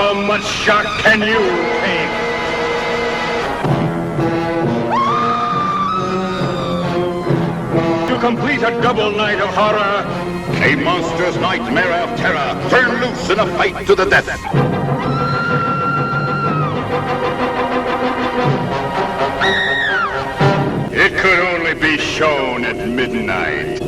How much shock can you take? To complete a double night of horror, a monster's nightmare of terror, turn loose in a fight to the death. It could only be shown at midnight.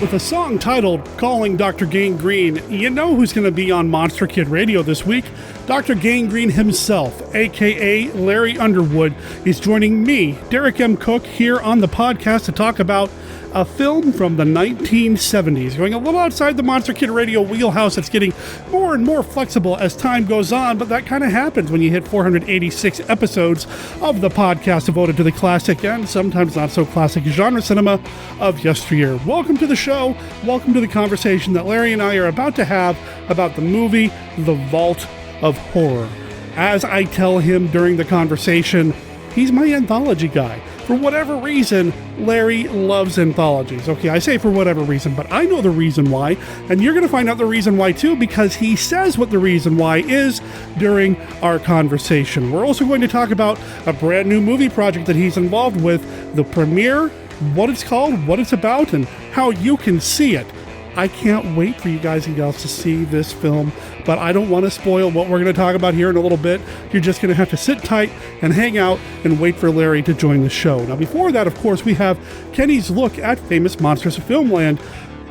With a song titled Calling Dr. Gangrene, you know who's going to be on Monster Kid Radio this week. Dr. Gangrene himself, aka Larry Underwood, is joining me, Derek M. Cook, here on the podcast to talk about a film from the 1970s, going a little outside the Monster Kid Radio wheelhouse. It's getting more and more flexible as time goes on, but that kind of happens when you hit 486 episodes of the podcast devoted to the classic and sometimes not so classic genre cinema of yesteryear. Welcome to the show. Welcome to the conversation that Larry and I are about to have about the movie The Vault of Horror. As I tell him during the conversation, he's my anthology guy. For whatever reason, Larry loves anthologies. Okay, I say for whatever reason, but I know the reason why, and you're going to find out the reason why too, because he says what the reason why is during our conversation. We're also going to talk about a brand new movie project that he's involved with, the premiere, what it's called, what it's about, and how you can see it. I can't wait for you guys and gals to see this film, but I don't want to spoil what we're going to talk about here in a little bit. You're just going to have to sit tight and hang out and wait for Larry to join the show. Now, before that, of course, we have Kenny's look at Famous Monsters of Filmland,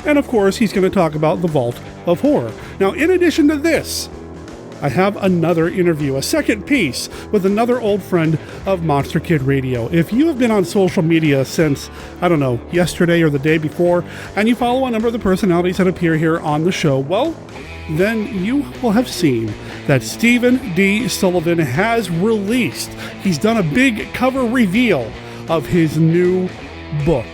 and of course, he's going to talk about The Vault of Horror. Now, in addition to this, I have another interview, a second piece with another old friend of Monster Kid Radio. If you have been on social media since, I don't know, yesterday or the day before, and you follow a number of the personalities that appear here on the show, well, then you will have seen that Stephen D. Sullivan has released. He's done a big cover reveal of his new book,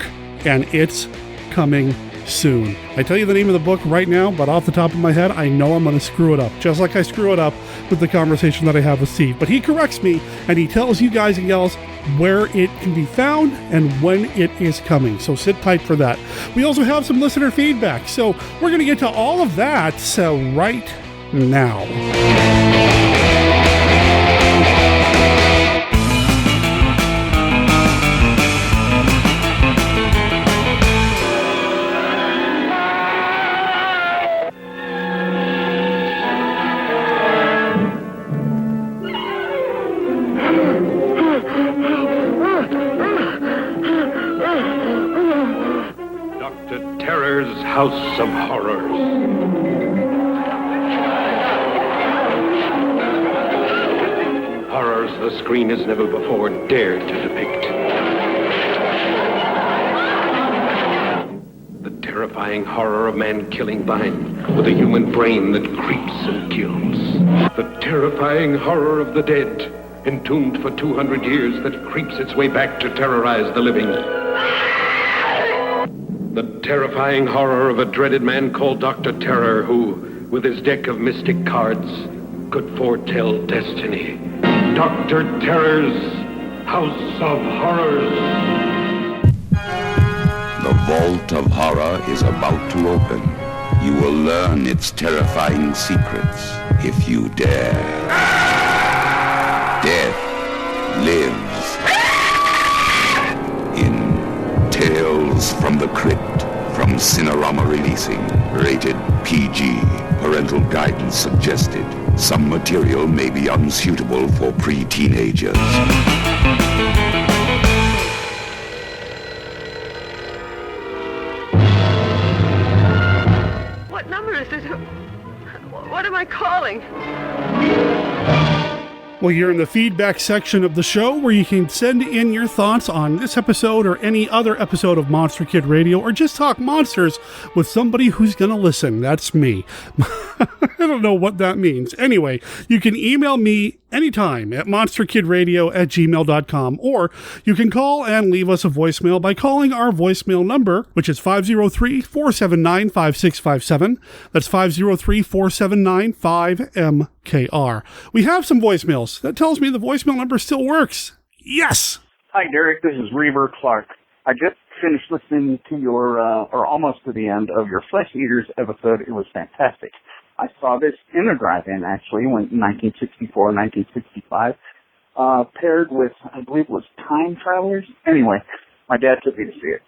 and it's coming soon. I tell you the name of the book right now, but off the top of my head, I know I'm going to screw it up, just like I screw it up with the conversation that I have with Steve. But he corrects me, and he tells you guys and gals where it can be found and when it is coming. So sit tight for that. We also have some listener feedback, so we're going to get to all of that right now. House of Horrors. Horrors the screen has never before dared to depict. The terrifying horror of man killing vine with a human brain that creeps and kills. The terrifying horror of the dead, entombed for 200 years, that creeps its way back to terrorize the living. The terrifying horror of a dreaded man called Dr. Terror, who, with his deck of mystic cards, could foretell destiny. Dr. Terror's House of Horrors. The Vault of Horror is about to open. You will learn its terrifying secrets if you dare. Death lives in Tales from the Crypt, from Cinerama Releasing. Rated PG. Parental guidance suggested. Some material may be unsuitable for pre-teenagers. What number is it? What am I calling? Well, you're in the feedback section of the show where you can send in your thoughts on this episode or any other episode of Monster Kid Radio, or just talk monsters with somebody who's going to listen. That's me. I don't know what that means. Anyway, you can email me anytime at monsterkidradio@gmail.com, or you can call and leave us a voicemail by calling our voicemail number, which is 503-479-5657. That's 503-479-5MKR. We have some voicemails. That tells me the voicemail number still works. Yes! Hi, Derek. This is Reaver Clark. I just finished listening to your, or almost to the end of your Flesh Eaters episode. It was fantastic. I saw this in a drive-in, actually, in 1964, 1965, paired with, I believe it was Time Travelers. Anyway, my dad took me to see it.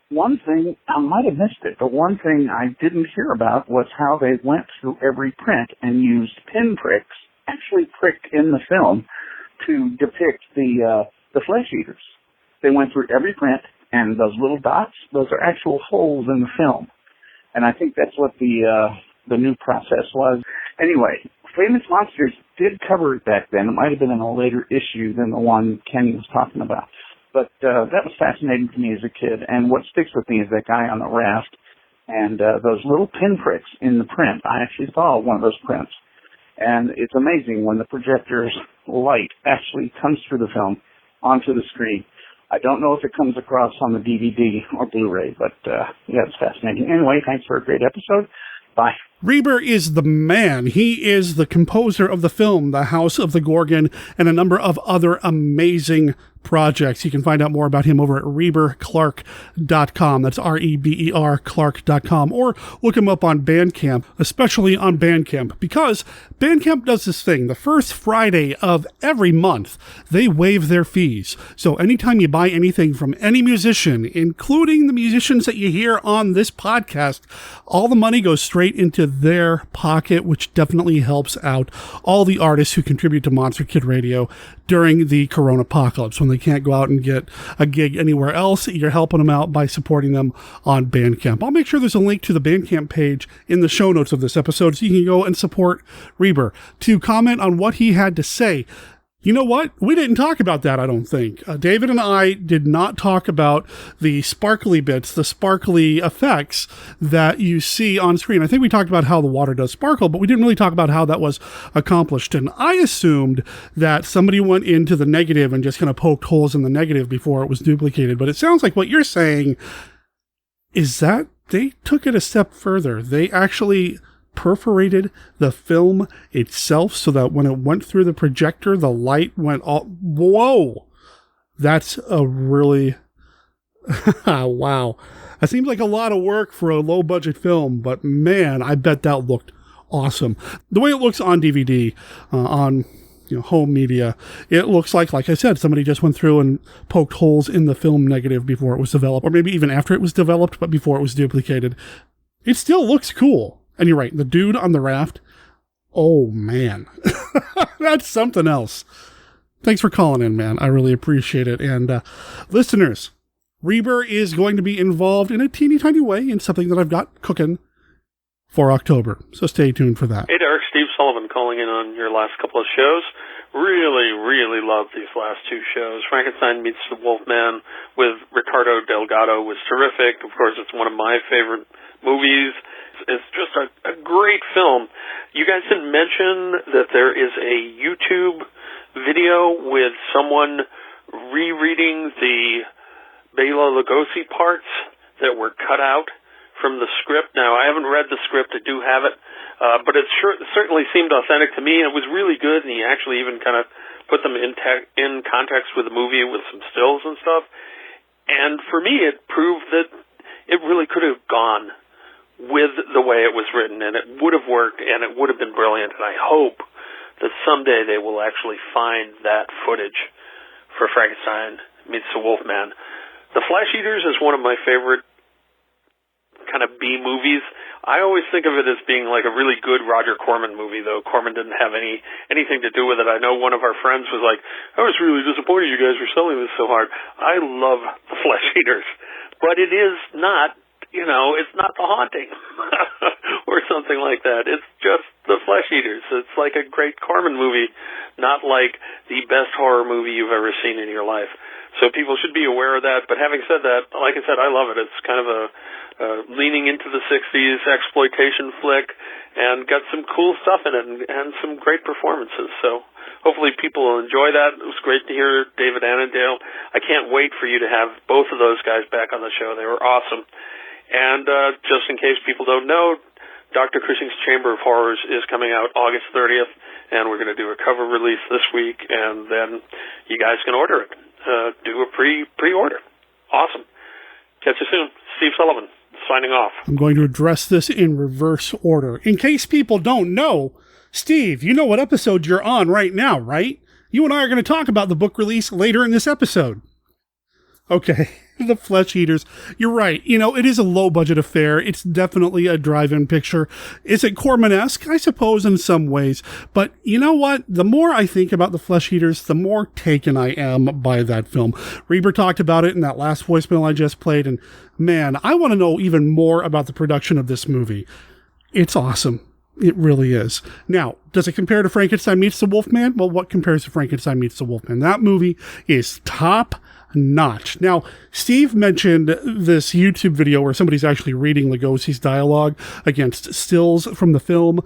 One thing, I might have missed it, but one thing I didn't hear about was how they went through every print and used pinpricks, actually pricked in the film, to depict the Flesh Eaters. They went through every print, and those little dots, those are actual holes in the film. And I think that's what the new process was. Anyway, Famous Monsters did cover it back then. It might have been in a later issue than the one Kenny was talking about. But that was fascinating to me as a kid. And what sticks with me is that guy on the raft and those little pinpricks in the print. I actually saw one of those prints. And it's amazing when the projector's light actually comes through the film onto the screen. I don't know if it comes across on the DVD or Blu-ray, but yeah, it's fascinating. Anyway, thanks for a great episode. Bye. Reber is the man. He is the composer of the film The House of the Gorgon and a number of other amazing projects. You can find out more about him over at ReberClark.com. That's REBER Clark.com, or look him up on Bandcamp, especially on Bandcamp, because Bandcamp does this thing. The first Friday of every month, they waive their fees. So anytime you buy anything from any musician, including the musicians that you hear on this podcast, all the money goes straight into their pocket, which definitely helps out all the artists who contribute to Monster Kid Radio during the Corona apocalypse. When they can't go out and get a gig anywhere else, you're helping them out by supporting them on Bandcamp. I'll make sure there's a link to the Bandcamp page in the show notes of this episode so you can go and support Reber. To comment on what he had to say, you know what? We didn't talk about that, I don't think. David and I did not talk about the sparkly bits, the sparkly effects that you see on screen. I think we talked about how the water does sparkle, but we didn't really talk about how that was accomplished. And I assumed that somebody went into the negative and just kind of poked holes in the negative before it was duplicated. But it sounds like what you're saying is that they took it a step further. They actually perforated the film itself so that when it went through the projector, the light went all... Whoa! That's a really... wow. That seems like a lot of work for a low-budget film, but man, I bet that looked awesome. The way it looks on DVD, on home media, it looks like I said, somebody just went through and poked holes in the film negative before it was developed, or maybe even after it was developed, but before it was duplicated. It still looks cool. And you're right, the dude on the raft, oh man, that's something else. Thanks for calling in, man. I really appreciate it. And listeners, Reber is going to be involved in a teeny tiny way in something that I've got cooking for October. So stay tuned for that. Hey, Derek, Steve Sullivan calling in on your last couple of shows. Really, really love these last two shows. Frankenstein Meets the Wolfman with Ricardo Delgado was terrific. Of course, it's one of my favorite movies. It's just a great film. You guys didn't mention that there is a YouTube video with someone rereading the Bela Lugosi parts that were cut out from the script. Now, I haven't read the script. I do have it. But it certainly seemed authentic to me. It was really good, and he actually even kind of put them in context with the movie with some stills and stuff. And for me, it proved that it really could have gone with the way it was written, and it would have worked, and it would have been brilliant. And I hope that someday they will actually find that footage for Frankenstein Meets the Wolfman. The Flesh Eaters is one of my favorite kind of B movies. I always think of it as being like a really good Roger Corman movie, though Corman didn't have anything to do with it. I know one of our friends was like, I was really disappointed you guys were selling this so hard. I love The Flesh Eaters, but it is not, it's not The Haunting or something like that. It's just the Flesh Eaters. It's like a great Corman movie, not like the best horror movie you've ever seen in your life. So people should be aware of that. But having said that, like I said, I love it. It's kind of a leaning into the 60s exploitation flick, and got some cool stuff in it and some great performances. So hopefully people will enjoy that. It was great to hear David Annandale. I can't wait for you to have both of those guys back on the show. They were awesome. And just in case people don't know, Dr. Cushing's Chamber of Horrors is coming out August 30th, and we're going to do a cover release this week, and then you guys can order it. Do a pre-order. Awesome. Catch you soon. Steve Sullivan, signing off. I'm going to address this in reverse order. In case people don't know, Steve, you know what episode you're on right now, right? You and I are going to talk about the book release later in this episode. Okay, the Flesh Eaters. You're right. You know, it is a low-budget affair. It's definitely a drive-in picture. Is it Corman-esque? I suppose in some ways. But you know what? The more I think about the Flesh Eaters, the more taken I am by that film. Reber talked about it in that last voicemail I just played, and man, I want to know even more about the production of this movie. It's awesome. It really is. Now, does it compare to Frankenstein Meets the Wolfman? Well, what compares to Frankenstein Meets the Wolfman? That movie is top notch. Now, Steve mentioned this YouTube video where somebody's actually reading Lugosi's dialogue against stills from the film.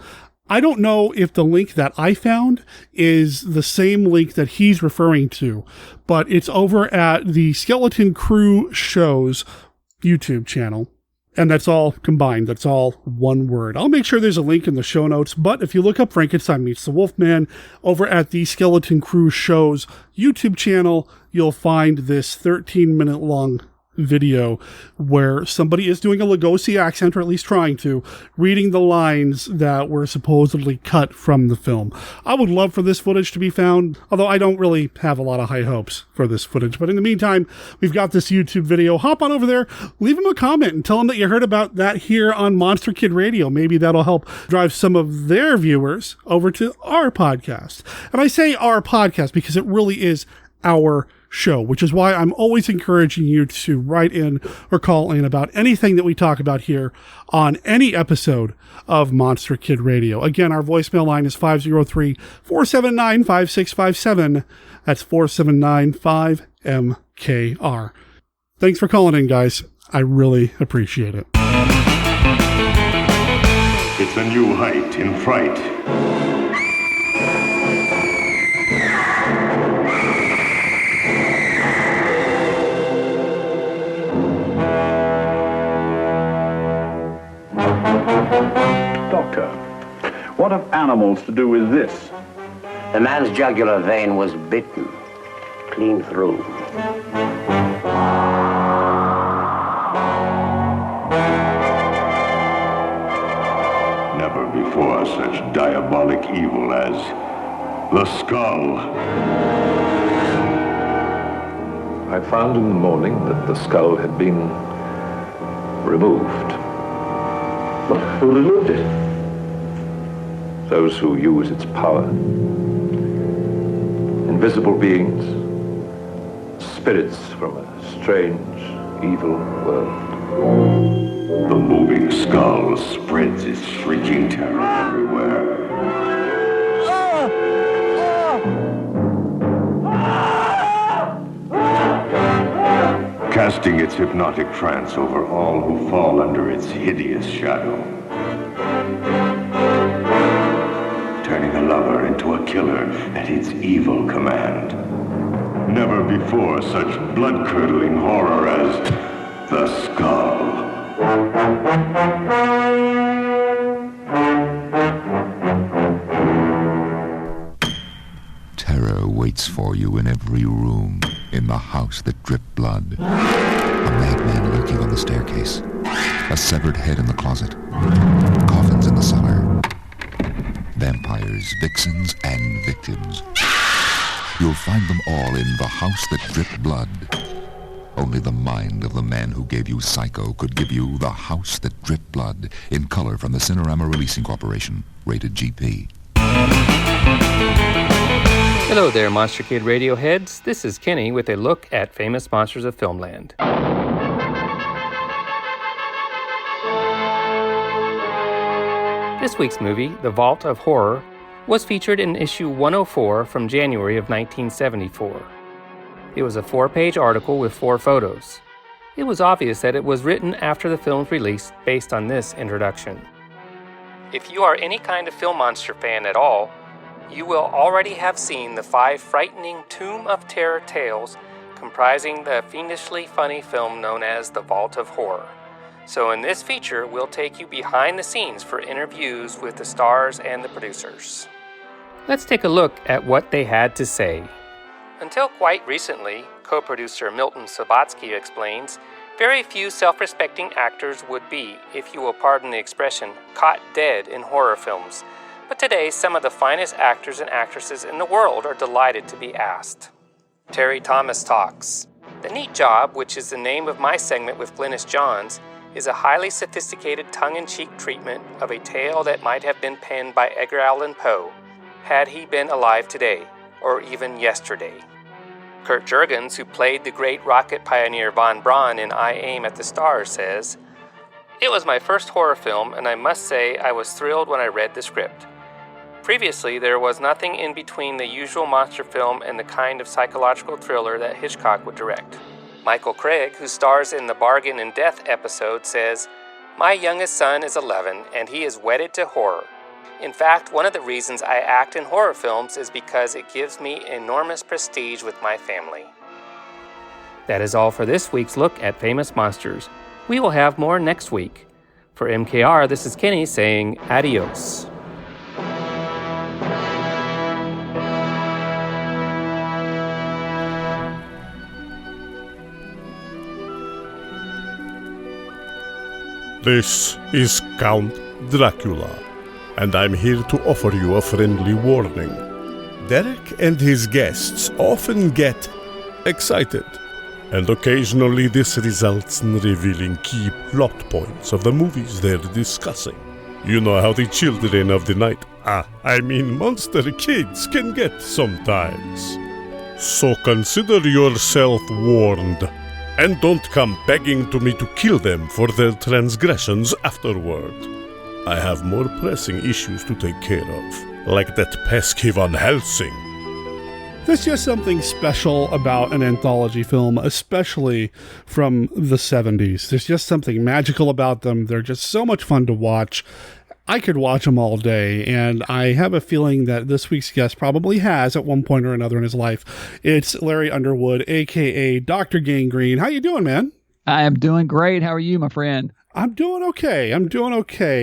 I don't know if the link that I found is the same link that he's referring to, but it's over at the Skeleton Crew Show's YouTube channel. And that's all combined. That's all one word. I'll make sure there's a link in the show notes. But if you look up Frankenstein Meets the Wolfman over at the Skeleton Crew Show's YouTube channel, you'll find this 13-minute long video where somebody is doing a Lugosi accent, or at least trying to, reading the lines that were supposedly cut from the film. I would love for this footage to be found, although I don't really have a lot of high hopes for this footage. But in the meantime, we've got this YouTube video. Hop on over there, leave them a comment, and tell them that you heard about that here on Monster Kid Radio. Maybe that'll help drive some of their viewers over to our podcast. And I say our podcast because it really is our show, which is why I'm always encouraging you to write in or call in about anything that we talk about here on any episode of Monster Kid Radio. Again, our voicemail line is 503-479-5657. That's 479-5MKR. Thanks for calling in, guys. I really appreciate it. It's a new height in Fright. Doctor, what have animals to do with this? The man's jugular vein was bitten, clean through. Never before such diabolic evil as the Skal. I found in the morning that the skull had been removed. Who removed it? Those who use its power. Invisible beings, spirits from a strange, evil world. The moving skull spreads its shrieking terror everywhere. Casting its hypnotic trance over all who fall under its hideous shadow. Turning a lover into a killer at its evil command. Never before such blood-curdling horror as the Skal. Terror waits for you in every room, in the house that dripped blood. A madman lurking on the staircase. A severed head in the closet. Coffins in the cellar. Vampires, vixens, and victims. You'll find them all in the house that dripped blood. Only the mind of the man who gave you Psycho could give you The House That Dripped Blood, in color from the Cinerama Releasing Corporation, rated GP. Hello there, Monster Kid Radio heads. This is Kenny with a look at Famous Monsters of Filmland. This week's movie, The Vault of Horror, was featured in issue 104 from January of 1974. It was a 4-page article with 4 photos. It was obvious that it was written after the film's release based on this introduction. If you are any kind of film monster fan at all, you will already have seen the 5 frightening Tomb of Terror tales comprising the fiendishly funny film known as The Vault of Horror. So in this feature, we'll take you behind the scenes for interviews with the stars and the producers. Let's take a look at what they had to say. Until quite recently, co-producer Milton Subotsky explains, very few self-respecting actors would be, if you will pardon the expression, caught dead in horror films. But today, some of the finest actors and actresses in the world are delighted to be asked. Terry Thomas talks. The Neat Job, which is the name of my segment with Glynis Johns, is a highly sophisticated tongue-in-cheek treatment of a tale that might have been penned by Edgar Allan Poe, had he been alive today, or even yesterday. Kurt Jurgens, who played the great rocket pioneer Von Braun in I Aim at the Stars, says, "It was my first horror film, and I must say I was thrilled when I read the script. Previously, there was nothing in between the usual monster film and the kind of psychological thriller that Hitchcock would direct." Michael Craig, who stars in the Bargain in Death episode, says, "My youngest son is 11, and he is wedded to horror. In fact, one of the reasons I act in horror films is because it gives me enormous prestige with my family." That is all for this week's look at Famous Monsters. We will have more next week. For MKR, this is Kenny saying adios. This is Count Dracula, and I'm here to offer you a friendly warning. Derek and his guests often get excited, and occasionally this results in revealing key plot points of the movies they're discussing. You know how the children of the night, monster kids, can get sometimes. So consider yourself warned. And don't come begging to me to kill them for their transgressions afterward. I have more pressing issues to take care of, like that pesky Van Helsing. There's just something special about an anthology film, especially from the 70s. There's just something magical about them. They're just so much fun to watch. I could watch them all day, and I have a feeling that this week's guest probably has at one point or another in his life. It's Larry Underwood, a.k.a. Dr. Gangrene. How you doing, man? I am doing great. How are you, my friend? I'm doing okay.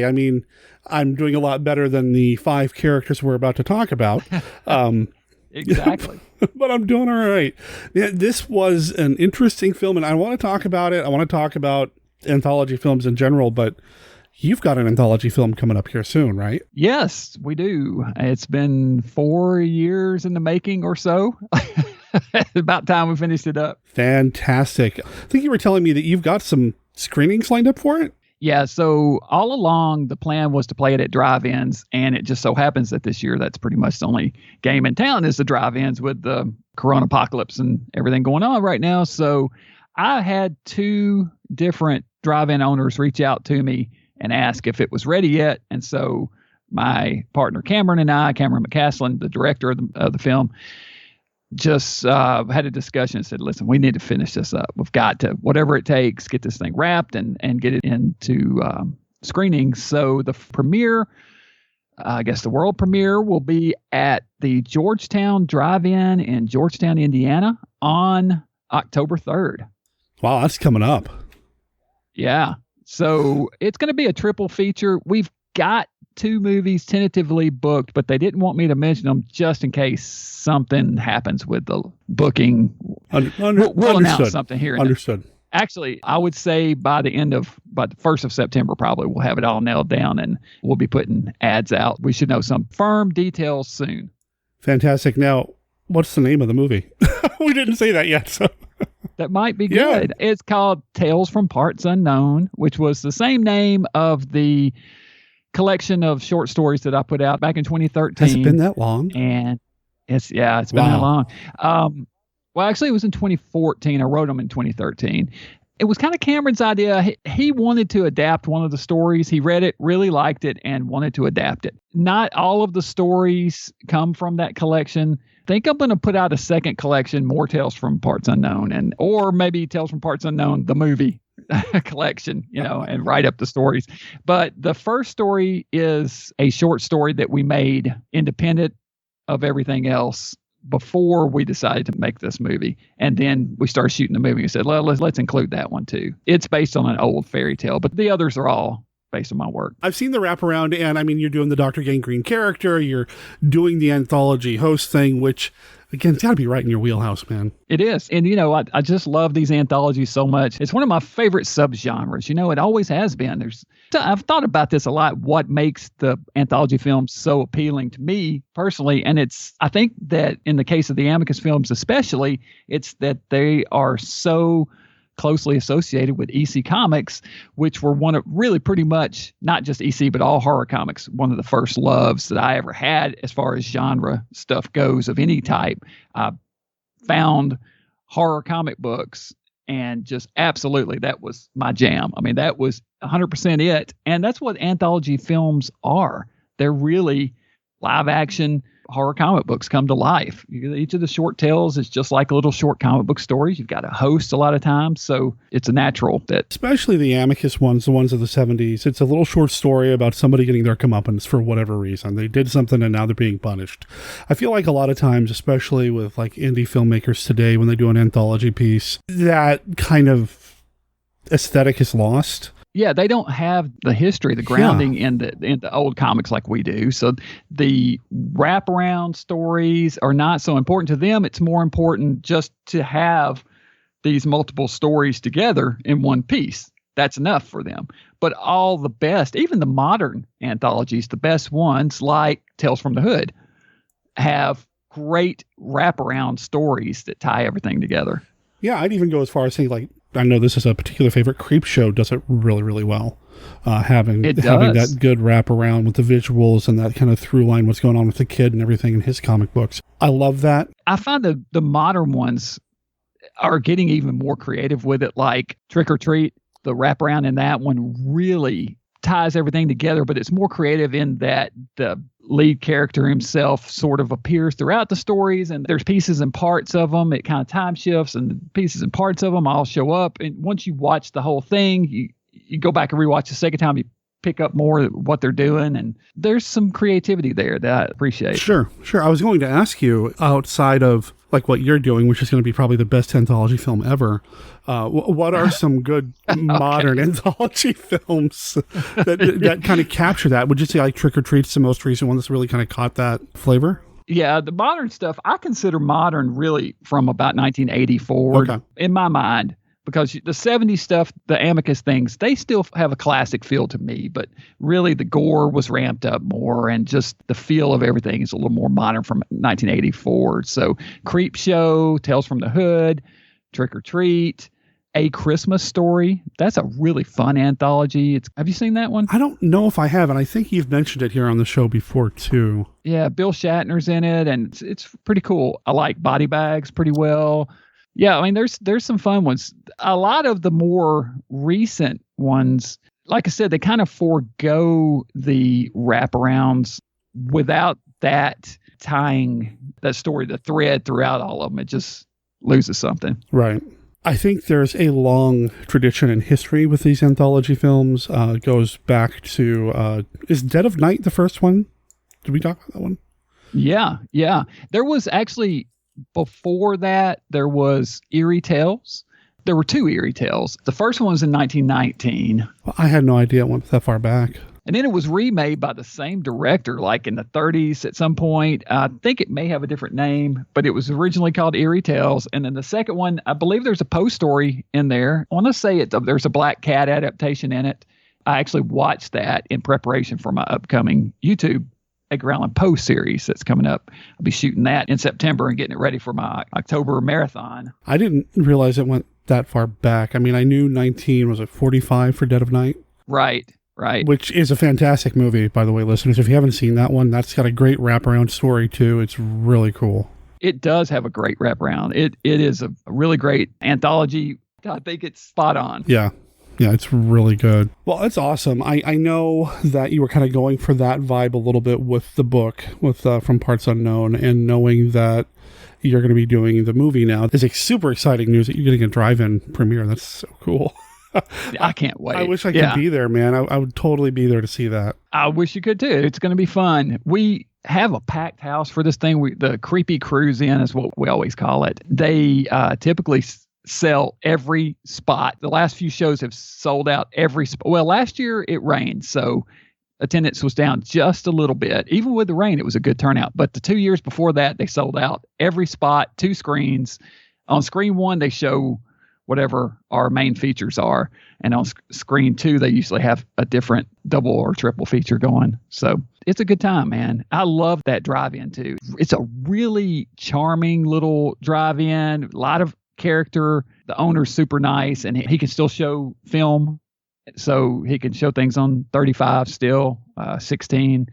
I mean, I'm doing a lot better than the 5 characters we're about to talk about. Exactly. But I'm doing all right. Yeah, this was an interesting film, and I want to talk about it. I want to talk about anthology films in general, but you've got an anthology film coming up here soon, right? Yes, we do. It's been 4 years in the making or so. About time we finished it up. Fantastic. I think you were telling me that you've got some screenings lined up for it? Yeah, so all along the plan was to play it at drive-ins, and it just so happens that this year that's pretty much the only game in town is the drive-ins with the corona apocalypse and everything going on right now. So I had 2 different drive-in owners reach out to me and ask if it was ready yet. And so my partner Cameron and I, Cameron McCaslin, the director of the film, just had a discussion and said, listen, we need to finish this up. We've got to, whatever it takes, get this thing wrapped and get it into screenings. So the premiere, I guess the world premiere, will be at the Georgetown Drive-In in Georgetown, Indiana on October 3rd. Wow, that's coming up. Yeah. So it's going to be a triple feature. We've got 2 movies tentatively booked, but they didn't want me to mention them just in case something happens with the booking. We'll announce something here. Understood. Actually, I would say by the 1st of September, probably we'll have it all nailed down and we'll be putting ads out. We should know some firm details soon. Fantastic. Now, what's the name of the movie? We didn't say that yet. So. That might be good. Yeah. It's called Tales from Parts Unknown, which was the same name of the collection of short stories that I put out back in 2013. Has it been that long? And it's been that long. Well, actually, it was in 2014. I wrote them in 2013. It was kind of Cameron's idea. He wanted to adapt one of the stories. He read it, really liked it, and wanted to adapt it. Not all of the stories come from that collection. I think I'm going to put out a second collection, more Tales from Parts Unknown, or maybe Tales from Parts Unknown, the movie collection, and write up the stories. But the first story is a short story that we made independent of everything else before we decided to make this movie. And then we started shooting the movie and said, let's include that one too. It's based on an old fairy tale, but the others are all based on my work. I've seen the wraparound, and I mean, you're doing the Dr. Gangrene character, you're doing the anthology host thing, which, again, it's got to be right in your wheelhouse, man. It is. And, I just love these anthologies so much. It's one of my favorite subgenres. It always has been. I've thought about this a lot, what makes the anthology films so appealing to me personally. And I think that in the case of the Amicus films especially, it's that they are so closely associated with EC Comics, which were one of really pretty much not just EC, but all horror comics, one of the first loves that I ever had as far as genre stuff goes of any type. I found horror comic books and just absolutely, that was my jam. I mean, that was 100% it. And that's what anthology films are. They're really live action horror comic books come to life. Each of the short tales is just like little short comic book stories. You've got a host a lot of times, so it's a natural that... Especially the Amicus ones, the ones of the 70s. It's a little short story about somebody getting their comeuppance for whatever reason. They did something and now they're being punished. I feel like a lot of times, especially with like indie filmmakers today, when they do an anthology piece, that kind of aesthetic is lost. Yeah, they don't have the history, the grounding in the old comics like we do. So the wraparound stories are not so important to them. It's more important just to have these multiple stories together in one piece. That's enough for them. But all the best, even the modern anthologies, the best ones like Tales from the Hood, have great wraparound stories that tie everything together. Yeah, I'd even go as far as saying, like, I know this is a particular favorite, Creep Show does it really, really well. Having that good wraparound with the visuals and that kind of through line, what's going on with the kid and everything in his comic books. I love that. I find the modern ones are getting even more creative with it, like Trick or Treat. The wraparound in that one really ties everything together, but it's more creative in that the lead character himself sort of appears throughout the stories, and there's pieces and parts of them. It kind of time shifts, and pieces and parts of them all show up. And once you watch the whole thing, you go back and rewatch the second time, you pick up more of what they're doing, and there's some creativity there that I appreciate. Sure. I was going to ask you, outside of like what you're doing, which is going to be probably the best anthology film ever, what are some good modern anthology films that kind of capture that? Would you say like Trick or Treat's the most recent one that's really kind of caught that flavor? Yeah, the modern stuff, I consider modern really from about 1980 forward in my mind. Because the 70s stuff, the Amicus things, they still have a classic feel to me, but really the gore was ramped up more, and just the feel of everything is a little more modern from 1980 forward. So Creep Show, Tales from the Hood, Trick or Treat, A Christmas Story. That's a really fun anthology. Have you seen that one? I don't know if I have, and I think you've mentioned it here on the show before too. Yeah, Bill Shatner's in it, and it's pretty cool. I like Body Bags pretty well. Yeah, I mean, there's some fun ones. A lot of the more recent ones, like I said, they kind of forego the wraparounds without that tying that story, the thread throughout all of them. It just loses something. Right. I think there's a long tradition in history with these anthology films. It goes back to, is Dead of Night the first one? Did we talk about that one? Yeah. There was actually... Before that, there was Eerie Tales. There were two Eerie Tales. The first one was in 1919. Well, I had no idea it went that far back. And then it was remade by the same director, like in the 30s at some point. I think it may have a different name, but it was originally called Eerie Tales. And then the second one, I believe there's a Poe story in there. I want to say there's a Black Cat adaptation in it. I actually watched that in preparation for my upcoming YouTube Edgar Allan Poe series that's coming up. I'll be shooting that in September and getting it ready for my October marathon. I didn't realize it went that far back. I mean, I knew 45 for Dead of Night? Right. Which is a fantastic movie, by the way, listeners. If you haven't seen that one, that's got a great wraparound story, too. It's really cool. It does have a great wraparound. It is a really great anthology. I think it's spot on. Yeah. Yeah, it's really good. Well, it's awesome. I know that you were kind of going for that vibe a little bit with the book, with From Parts Unknown, and knowing that you're going to be doing the movie now. It's like super exciting news that you're getting a drive-in premiere. That's so cool. I can't wait. I wish I could be there, man. I would totally be there to see that. I wish you could too. It's going to be fun. We have a packed house for this thing. The Creepy Cruise In is what we always call it. They typically sell every spot. The last few shows have sold out every spot. Well, last year it rained, so attendance was down just a little bit. Even with the rain, it was a good turnout. But the 2 years before that, they sold out every spot, 2 screens. On screen 1, they show whatever our main features are. And on screen 2, they usually have a different double or triple feature going. So it's a good time, man. I love that drive-in too. It's a really charming little drive-in, a lot of character. The owner's super nice, and he can still show film. So he can show things on 35 still, 16.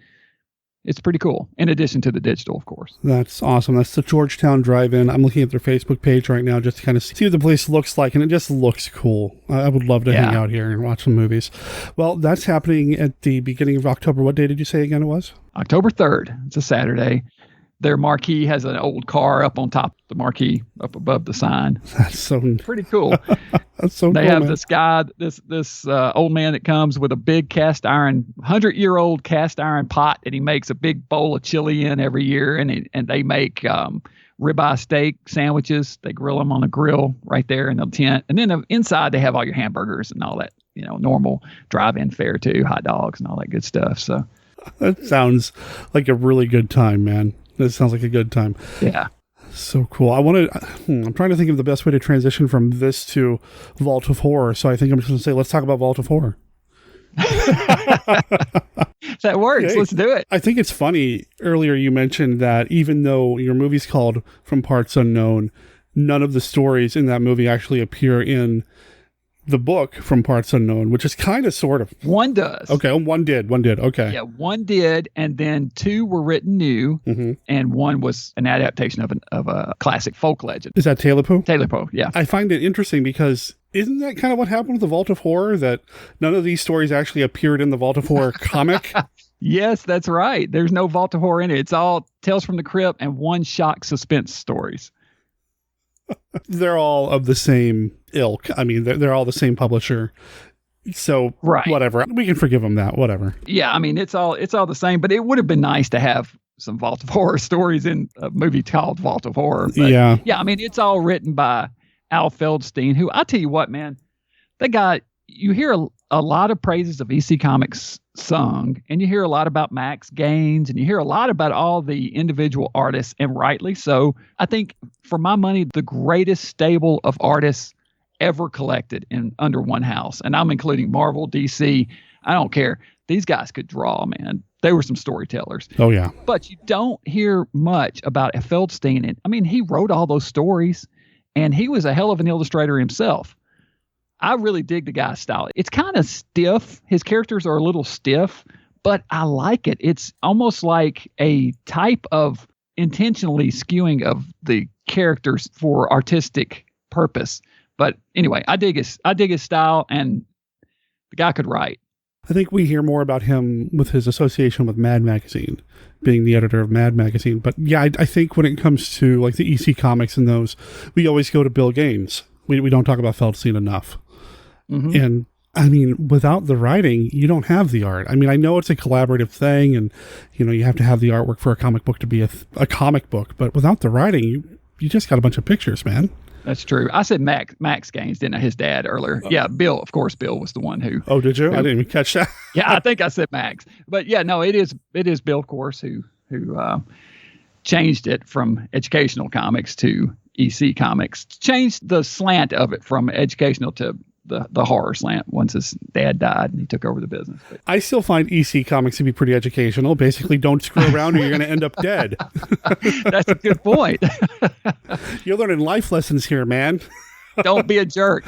It's pretty cool, in addition to the digital, of course. That's awesome. That's the Georgetown Drive-In. I'm looking at their Facebook page right now just to kind of see what the place looks like, and it just looks cool. I would love to hang out here and watch some movies. Well, that's happening at the beginning of October. What day did you say again it was? October 3rd. It's a Saturday. Their marquee has an old car up on top of the marquee, up above the sign. That's so pretty cool. That's so cool. They have man. this guy, this old man that comes with a big cast iron, 100-year-old cast iron pot that he makes a big bowl of chili in every year, and they make ribeye steak sandwiches. They grill them on a grill right there in the tent, and then inside they have all your hamburgers and all that, normal drive-in fare too, hot dogs and all that good stuff. So that sounds like a really good time, man. That sounds like a good time. Yeah. So cool. I'm trying to think of the best way to transition from this to Vault of Horror. So I think I'm just going to say, let's talk about Vault of Horror. That works. Hey, let's do it. I think it's funny. Earlier you mentioned that even though your movie's called From Parts Unknown, none of the stories in that movie actually appear in the book From Parts Unknown, which is kind of sort of. One does. Okay, one did. Okay. Yeah, one did, and then 2 were written new, and 1 was an adaptation of a classic folk legend. Is that Tailopo? Tailopo, yeah. I find it interesting because isn't that kind of what happened with the Vault of Horror, that none of these stories actually appeared in the Vault of Horror comic? Yes, that's right. There's no Vault of Horror in it. It's all Tales from the Crypt and one-shot suspense stories. They're all of the same ilk. I mean, they're all the same publisher. So whatever, we can forgive them that, whatever. Yeah, I mean, it's all the same, but it would have been nice to have some Vault of Horror stories in a movie called Vault of Horror. But yeah, I mean, it's all written by Al Feldstein, who, I tell you what, man, that guy, you hear a lot of praises of EC Comics sung, and you hear a lot about Max Gaines, and you hear a lot about all the individual artists, and rightly so. I think, for my money, the greatest stable of artists ever collected in under one house. And I'm including Marvel, DC. I don't care. These guys could draw, man. They were some storytellers. Oh, yeah. But you don't hear much about Feldstein. And I mean, he wrote all those stories, and he was a hell of an illustrator himself. I really dig the guy's style. It's kind of stiff. His characters are a little stiff, but I like it. It's almost like a type of intentionally skewing of the characters for artistic purpose. But anyway, I dig his style, and the guy could write. I think we hear more about him with his association with Mad Magazine, being the editor of Mad Magazine. But yeah, I think when it comes to like the EC Comics and those, we always go to Bill Gaines. We don't talk about Feldstein enough. Mm-hmm. And I mean, without the writing, you don't have the art. I mean, I know it's a collaborative thing, and you have to have the artwork for a comic book to be a comic book. But without the writing, you just got a bunch of pictures, man. That's true. I said Max Gaines, didn't I? His dad earlier. Yeah, Bill. Of course, Bill was the one who. Oh, did you? I didn't even catch that. Yeah, I think I said Max. But yeah, no, it is Bill, of course, who changed it from educational comics to EC Comics. Changed the slant of it from educational to the horror slant once his dad died and he took over the business. But I still find EC Comics to be pretty educational. Basically, don't screw around or you're going to end up dead. That's a good point. You're learning life lessons here, man. Don't be a jerk.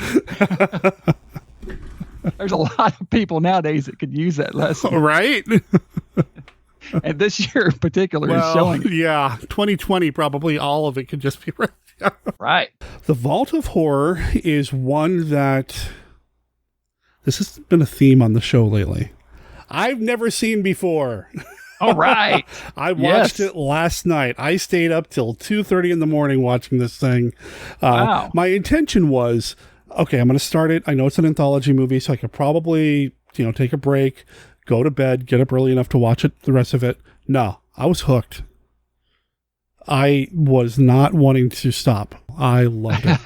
There's a lot of people nowadays that could use that lesson. Right? And this year in particular is showing it. Yeah, 2020, probably all of it could just be right Right. The Vault of Horror is one that this has been a theme on the show lately. I've never seen before. All right. I watched it last night. I stayed up till 2:30 in the morning watching this thing. Wow. My intention was, okay, I'm going to start it. I know it's an anthology movie, so I could probably, take a break, go to bed, get up early enough to watch it, the rest of it. No, I was hooked. I was not wanting to stop. I loved it.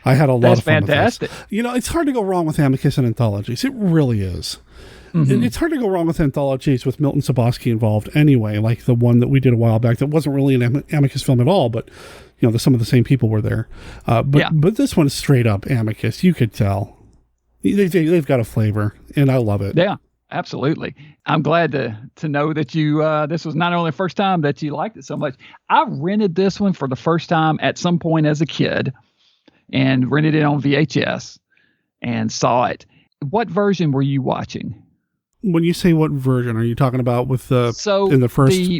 I had a lot of fun fantastic. with this. It's hard to go wrong with Amicus and anthologies. It really is. Mm-hmm. It's hard to go wrong with anthologies with Milton Sabosky involved anyway, like the one that we did a while back that wasn't really an Amicus film at all, but some of the same people were there. But this one's straight up Amicus. You could tell. They've got a flavor, and I love it. Yeah. Absolutely. I'm glad to know that you, this was not only the first time that you liked it so much. I rented this one for the first time at some point as a kid and rented it on VHS and saw it. What version were you watching? When you say what version, are you talking about with the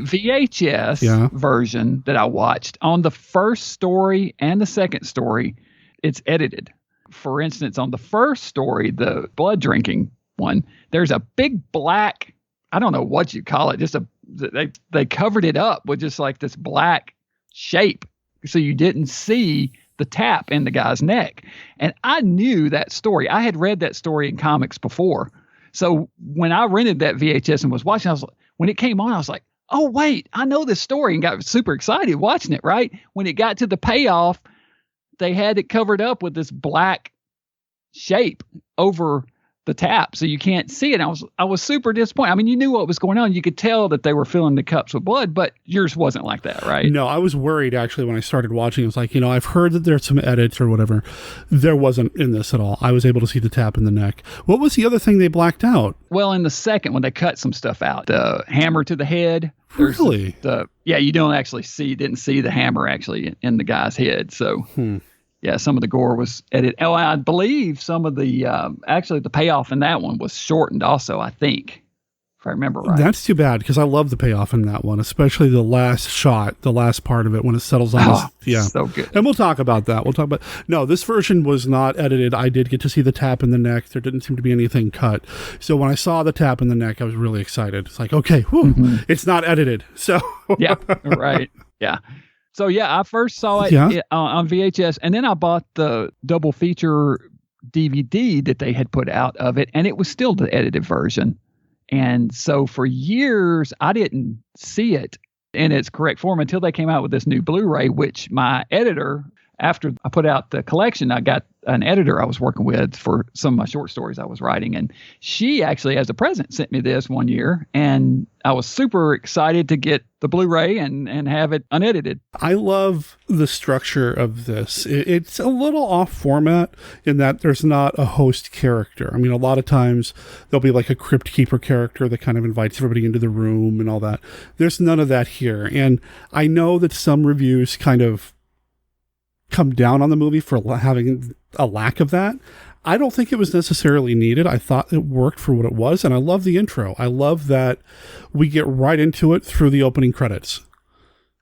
VHS version that I watched on the first story and the second story, it's edited. For instance, on the first story, the blood drinking one, there's a big black, I don't know what you call it, they covered it up with just like this black shape so you didn't see the tap in the guy's neck. And I knew that story. I had read that story in comics before. So when I rented that VHS and was watching, when it came on, I was like, oh wait, I know this story, and got super excited watching it, right? When it got to the payoff, they had it covered up with this black shape over the tap, so you can't see it. I was super disappointed. I mean, you knew what was going on. You could tell that they were filling the cups with blood, but yours wasn't like that, right? No, I was worried actually when I started watching. It was like, I've heard that there's some edits or whatever. There wasn't in this at all. I was able to see the tap in the neck. What was the other thing they blacked out? Well, in the second one, they cut some stuff out. The hammer to the head. Really? You didn't see the hammer actually in the guy's head. So. Yeah, some of the gore was edited. Oh, I believe some of the, actually the payoff in that one was shortened also, I think, if I remember right. That's too bad, because I love the payoff in that one, especially the last shot, the last part of it when it settles on. So good. And we'll talk about that. No, this version was not edited. I did get to see the tap in the neck. There didn't seem to be anything cut. So when I saw the tap in the neck, I was really excited. It's like, okay, It's not edited. So. Yeah, right. Yeah. So, I first saw it on VHS, and then I bought the double feature DVD that they had put out of it, and it was still the edited version. And so for years, I didn't see it in its correct form until they came out with this new Blu-ray, which my editor, after I put out the collection, I got an editor I was working with for some of my short stories I was writing. And she actually, as a present, sent me this one year. And I was super excited to get the Blu-ray and have it unedited. I love the structure of this. It's a little off format in that there's not a host character. I mean, a lot of times there'll be like a crypt keeper character that kind of invites everybody into the room and all that. There's none of that here. And I know that some reviews kind of come down on the movie for having a lack of that. I don't think it was necessarily needed. I thought it worked for what it was, and I love the intro. I love that we get right into it through the opening credits.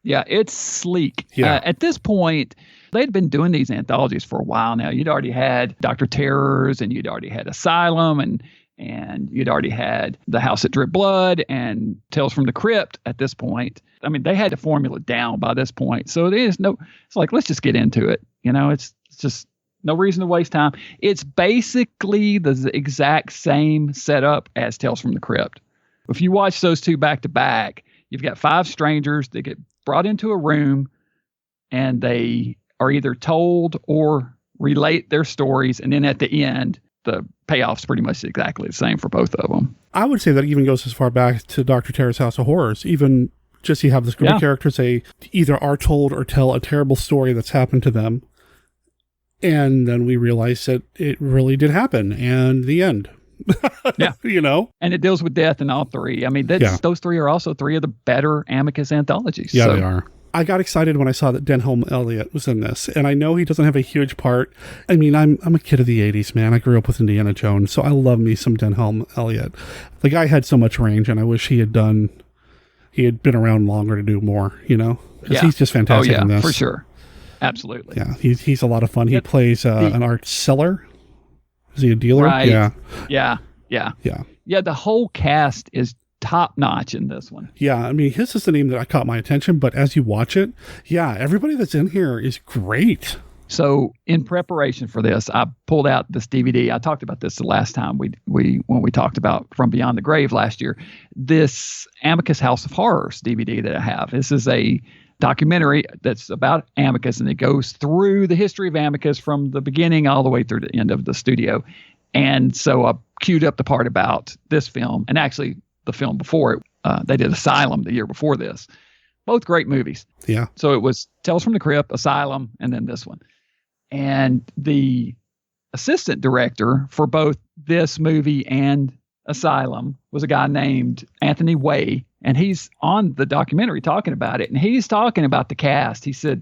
Yeah, it's sleek. Yeah. At this point, they'd been doing these anthologies for a while now. You'd already had Dr. Terrors, and you'd already had Asylum, and you'd already had The House That Dripped Blood and Tales from the Crypt at this point. I mean, they had the formula down by this point. So it's like, let's just get into it. It's just no reason to waste time. It's basically the exact same setup as Tales from the Crypt. If you watch those two back to back, you've got 5 strangers that get brought into a room and they are either told or relate their stories. And then at the end, the payoff's pretty much exactly the same for both of them. I would say that even goes as far back to Dr. Terror's House of Horrors. Even just you have this group of characters, they either are told or tell a terrible story that's happened to them. And then we realize that it really did happen. And the end. Yeah. And it deals with death in all 3. I mean, those 3 are also 3 of the better Amicus anthologies. Yeah, they are. I got excited when I saw that Denholm Elliott was in this, and I know he doesn't have a huge part. I mean, I'm a kid of the 80s, man. I grew up with Indiana Jones, so I love me some Denholm Elliott. The guy had so much range, and I wish he had been around longer to do more, because he's just fantastic in this. For sure. absolutely. Yeah, he's a lot of fun. He plays an art seller. Is he a dealer? Right. Yeah. Yeah, the whole cast is top notch in this one. Yeah, I mean, his is the name that caught my attention, but as you watch it, yeah, everybody that's in here is great. So in preparation for this, I pulled out this DVD. I talked about this the last time when we talked about From Beyond the Grave last year. This Amicus House of Horrors DVD that I have. This is a documentary that's about Amicus, and it goes through the history of Amicus from the beginning all the way through the end of the studio. And so I queued up the part about this film, and actually the film before it. They did Asylum the year before this. Both great movies. Yeah. So it was Tales from the Crypt, Asylum, and then this one. And the assistant director for both this movie and Asylum was a guy named Anthony Way, and he's on the documentary talking about it. And he's talking about the cast. He said,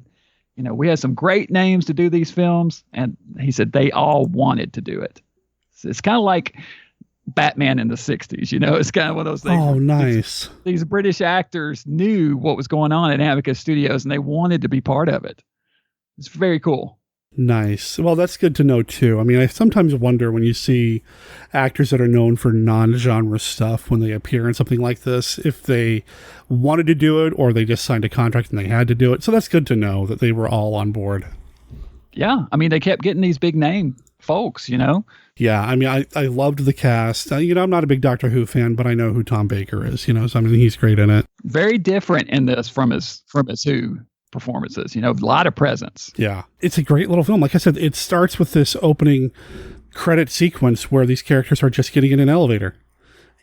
we had some great names to do these films, and he said they all wanted to do it. So it's kind of like Batman in the 60s, it's kind of one of those things. Oh, nice. These British actors knew what was going on at Amicus Studios, and they wanted to be part of it. It's very cool. Nice. Well, that's good to know, too. I mean, I sometimes wonder when you see actors that are known for non-genre stuff, when they appear in something like this, if they wanted to do it or they just signed a contract and they had to do it. So that's good to know that they were all on board. Yeah. I mean, they kept getting these big name folks, Yeah. I mean, I loved the cast. I'm not a big Doctor Who fan, but I know who Tom Baker is, so I mean, he's great in it. Very different in this from his Who performances, a lot of presence. Yeah. It's a great little film. Like I said, it starts with this opening credit sequence where these characters are just getting in an elevator.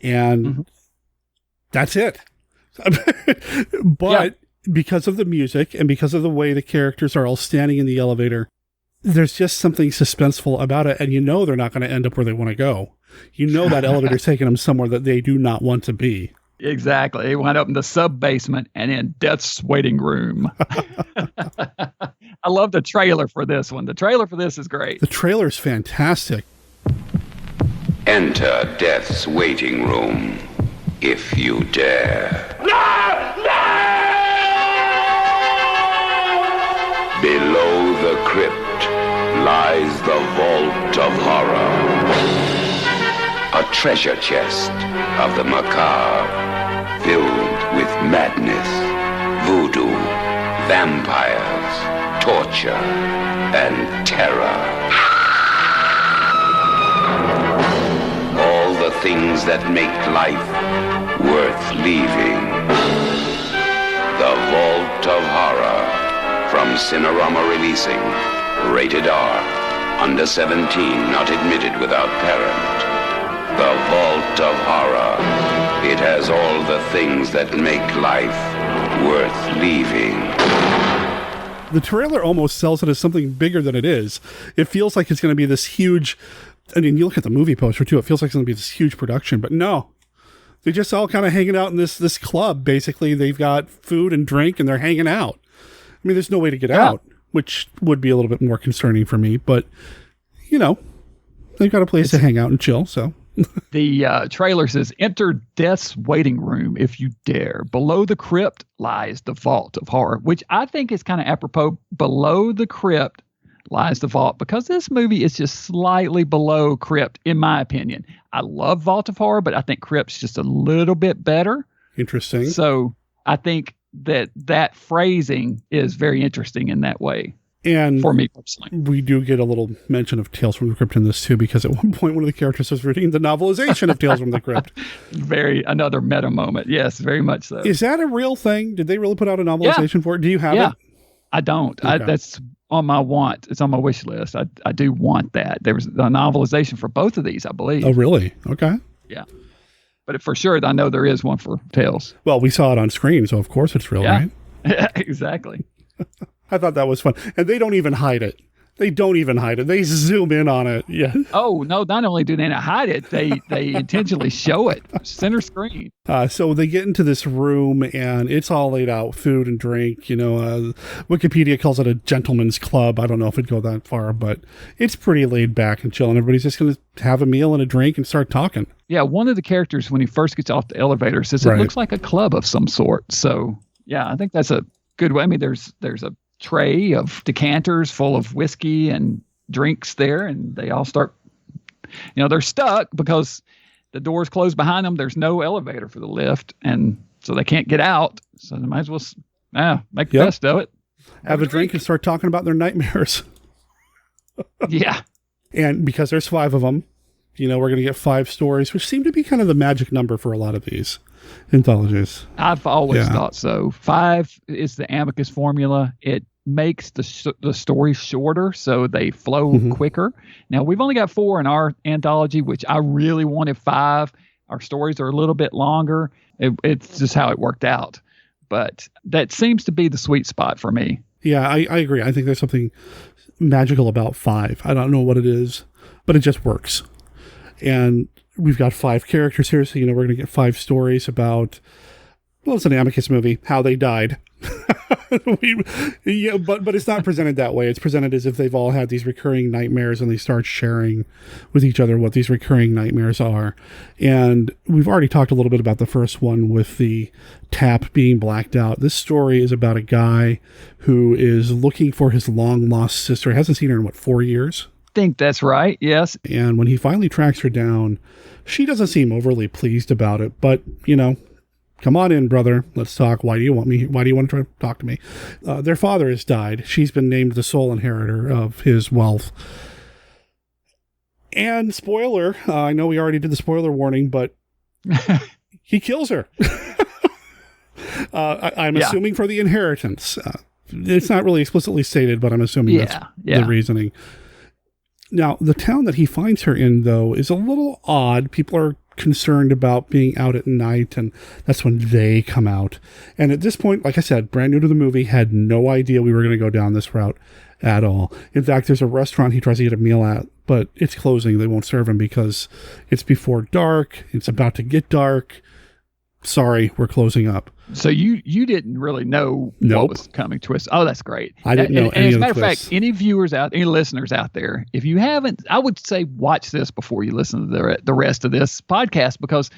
And that's it. But because of the music and because of the way the characters are all standing in the elevator, there's just something suspenseful about it. And they're not going to end up where they want to go. That elevator's taking them somewhere that they do not want to be. Exactly. They went up in the sub-basement and in Death's waiting room. I love the trailer for this one. The trailer for this is great. The trailer's fantastic. Enter Death's waiting room, if you dare. Below the crypt lies the vault of horror. A treasure chest of the macabre, filled with madness, voodoo, vampires, torture, and terror. All the things that make life worth leaving. The Vault of Horror, from Cinerama Releasing, rated R, under 17, not admitted without parent. The Vault of Horror. It has all the things that make life worth leaving. The trailer almost sells it as something bigger than it is. It feels like it's going to be this huge... I mean, you look at the movie poster, too. It feels like it's going to be this huge production. But no. They're just all kind of hanging out in this club, basically. They've got food and drink, and they're hanging out. I mean, there's no way to get out, which would be a little bit more concerning for me. But, they've got a place to hang out and chill, so... The trailer says, enter Death's waiting room if you dare. Below the crypt lies the Vault of Horror, which I think is kind of apropos. Below the crypt lies the vault, because this movie is just slightly below Crypt, in my opinion. I love Vault of Horror, but I think Crypt's just a little bit better. Interesting. So I think that phrasing is very interesting in that way. And for me personally, we do get a little mention of Tales from the Crypt in this too, because at one point one of the characters was reading the novelization of Tales from the Crypt. Another meta moment. Yes, very much so. Is that a real thing? Did they really put out a novelization for it? Do you have it? I don't. Okay. That's on my want. It's on my wish list. I do want that. There was a novelization for both of these, I believe. Oh, really? Okay. Yeah. But for sure, I know there is one for Tales. Well, we saw it on screen, so of course it's real, right? Exactly. I thought that was fun. And they don't even hide it. They don't even hide it. They zoom in on it. Yeah. Oh, no, not only do they not hide it, they intentionally show it. Center screen. So they get into this room and it's all laid out, food and drink. Wikipedia calls it a gentleman's club. I don't know if it'd go that far, but it's pretty laid back and chill. And everybody's just going to have a meal and a drink and start talking. Yeah, one of the characters, when he first gets off the elevator, says it looks like a club of some sort. So, yeah, I think that's a good way. I mean, there's a tray of decanters full of whiskey and drinks there, and they all start, they're stuck because the doors close behind them. There's no elevator for the lift, and so they can't get out. So they might as well make the best of it. Have a drink and start talking about their nightmares. Yeah. And because there's 5 of them, we're going to get 5 stories, which seem to be kind of the magic number for a lot of these anthologies. I've always thought so. 5 is the Amicus formula. It makes the story shorter, so they flow quicker. Now, we've only got 4 in our anthology, which I really wanted 5. Our stories are a little bit longer. It's just how it worked out. But that seems to be the sweet spot for me. Yeah, I agree. I think there's something magical about 5. I don't know what it is, but it just works. And we've got 5 characters here, so we're going to get 5 stories about, it's an Amicus movie, how they died. But it's not presented that way. It's presented as if they've all had these recurring nightmares and they start sharing with each other what these recurring nightmares are. And we've already talked a little bit about the first one with the tap being blacked out. This story is about a guy who is looking for his long lost sister. He hasn't seen her in 4 years? I think that's right. Yes. And when he finally tracks her down, she doesn't seem overly pleased about it, but come on in, brother. Let's talk. Why do you want to try to talk to me? Their father has died. She's been named the sole inheritor of his wealth. And spoiler, I know we already did the spoiler warning, but he kills her. I'm assuming for the inheritance. It's not really explicitly stated, but I'm assuming that's the reasoning. Now, the town that he finds her in, though, is a little odd. People are concerned about being out at night, and that's when they come out. And at this point, like I said, brand new to the movie, had no idea we were going to go down this route at all. In fact, there's a restaurant he tries to get a meal at, but it's closing. They won't serve him because it's before dark. It's about to get dark. Sorry, we're closing up. So you didn't really know what was coming to us. Oh, that's great. I didn't know any as of a matter the of fact, any listeners out there, if you haven't, I would say watch this before you listen to the rest of this podcast, because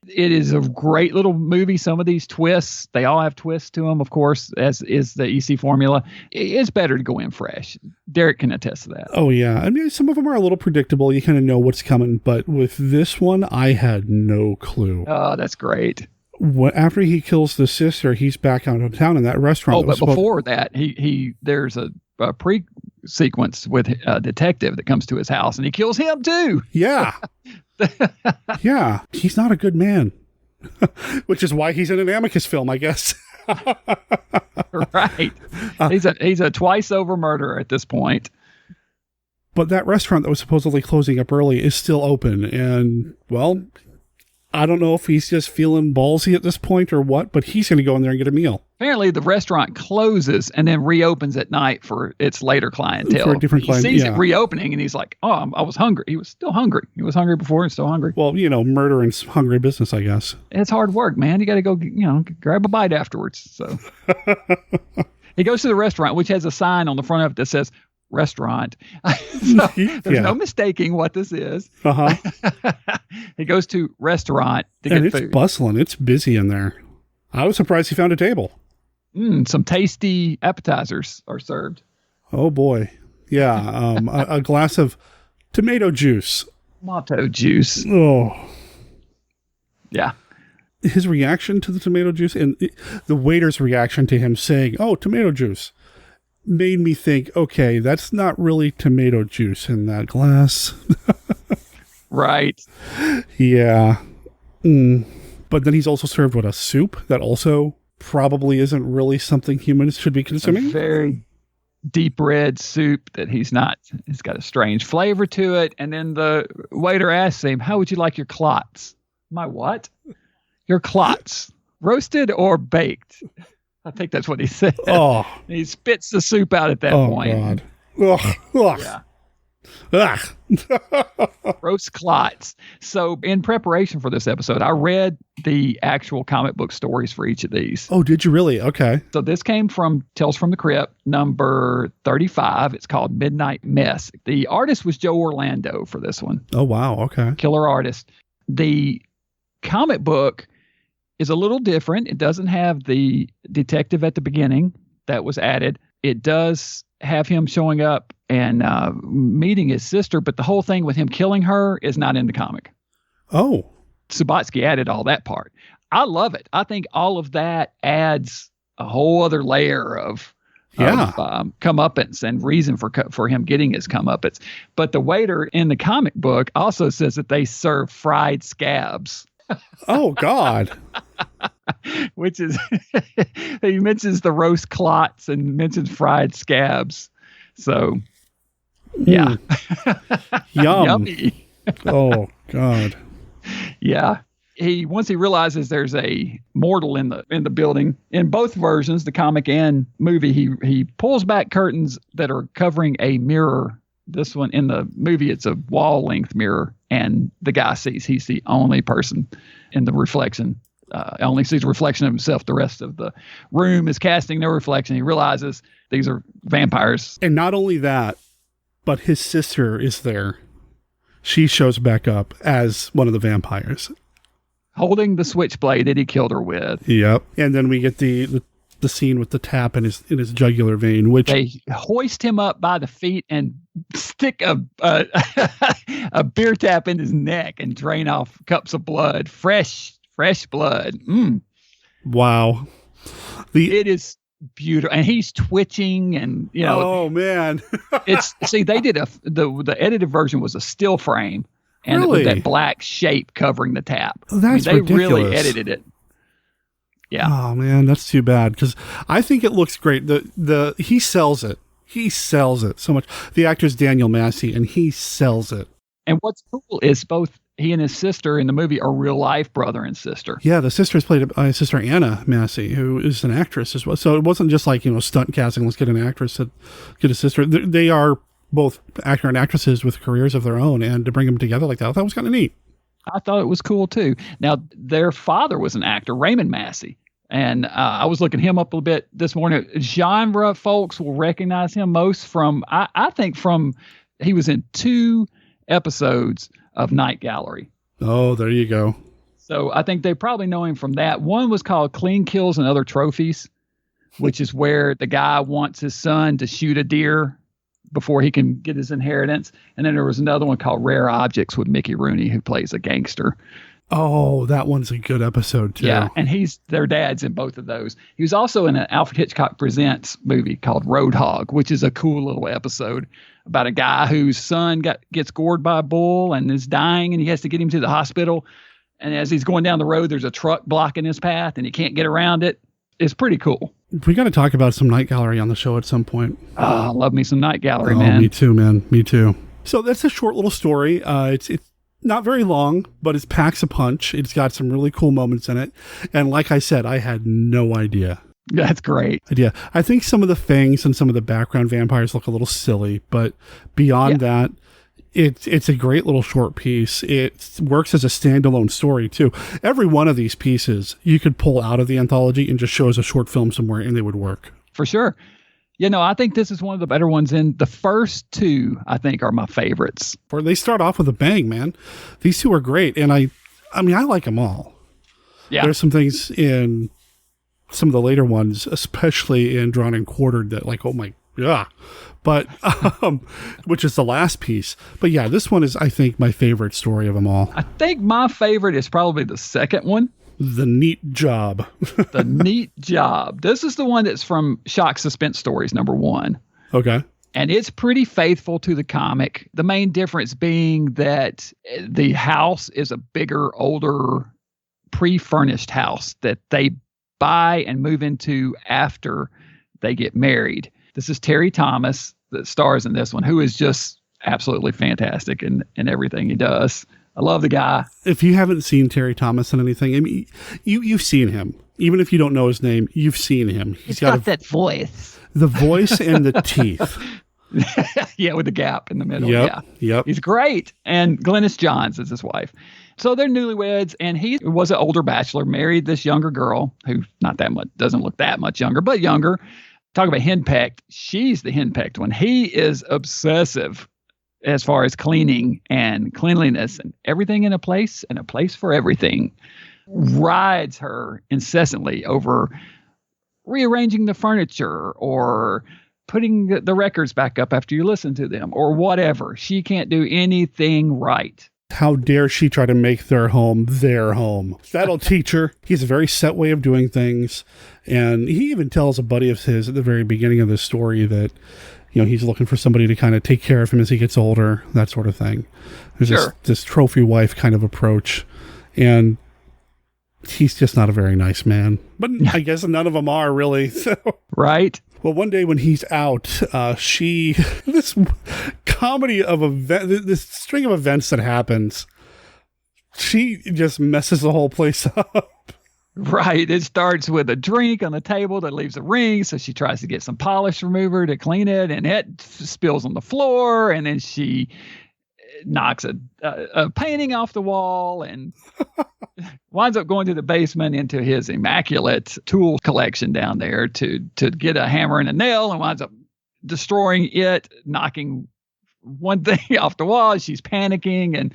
it is a great little movie. Some of these twists, they all have twists to them, of course, as is the EC formula. It's better to go in fresh. Derek can attest to that. Oh, yeah. I mean, some of them are a little predictable. You kind of know what's coming. But with this one, I had no clue. Oh, that's great. After he kills the sister, he's back out of town in that restaurant. Oh, but before that, there's a pre-sequence with a detective that comes to his house, and he kills him too. Yeah. Yeah. He's not a good man, which is why he's in an Amicus film, I guess. Right. He's a twice over murderer at this point. But that restaurant that was supposedly closing up early is still open, and, well, I don't know if he's just feeling ballsy at this point or what, but he's going to go in there and get a meal. Apparently, the restaurant closes and then reopens at night for its later clientele. For a different client, he sees it reopening, and he's like, "Oh, I was hungry." He was still hungry. He was hungry before and still hungry. Well, murder and hungry business, I guess. It's hard work, man. You got to go, grab a bite afterwards. So he goes to the restaurant, which has a sign on the front of it that says restaurant. So there's no mistaking what this is. He goes to restaurant to get food. It's bustling. It's busy in there. I was surprised he found a table. Some tasty appetizers are served. Oh boy. Yeah. A glass of tomato juice. Tomato juice. Oh. Yeah. His reaction to the tomato juice and the waiter's reaction to him saying, "Oh, tomato juice," made me think, okay, that's not really tomato juice in that glass. Right. Yeah. But then he's also served with a soup that also probably isn't really something humans should be consuming. A very deep red soup that it's got a strange flavor to it. And then the waiter asks him, "How would you like your clots?" My what? Your clots. Roasted or baked? I think that's what he said. Oh. And he spits the soup out at that point. Oh, God. Ugh. Yeah. Ugh. Roast clots. So in preparation for this episode, I read the actual comic book stories for each of these. Oh, did you really? Okay. So this came from Tales from the Crypt, number 35. It's called Midnight Mess. The artist was Joe Orlando for this one. Oh, wow. Okay. Killer artist. The comic book is a little different. It doesn't have the detective at the beginning that was added. it does have him showing up and meeting his sister, but the whole thing with him killing her is not in the comic. Oh. Subotsky added all that part. I love it. I think all of that adds a whole other layer of comeuppance and reason for him getting his comeuppance. But the waiter in the comic book also says that they serve fried scabs. Oh, God. Which is, he mentions the roast clots and mentions fried scabs. So, yeah. Yum. Yummy. Oh, God. Yeah. Once he realizes there's a mortal in the building, in both versions, the comic and movie, he pulls back curtains that are covering a mirror. This one in the movie, it's a wall length mirror, and the guy he's the only person in the reflection. Only sees a reflection of himself. The rest of the room is casting no reflection. He realizes these are vampires. And not only that, but his sister is there. She shows back up as one of the vampires, holding the switchblade that he killed her with. Yep. And then we get the scene with the tap in his jugular vein, which they hoist him up by the feet and stick a beer tap in his neck and drain off cups of blood, fresh blood. Wow. It is beautiful, and he's twitching, and oh man. They did the edited version was a still frame. And really? With that black shape covering the tap. That's they ridiculous. Really edited it. Yeah. Oh man, that's too bad, because I think it looks great. He sells it. He sells it so much. The actor's Daniel Massey, and he sells it. And what's cool is both he and his sister in the movie are real life brother and sister. Yeah, the sister is played by Sister Anna Massey, who is an actress as well. So it wasn't just like stunt casting. Let's get an actress to get a sister. They are both actor and actresses with careers of their own, and to bring them together like that, I thought was kind of neat. I thought it was cool too. Now, their father was an actor, Raymond Massey, and I was looking him up a little bit this morning. Genre folks will recognize him most from, I think he was in 2 episodes of Night Gallery. Oh, there you go. So I think they probably know him from that. One was called Clean Kills and Other Trophies, which is where the guy wants his son to shoot a deer before he can get his inheritance. And then there was another one called Rare Objects with Mickey Rooney, who plays a gangster. Oh, that one's a good episode too. Yeah, and their dad's in both of those. He was also in an Alfred Hitchcock Presents movie called Roadhog, which is a cool little episode about a guy whose son gets gored by a bull and is dying, and he has to get him to the hospital. And as he's going down the road, there's a truck blocking his path, and he can't get around it. It's pretty cool. We got to talk about some Night Gallery on the show at some point. Oh, I love me some Night Gallery, man. Me too, man. Me too. So that's a short little story. It's not very long, but it packs a punch. It's got some really cool moments in it. And like I said, I had no idea. That's great. I think some of the fangs and some of the background vampires look a little silly, but beyond that, it's a great little short piece. It works as a standalone story too. Every one of these pieces you could pull out of the anthology and just show as a short film somewhere, and they would work. For sure. I think this is one of the better ones. In the first 2, I think, are my favorites. They start off with a bang, man. These 2 are great, and I like them all. Yeah. There's some things in some of the later ones, especially in Drawn and Quartered, that like, oh my, yeah. But, which is the last piece. But yeah, this one is, I think, my favorite story of them all. I think my favorite is probably the second one. The Neat Job. The Neat Job. This is the one that's from Shock Suspense Stories #1. Okay. And it's pretty faithful to the comic. The main difference being that the house is a bigger, older, pre-furnished house that they buy and move into after they get married. This is Terry Thomas that stars in this one, who is just absolutely fantastic in everything he does. I love the guy. If you haven't seen Terry Thomas in anything, I mean, you've seen him. Even if you don't know his name, you've seen him. He's got that voice. The voice and the teeth. Yeah, with the gap in the middle. Yep. He's great. And Glynis Johns is his wife. So they're newlyweds, and he was an older bachelor, married this younger girl who doesn't look that much younger, but younger. Talk about henpecked. She's the henpecked one. He is obsessive as far as cleaning and cleanliness and everything in a place and a place for everything. Rides her incessantly over rearranging the furniture or putting the records back up after you listen to them or whatever. She can't do anything right. How dare she try to make their home their home? That'll teach her. He's a very set way of doing things. And he even tells a buddy of his at the very beginning of this story that, he's looking for somebody to kind of take care of him as he gets older, that sort of thing. There's this trophy wife kind of approach. And he's just not a very nice man. But I guess none of them are really. So. Right. Well, one day when he's out, this comedy of this string of events that happens, she just messes the whole place up. Right. It starts with a drink on the table that leaves a ring. So she tries to get some polish remover to clean it, and it spills on the floor. And then she knocks a painting off the wall and winds up going to the basement into his immaculate tool collection down there to get a hammer and a nail, and winds up destroying it, knocking one thing off the wall. She's panicking, and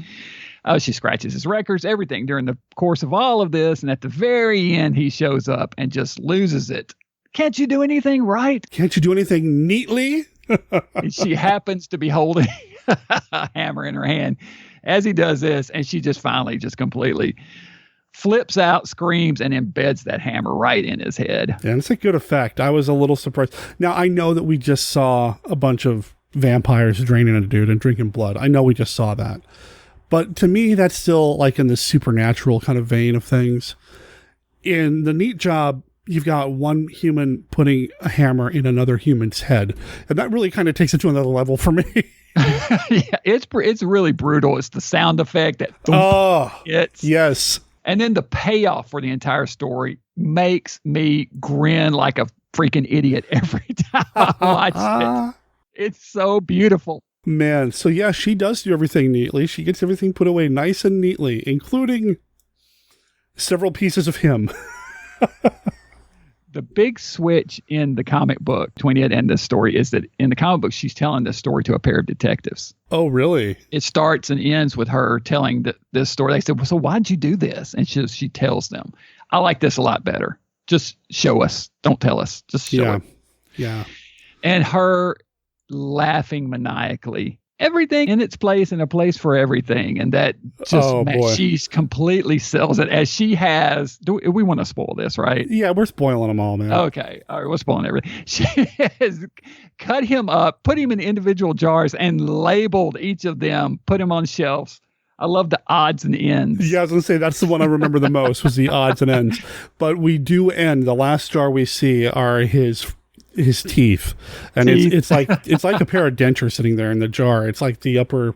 she scratches his records, everything during the course of all of this. And at the very end, he shows up and just loses it. Can't you do anything right? Can't you do anything neatly? And she happens to be holding a hammer in her hand as he does this, and she just finally just completely flips out, screams, and embeds that hammer right in his head. Yeah, it's a good effect. I was a little surprised. Now, I know that we just saw a bunch of vampires draining a dude and drinking blood. I know we just saw that. But to me, that's still like in the supernatural kind of vein of things. In the neat job, you've got one human putting a hammer in another human's head. And that really kind of takes it to another level for me. Yeah, it's really brutal. It's the sound effect that yes. And then the payoff for the entire story makes me grin like a freaking idiot every time I watch it. It's so beautiful. Man, so yeah, she does do everything neatly. She gets everything put away nice and neatly, including several pieces of him. The big switch in the comic book between it and this story is that in the comic book, she's telling this story to a pair of detectives. Oh, really? It starts and ends with her telling this story. They said, well, so why'd you do this? And she tells them. I like this a lot better. Just show us. Don't tell us. Just show it. Yeah. And her laughing maniacally. Everything in its place and a place for everything. And that just, she's completely sells it as she has. We want to spoil this, right? Yeah, we're spoiling them all, man. Okay. All right. We're spoiling everything. She has cut him up, put him in individual jars and labeled each of them, put him on shelves. I love the odds and ends. Yeah, I was going to say that's the one I remember the most was the odds and ends. But we do end. The last jar we see are his teeth, and it's like a pair of dentures sitting there in the jar. It's like the upper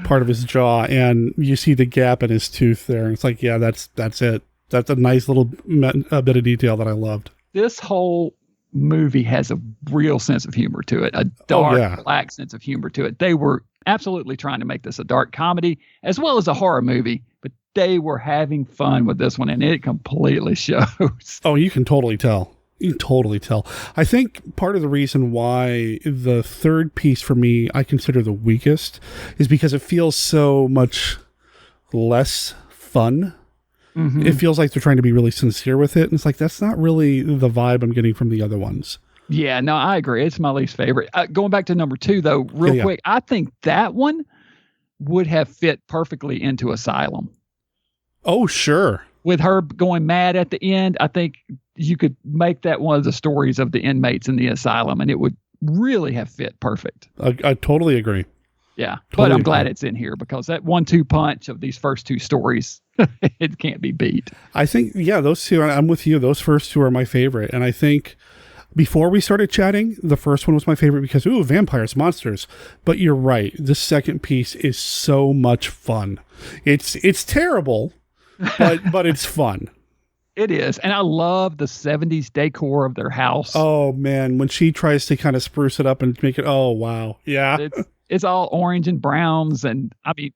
part of his jaw, and you see the gap in his tooth there. And it's like, yeah, that's it. That's a nice little bit of detail that I loved. This whole movie has a real sense of humor to it, a dark, black sense of humor to it. They were absolutely trying to make this a dark comedy as well as a horror movie, but they were having fun with this one, and it completely shows. Oh, you can totally tell. You can totally tell. I think part of the reason why the third piece for me I consider the weakest is because it feels so much less fun. Mm-hmm. It feels like they're trying to be really sincere with it. And it's like, that's not really the vibe I'm getting from the other ones. Yeah, no, I agree. It's my least favorite. Going back to number 2, though, real quick, I think that one would have fit perfectly into Asylum. Oh, sure. With her going mad at the end, I think you could make that one of the stories of the inmates in the asylum, and it would really have fit perfect. I totally agree. Yeah, but I'm glad it's in here because that 1-2 punch of these first 2 stories, it can't be beat. I think, those two, I'm with you. Those first 2 are my favorite. And I think before we started chatting, the first one was my favorite because, vampires, monsters. But you're right. The second piece is so much fun. It's terrible, but it's fun. It is. And I love the 70s decor of their house. Oh, man. When she tries to kind of spruce it up and make it, oh, wow. Yeah. It's all orange and browns. And I mean,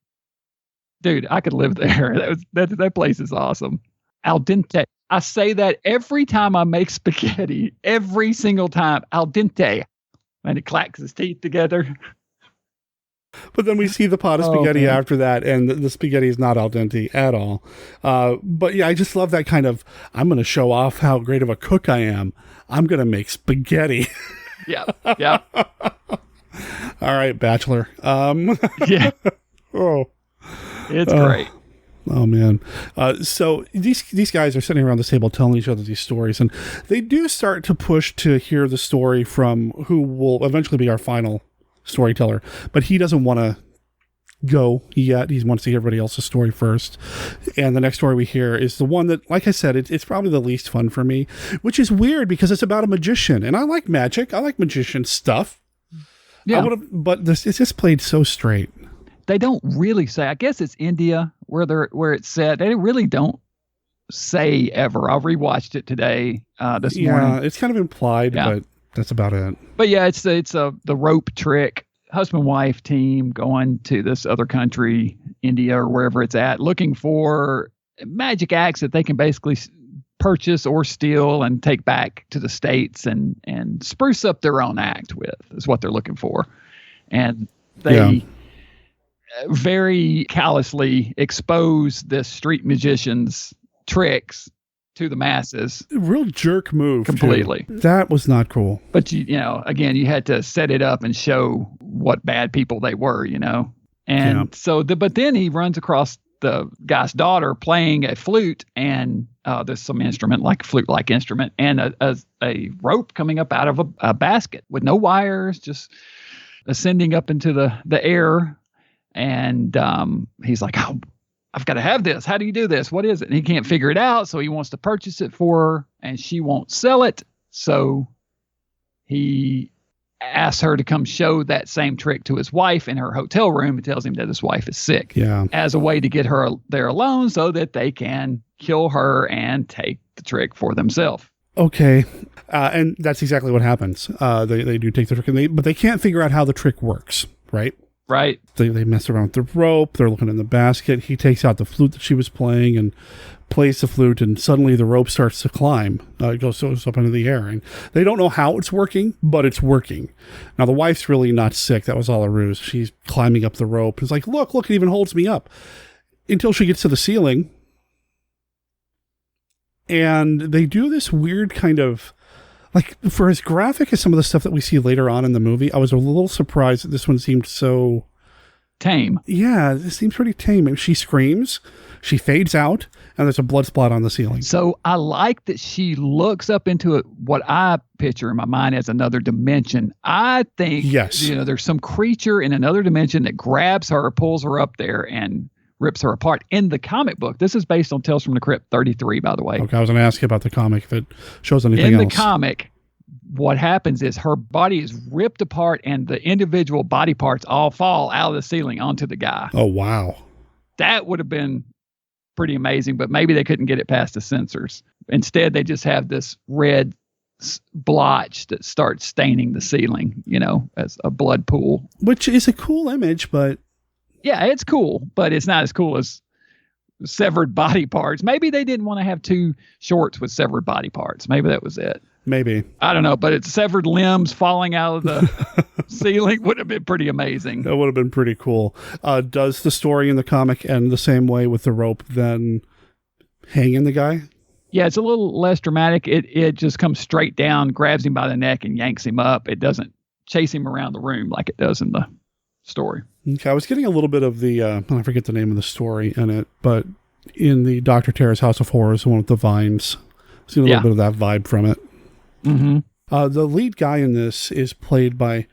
dude, I could live there. That place is awesome. Al dente. I say that every time I make spaghetti, every single time. Al dente. And he clacks his teeth together. But then we see the pot of spaghetti after that, and the spaghetti is not al dente at all. But yeah, I just love that kind of, I'm going to show off how great of a cook I am. I'm going to make spaghetti. Yeah. Yeah. All right, Bachelor. Yeah. Oh, it's great. Oh man. So these guys are sitting around this table telling each other these stories, and they do start to push to hear the story from who will eventually be our final storyteller, but he doesn't want to go yet. He wants to hear everybody else's story first. And the next story we hear is the one that, like I said, it's probably the least fun for me, which is weird because it's about a magician, and I like magic. I like magician stuff. Yeah. But it's just played so straight. They don't really say. I guess it's India where it's set. They really don't say ever. I rewatched it today, this morning. Yeah, it's kind of implied, but that's about it. But yeah, it's the rope trick. Husband-wife team going to this other country, India or wherever it's at, looking for magic acts that they can basically purchase or steal and take back to the States and spruce up their own act with, is what they're looking for. And they very callously expose this street magician's tricks to the masses. Real jerk move. Completely. Too. That was not cool. But you know, again, you had to set it up and show what bad people they were, you know? And so, but then he runs across the guy's daughter playing a flute, and there's some instrument, like a flute-like instrument, and a rope coming up out of a basket with no wires, just ascending up into the air. And he's like, oh, I've got to have this. How do you do this? What is it? And he can't figure it out, so he wants to purchase it for her, and she won't sell it. So he asks her to come show that same trick to his wife in her hotel room, and tells him that his wife is sick. Yeah. As a way to get her there alone so that they can kill her and take the trick for themselves. Okay. And that's exactly what happens. They do take the trick, but they can't figure out how the trick works, right? Right. They mess around with the rope. They're looking in the basket. He takes out the flute that she was playing and plays the flute, and suddenly the rope starts to climb. It goes up into the air, and they don't know how it's working, but it's working. Now, the wife's really not sick. That was all a ruse. She's climbing up the rope. It's like, look, it even holds me up. Until she gets to the ceiling, and they do this weird kind of, like, for as graphic as some of the stuff that we see later on in the movie, I was a little surprised that this one seemed so tame. Yeah, it seems pretty tame. She screams, she fades out, and there's a blood spot on the ceiling. So I like that she looks up into what I picture in my mind as another dimension. I think, there's some creature in another dimension that grabs her, pulls her up there, and rips her apart. In the comic book, this is based on Tales from the Crypt 33, by the way. Okay, I was going to ask you about the comic, if it shows anything else. In the comic, what happens is her body is ripped apart, and the individual body parts all fall out of the ceiling onto the guy. Oh, wow. That would have been pretty amazing, but maybe they couldn't get it past the censors. Instead, they just have this red blotch that starts staining the ceiling, as a blood pool. Which is a cool image, but... Yeah, it's cool, but it's not as cool as severed body parts. Maybe they didn't want to have two shorts with severed body parts. Maybe that was it. Maybe. I don't know, but it's severed limbs falling out of the ceiling would have been pretty amazing. That would have been pretty cool. Does the story in the comic end the same way with the rope then hanging the guy? Yeah, it's a little less dramatic. It just comes straight down, grabs him by the neck, and yanks him up. It doesn't chase him around the room like it does in the story. Okay, I was getting a little bit of the, I forget the name of the story in it, but in the Dr. Terror's House of Horrors, the one with the vines, seeing a little bit of that vibe from it. Mm-hmm. The lead guy in this is played by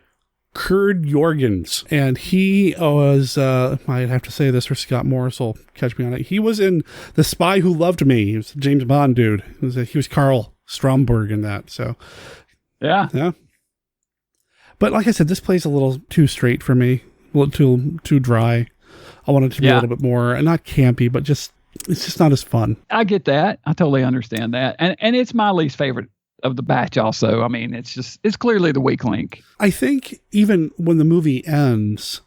Kurt Jorgens, and he was, I have to say this or Scott Morris will catch me on it. He was in The Spy Who Loved Me. He was a James Bond dude. He was Carl Stromberg in that, so. Yeah. But like I said, this plays a little too straight for me. A little too dry. I want it to be a little bit more, not campy, but it's just not as fun. I get that. I totally understand that. And it's my least favorite of the batch also. I mean, it's clearly the weak link. I think even when the movie ends,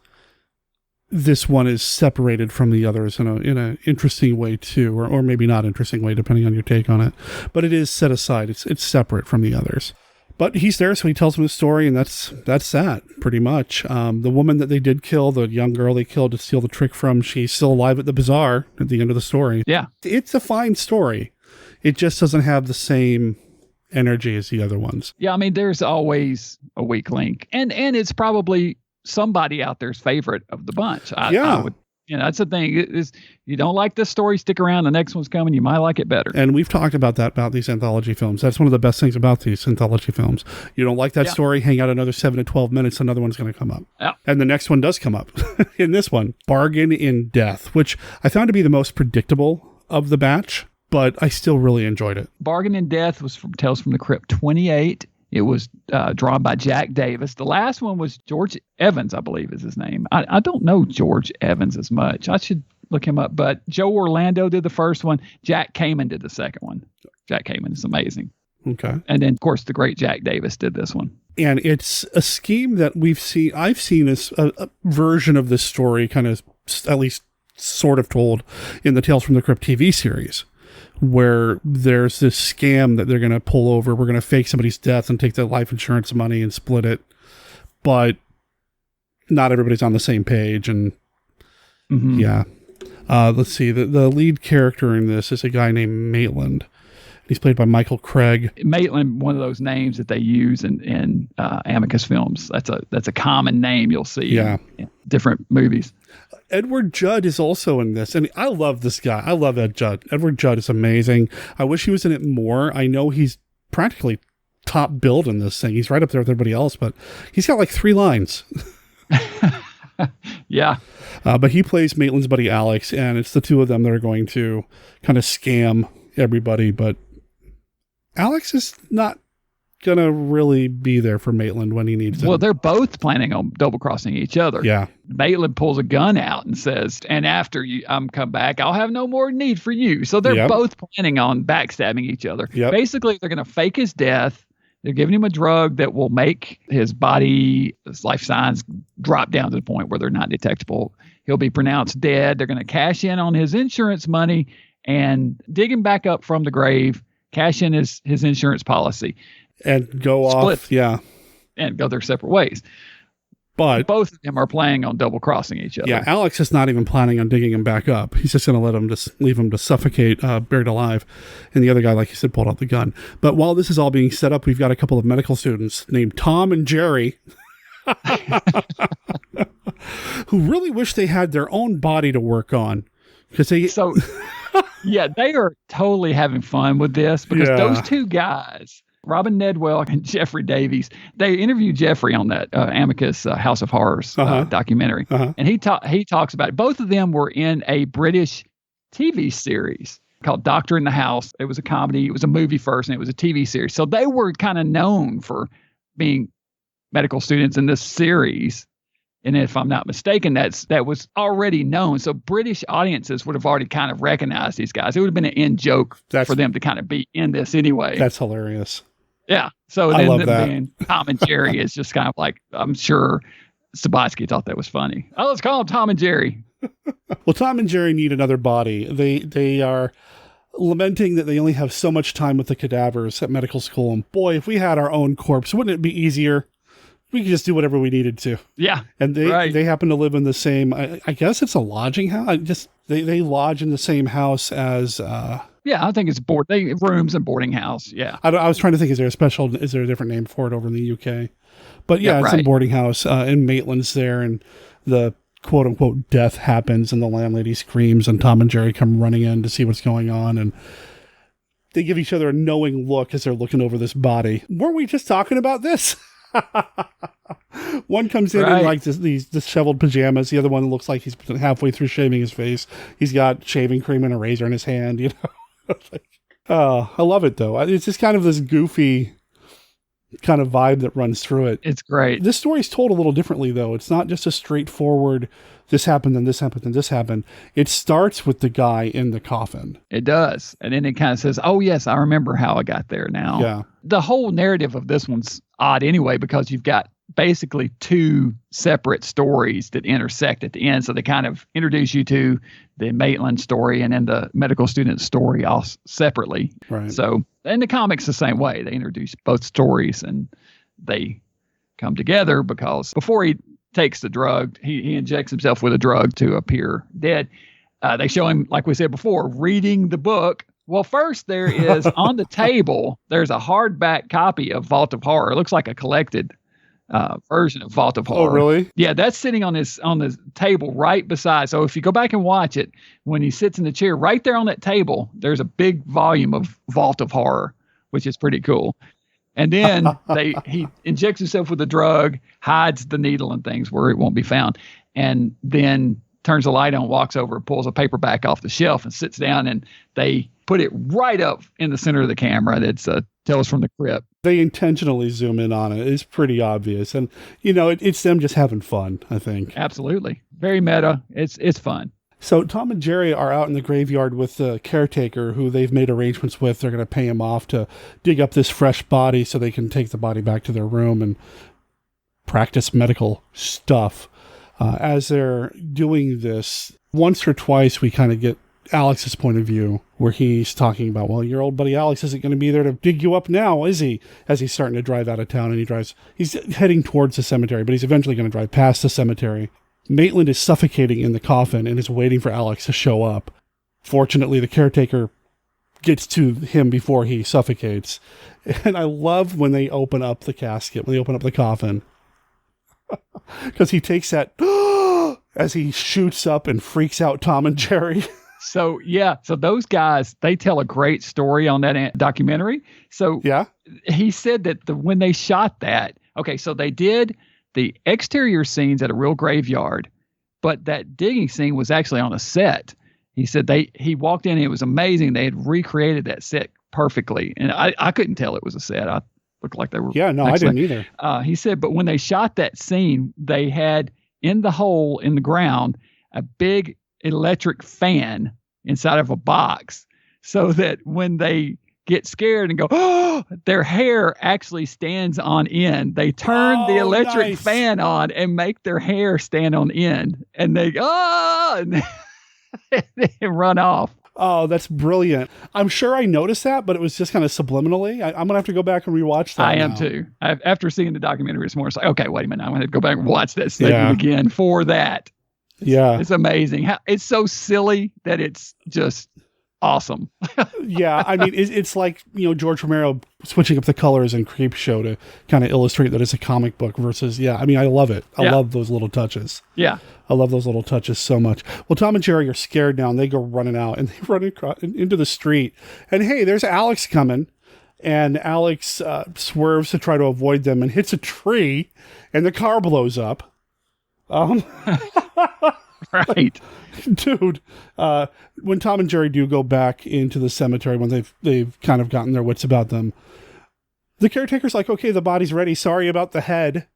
this one is separated from the others in an interesting way too, or maybe not interesting way, depending on your take on it. But it is set aside. It's separate from the others. But he's there, so he tells him the story, and that's that, pretty much. The woman that they did kill, the young girl they killed to steal the trick from, she's still alive at the bazaar at the end of the story. Yeah. It's a fine story. It just doesn't have the same energy as the other ones. Yeah, I mean, there's always a weak link, and it's probably somebody out there's favorite of the bunch. I would, that's the thing is, you don't like this story, stick around. The next one's coming. You might like it better. And we've talked about that, about these anthology films. That's one of the best things about these anthology films. You don't like that story, hang out another 7 to 12 minutes, another one's going to come up. Yeah. And the next one does come up in this one, Bargain in Death, which I found to be the most predictable of the batch, but I still really enjoyed it. Bargain in Death was from Tales from the Crypt 28. It was drawn by Jack Davis. The last one was George Evans, I believe is his name. I don't know George Evans as much. I should look him up. But Joe Orlando did the first one. Jack Kamen did the second one. Jack Kamen is amazing. Okay. And then, of course, the great Jack Davis did this one. And it's a scheme that I've seen a version of this story kind of at least sort of told in the Tales from the Crypt TV series, where there's this scam that they're going to pull over. We're going to fake somebody's death and take their life insurance money and split it. But not everybody's on the same page. And let's see. The lead character in this is a guy named Maitland. He's played by Michael Craig. Maitland, one of those names that they use in Amicus films. That's a common name you'll see in different movies. Edward Judd is also in this, and I love this guy. I love Ed Judd. Edward Judd is amazing. I wish he was in it more. I know he's practically top billed in this thing. He's right up there with everybody else, but he's got like 3 lines. Yeah. But he plays Maitland's buddy Alex, and it's the two of them that are going to kind of scam everybody, but Alex is not going to really be there for Maitland when he needs him. Well, they're both planning on double-crossing each other. Yeah. Maitland pulls a gun out and says, and after I'm come back, I'll have no more need for you. So they're both planning on backstabbing each other. Yep. Basically, they're going to fake his death. They're giving him a drug that will make his life signs drop down to the point where they're not detectable. He'll be pronounced dead. They're going to cash in on his insurance money and dig him back up from the grave, cash in his insurance policy. And go split off, yeah. And go their separate ways. But both of them are planning on double-crossing each other. Yeah, Alex is not even planning on digging him back up. He's just going to leave him to suffocate, buried alive. And the other guy, like you said, pulled out the gun. But while this is all being set up, we've got a couple of medical students named Tom and Jerry who really wish they had their own body to work on. Yeah, they are totally having fun with this because those two guys, Robin Nedwell and Jeffrey Davies, they interviewed Jeffrey on that Amicus House of Horrors documentary. And he talks about it. Both of them were in a British TV series called Doctor in the House. It was a comedy. It was a movie first, and it was a TV series. So they were kind of known for being medical students in this series. And if I'm not mistaken, that was already known. So British audiences would have already kind of recognized these guys. It would have been an in joke for them to kind of be in this anyway. That's hilarious. Yeah. So I love that. Being Tom and Jerry is just kind of like, I'm sure Sabatsky thought that was funny. Oh, let's call them Tom and Jerry. Well, Tom and Jerry need another body. They are lamenting that they only have so much time with the cadavers at medical school. And boy, if we had our own corpse, wouldn't it be easier? We could just do whatever we needed to. Yeah. And they happen to live in the same, I guess it's a lodging house. They lodge in the same house as, yeah, I think it's rooms and boarding house. Yeah. I was trying to think, is there a different name for it over in the UK? But yeah, it's a boarding house, and Maitland's there, and the quote unquote death happens, and the landlady screams, and Tom and Jerry come running in to see what's going on, and they give each other a knowing look as they're looking over this body. Weren't we just talking about this? One comes in in like these disheveled pajamas. The other one looks like he's halfway through shaving his face. He's got shaving cream and a razor in his hand, you know. I love it though. It's just kind of this goofy kind of vibe that runs through it. It's great. This story's told a little differently though. It's not just a straightforward, this happened and this happened and this happened. It starts with the guy in the coffin. It does. And then it kind of says, oh yes, I remember how I got there now. Yeah. The whole narrative of this one's odd anyway, because you've got basically two separate stories that intersect at the end. So they kind of introduce you to the Maitland story and then the medical student story all separately. Right. So, and the comics the same way. They introduce both stories and they come together because before he takes the drug, he injects himself with a drug to appear dead. They show him, like we said before, reading the book Well, first there is on the table, there's a hardback copy of Vault of Horror. It looks like a collected version of Vault of Horror. Oh, really? Yeah, that's sitting on the table right beside. So if you go back and watch it, when he sits in the chair, right there on that table, there's a big volume of Vault of Horror, which is pretty cool. And then he injects himself with a drug, hides the needle and things where it won't be found, and then turns the light on, walks over, pulls a paperback off the shelf and sits down, and they put it right up in the center of the camera. That's Tales from the Crypt. They intentionally zoom in on it. It's pretty obvious. And, it's them just having fun, I think. Absolutely. Very meta. It's fun. So Tom and Jerry are out in the graveyard with the caretaker who they've made arrangements with. They're going to pay him off to dig up this fresh body so they can take the body back to their room and practice medical stuff. As they're doing this, once or twice we kind of get Alex's point of view, where he's talking about, well, your old buddy Alex isn't going to be there to dig you up now, is he? As he's starting to drive out of town, and he's heading towards the cemetery, but he's eventually going to drive past the cemetery. Maitland is suffocating in the coffin and is waiting for Alex to show up. Fortunately, the caretaker gets to him before he suffocates. And I love when they open up the casket, when they open up the coffin. Because he takes that as he shoots up and freaks out Tom and Jerry. So those guys, they tell a great story on that documentary. So yeah, he said that when they shot that, okay, so they did the exterior scenes at a real graveyard, but that digging scene was actually on a set. He said he walked in and it was amazing. They had recreated that set perfectly. And I couldn't tell it was a set. I looked like they were. Yeah, no, I didn't either. He said, but when they shot that scene, they had in the hole in the ground a big electric fan inside of a box, so that when they get scared and go, oh, their hair actually stands on end. They turn the electric fan on and make their hair stand on end, and they and they run off. Oh, that's brilliant. I'm sure I noticed that, but it was just kind of subliminally. I'm going to have to go back and rewatch that. I am too. After seeing the documentary this morning, it's like, okay, wait a minute. I'm going to go back and watch that segment again for that. It's amazing. It's so silly that it's just awesome. Yeah, I mean, it's like, George Romero switching up the colors in Creepshow to kind of illustrate that it's a comic book versus, I mean, I love it. I love those little touches. Yeah. I love those little touches so much. Well, Tom and Jerry are scared now, and they go running out, and they run across into the street. And hey, there's Alex coming, and Alex swerves to try to avoid them and hits a tree, and the car blows up. Right. Dude, when Tom and Jerry do go back into the cemetery, when they've kind of gotten their wits about them, the caretaker's like, okay, the body's ready. Sorry about the head.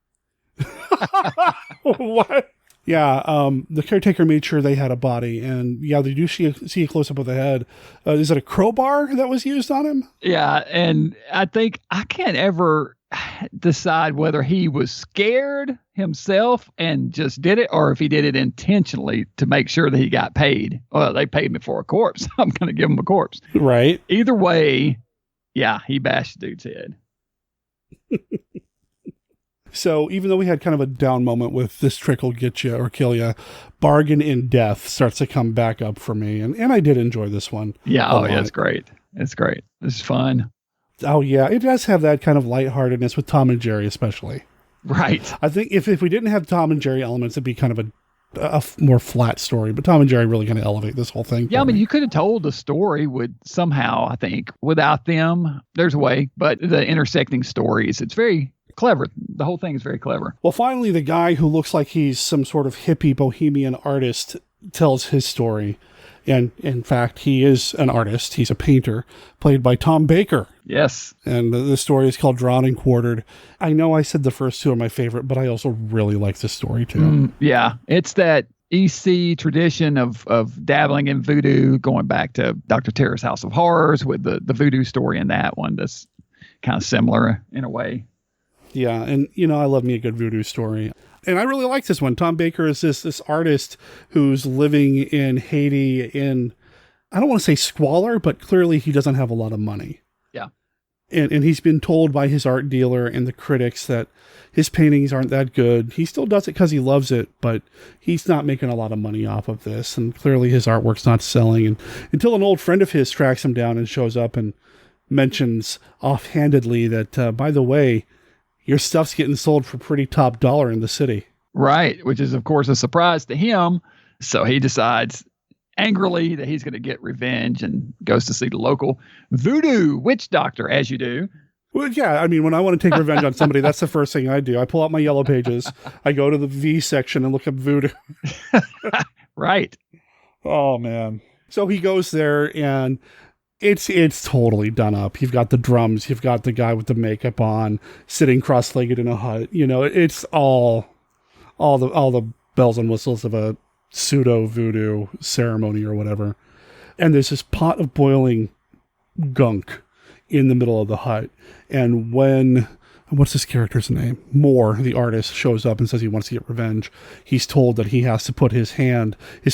What? Yeah, the caretaker made sure they had a body, and they do see a close-up of the head. Is it a crowbar that was used on him? Yeah, and I think I can't ever decide whether he was scared himself and just did it, or if he did it intentionally to make sure that he got paid. Well, they paid me for a corpse. I'm going to give him a corpse. Right. Either way, he bashed the dude's head. So even though we had kind of a down moment with this trick will get you or kill you, Bargain in Death starts to come back up for me. And I did enjoy this one. Yeah. It's great. It's great. It's fun. Oh, yeah. It does have that kind of lightheartedness with Tom and Jerry, especially. Right. I think if we didn't have Tom and Jerry elements, it'd be kind of a more flat story. But Tom and Jerry really kind of elevate this whole thing. Yeah, I mean, you could have told the story somehow, I think, without them. There's a way. But the intersecting stories, it's very clever. The whole thing is very clever. Well, finally, the guy who looks like he's some sort of hippie bohemian artist tells his story. And in fact, he is an artist. He's a painter, played by Tom Baker. Yes. And the story is called Drawn and Quartered. I know I said the first two are my favorite, but I also really like this story too. Yeah. It's that EC tradition of dabbling in voodoo, going back to Dr. Terror's House of Horrors with the voodoo story in that one. That's kind of similar in a way. Yeah. And, I love me a good voodoo story. And I really like this one. Tom Baker is this artist who's living in Haiti in, I don't want to say squalor, but clearly he doesn't have a lot of money. Yeah. And he's been told by his art dealer and the critics that his paintings aren't that good. He still does it because he loves it, but he's not making a lot of money off of this. And clearly his artwork's not selling. And until an old friend of his tracks him down and shows up and mentions offhandedly that, by the way, your stuff's getting sold for pretty top dollar in the city. Right, which is, of course, a surprise to him. So he decides angrily that he's going to get revenge and goes to see the local voodoo witch doctor, as you do. Well, yeah, I mean, when I want to take revenge on somebody, that's the first thing I do. I pull out my yellow pages, I go to the V section and look up voodoo. Right. Oh, man. So he goes there, and it's totally done up. You've got the drums, you've got the guy with the makeup on, sitting cross-legged in a hut. You know, it's all the bells and whistles of a pseudo voodoo ceremony or whatever. And there's this pot of boiling gunk in the middle of the hut. And when, what's this character's name? Moore, the artist, shows up and says he wants to get revenge, he's told that he has to put his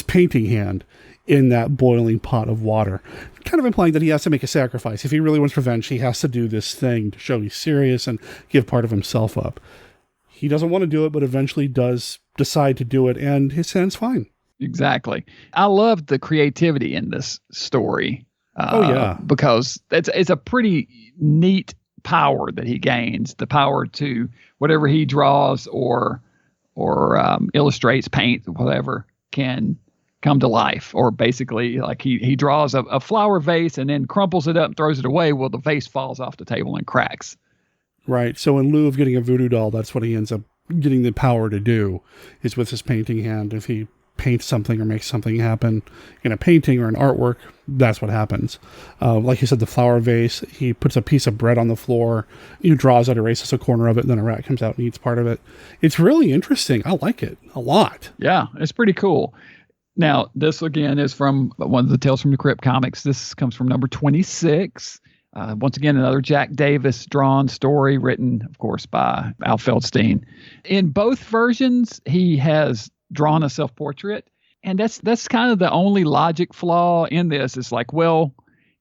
painting hand in that boiling pot of water, kind of implying that he has to make a sacrifice. If he really wants revenge, he has to do this thing to show he's serious and give part of himself up. He doesn't want to do it, but eventually does decide to do it, and his hand's fine. Exactly. I love the creativity in this story. Because it's a pretty neat power that he gains, the power to whatever he draws or illustrates, paint, whatever, can come to life. Or basically, like he draws a flower vase and then crumples it up and throws it away. Well, the vase falls off the table and cracks. Right. So in lieu of getting a voodoo doll, that's what he ends up getting the power to do, is with his painting hand. If he paints something or makes something happen in a painting or an artwork, that's what happens. Like you said, the flower vase, he puts a piece of bread on the floor, he draws it, erases a corner of it, and then a rat comes out and eats part of it. It's really interesting. I like it a lot. Yeah, it's pretty cool. Now, this again is from one of the Tales from the Crypt comics. This comes from number 26. Once again, another Jack Davis drawn story written, of course, by Al Feldstein. In both versions, he has drawn a self-portrait, and that's kind of the only logic flaw in this. It's like, well,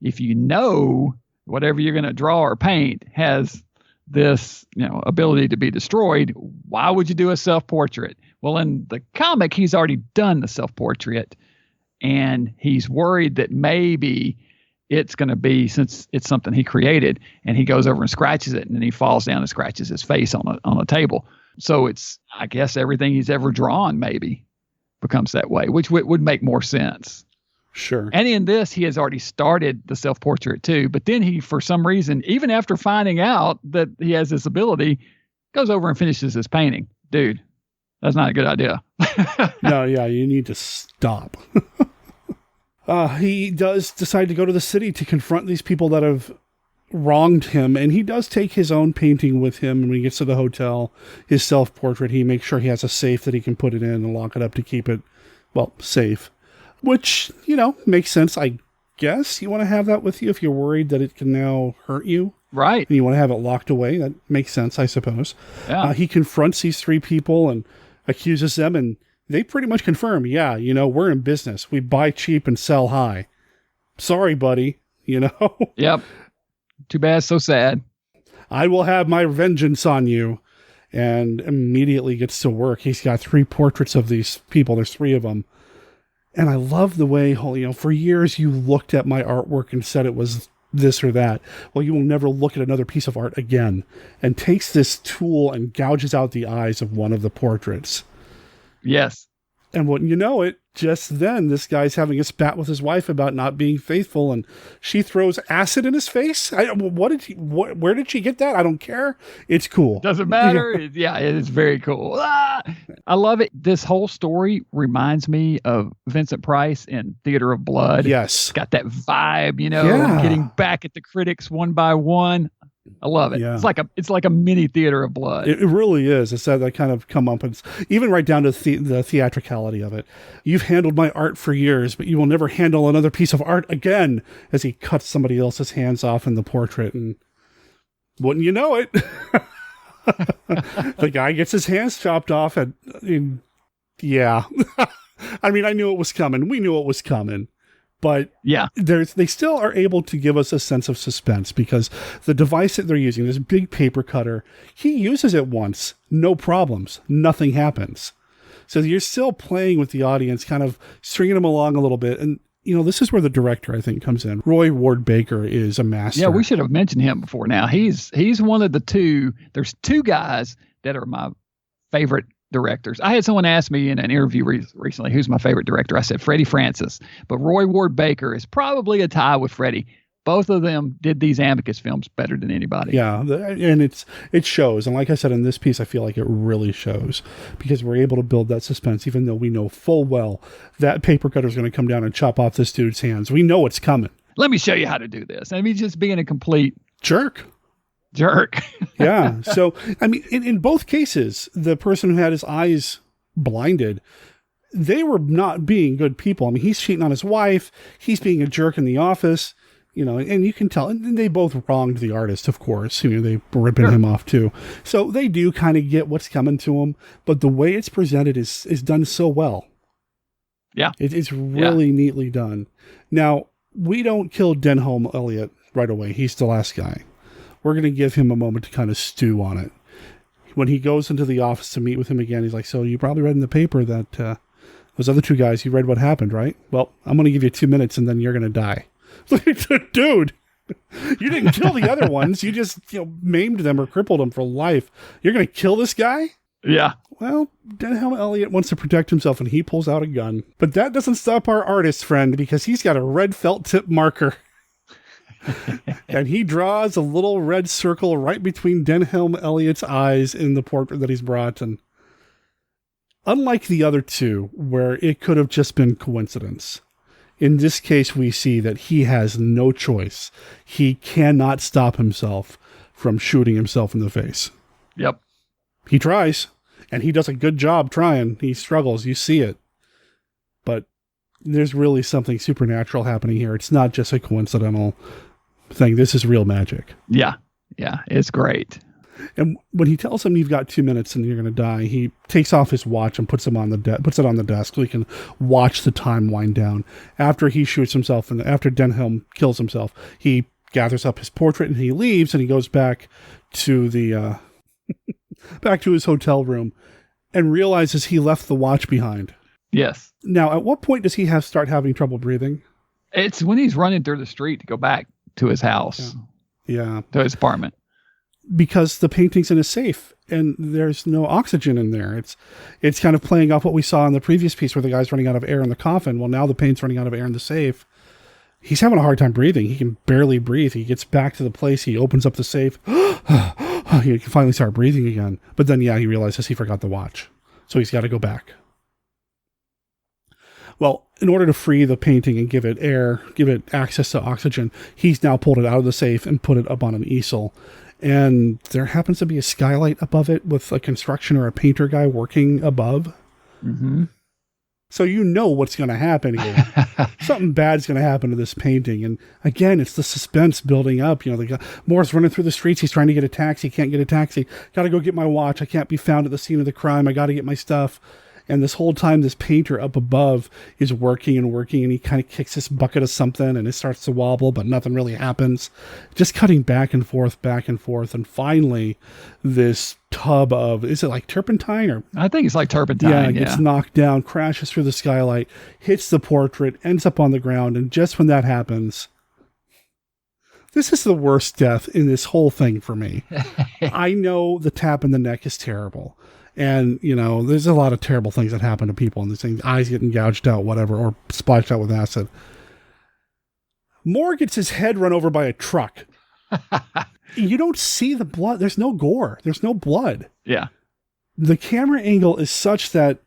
if you know whatever you're going to draw or paint has this, ability to be destroyed, why would you do a self-portrait? Well, in the comic, he's already done the self-portrait, and he's worried that maybe it's going to be, since it's something he created, and he goes over and scratches it, and then he falls down and scratches his face on a table. So it's, I guess, everything he's ever drawn maybe becomes that way, which would make more sense. Sure. And in this, he has already started the self-portrait too, but then he, for some reason, even after finding out that he has this ability, goes over and finishes his painting. Dude, that's not a good idea. No, yeah, you need to stop. He does decide to go to the city to confront these people that have wronged him, and he does take his own painting with him. When he gets to the hotel, his self-portrait, he makes sure he has a safe that he can put it in and lock it up to keep it, well, safe. Which, makes sense, I guess. You want to have that with you if you're worried that it can now hurt you. Right. And you want to have it locked away. That makes sense, I suppose. Yeah. He confronts these three people and accuses them, and they pretty much confirm, yeah, we're in business. We buy cheap and sell high. Sorry, buddy, Yep. Too bad, so sad. I will have my vengeance on you. And immediately gets to work. He's got 3 portraits of these people. There's 3 of them. And I love the way, for years you looked at my artwork and said it was this or that. Well, you will never look at another piece of art again. And takes this tool and gouges out the eyes of one of the portraits. Yes. And wouldn't you know it, just then this guy's having a spat with his wife about not being faithful, and she throws acid in his face. Where did she get that? I don't care. It's cool. Doesn't matter. Yeah, it is very cool. I love it. This whole story reminds me of Vincent Price in Theater of Blood. Yes. It's got that vibe, getting back at the critics one by one. I love it. Yeah. It's like a mini Theater of Blood. It really is. It's that kind of comeuppance, even right down to the theatricality of it. You've handled my art for years, but you will never handle another piece of art again, as he cuts somebody else's hands off in the portrait. And wouldn't you know it, the guy gets his hands chopped off. Yeah. I mean, I knew it was coming. We knew it was coming. But yeah, they still are able to give us a sense of suspense because the device that they're using, this big paper cutter, he uses it once, no problems, nothing happens. So you're still playing with the audience, kind of stringing them along a little bit. And, this is where the director, I think, comes in. Roy Ward Baker is a master. Yeah, we should have mentioned him before now. He's one of the two. There's two guys that are my favorite directors. I had someone ask me in an interview recently, who's my favorite director? I said Freddie Francis, but Roy Ward Baker is probably a tie with Freddie. Both of them did these Amicus films better than anybody. Yeah, and it shows. And like I said, in this piece, I feel like it really shows because we're able to build that suspense, even though we know full well that paper cutter is going to come down and chop off this dude's hands. We know it's coming. Let me show you how to do this. I mean, just being a complete jerk. Yeah. So, I mean, in both cases, the person who had his eyes blinded, they were not being good people. I mean, he's cheating on his wife. He's being a jerk in the office, and you can tell. And they both wronged the artist, of course. They were ripping him off too. So they do kind of get what's coming to them. But the way it's presented is done so well. Yeah. It's really neatly done. Now, we don't kill Denholm Elliott right away. He's the last guy. We're going to give him a moment to kind of stew on it. When he goes into the office to meet with him again, he's like, so you probably read in the paper that those other two guys, you read what happened, right? Well, I'm going to give you 2 minutes and then you're going to die. Dude, you didn't kill the other ones. You just maimed them or crippled them for life. You're going to kill this guy? Yeah. Well, Denholm Elliott wants to protect himself and he pulls out a gun. But that doesn't stop our artist friend because he's got a red felt tip marker. And he draws a little red circle right between Denholm Elliott's eyes in the portrait that he's brought. And unlike the other two, where it could have just been coincidence, in this case, we see that he has no choice. He cannot stop himself from shooting himself in the face. Yep. He tries, and he does a good job trying. He struggles. You see it. But there's really something supernatural happening here. It's not just a coincidental thing. This is real magic. Yeah. It's great. And when he tells him you've got 2 minutes and you're going to die, he takes off his watch and puts it on the desk so he can watch the time wind down. After he shoots himself and after Denholm kills himself, he gathers up his portrait and he leaves and he goes back to the back to his hotel room and realizes he left the watch behind. Yes. Now, at what point does he start having trouble breathing? It's when he's running through the street to go back to his house. Yeah. To his apartment. Because the painting's in a safe and there's no oxygen in there. It's kind of playing off what we saw in the previous piece where the guy's running out of air in the coffin. Well, now the paint's running out of air in the safe. He's having a hard time breathing. He can barely breathe. He gets back to the place. He opens up the safe. He can finally start breathing again. But then, he realizes he forgot the watch. So he's got to go back. Well, in order to free the painting and give it air, give it access to oxygen, he's now pulled it out of the safe and put it up on an easel. And there happens to be a skylight above it with a construction or a painter guy working above. Mm-hmm. So what's going to happen here. Something bad's going to happen to this painting. And again, it's the suspense building up. Moore's running through the streets. He's trying to get a taxi. Can't get a taxi. Got to go get my watch. I can't be found at the scene of the crime. I got to get my stuff. And this whole time, this painter up above is working, and he kind of kicks this bucket of something, and it starts to wobble, but nothing really happens. Just cutting back and forth, and finally, this tub of, is it like turpentine? Or I think it's like turpentine, yeah. It gets knocked down, crashes through the skylight, hits the portrait, ends up on the ground, and just when that happens, this is the worst death in this whole thing for me. I know the tap in the neck is terrible. And, there's a lot of terrible things that happen to people in these things. Eyes getting gouged out, whatever, or splashed out with acid. Moore gets his head run over by a truck. You don't see the blood. There's no gore. There's no blood. Yeah. The camera angle is such that,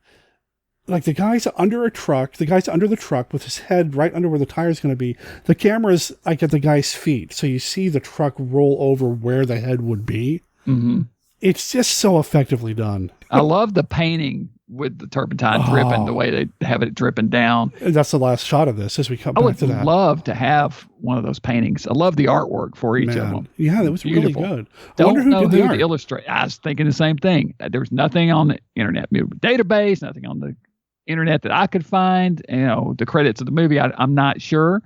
like, the guy's under a truck. The guy's under the truck with his head right under where the tire's going to be. The camera's, like, at the guy's feet. So you see the truck roll over where the head would be. Mm-hmm. It's just so effectively done. I love the painting with the turpentine dripping, the way they have it dripping down. And that's the last shot of this as we come back to that. I would love to have one of those paintings. I love the artwork for each of them. Yeah, that was beautiful. Really good. I wonder who did the illustrate. I was thinking the same thing. There's nothing on the internet database, nothing on the internet that I could find. The credits of the movie, I'm not sure,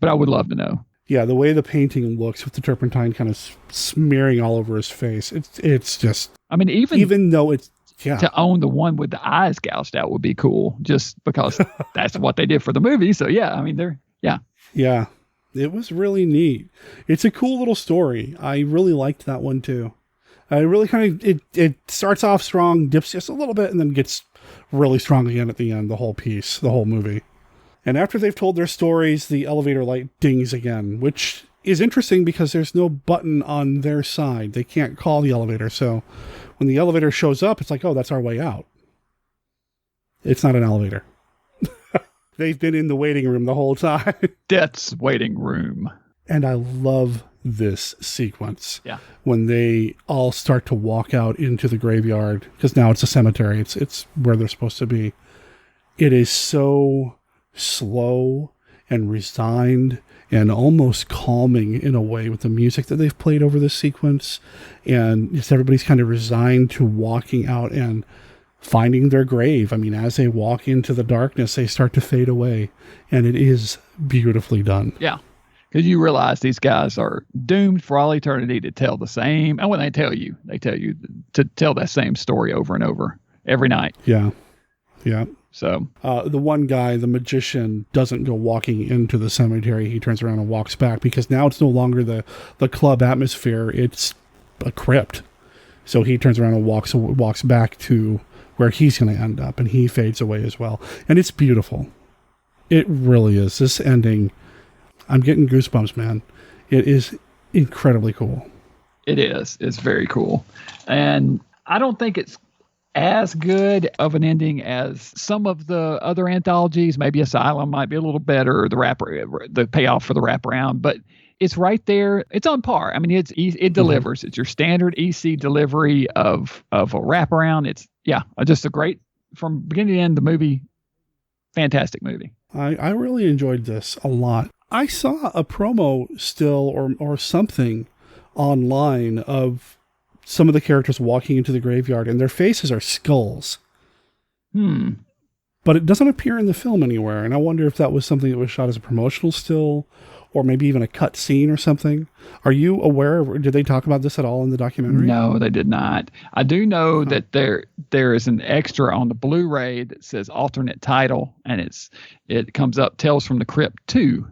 but I would love to know. Yeah, the way the painting looks with the turpentine kind of smearing all over his face, it's just. I mean, even though it's. Yeah. To own the one with the eyes gouged out would be cool, just because that's what they did for the movie. So yeah, I mean, Yeah, it was really neat. It's a cool little story. I really liked that one too. I really it starts off strong, dips just a little bit, and then gets really strong again at the end, the whole piece, the whole movie. And after they've told their stories, the elevator light dings again, which is interesting because there's no button on their side. They can't call the elevator, so when the elevator shows up, it's like, oh, that's our way out. It's not an elevator. They've been in the waiting room the whole time. Death's waiting room. And I love this sequence. Yeah. When they all start to walk out into the graveyard, because now it's a cemetery. It's where they're supposed to be. It is so slow and resigned and almost calming in a way with the music that they've played over this sequence. And just everybody's kind of resigned to walking out and finding their grave. I mean, as they walk into the darkness, they start to fade away. And it is beautifully done. Yeah. Because you realize these guys are doomed for all eternity to tell the same. And when they tell you to tell that same story over and over every night. Yeah. Yeah. So the one guy, the magician, doesn't go walking into the cemetery. He turns around and walks back because now it's no longer the club atmosphere. It's a crypt. So he turns around and walks back to where he's going to end up, and he fades away as well. And it's beautiful. It really is. This ending, I'm getting goosebumps, man. It is incredibly cool. It is. It's very cool. And I don't think it's as good of an ending as some of the other anthologies. Maybe Asylum might be a little better, the payoff for the wraparound, but it's right there. It's on par. I mean, it delivers. Mm-hmm. It's your standard EC delivery of a wraparound. It's just a great, from beginning to end, the movie, fantastic movie. I really enjoyed this a lot. I saw a promo still or something online of some of the characters walking into the graveyard, and their faces are skulls. But it doesn't appear in the film anywhere, and I wonder if that was something that was shot as a promotional still, or maybe even a cut scene or something. Are you aware? Did they talk about this at all in the documentary? No, they did not. I do know that there is an extra on the Blu-ray that says alternate title, and it comes up Tales from the Crypt 2,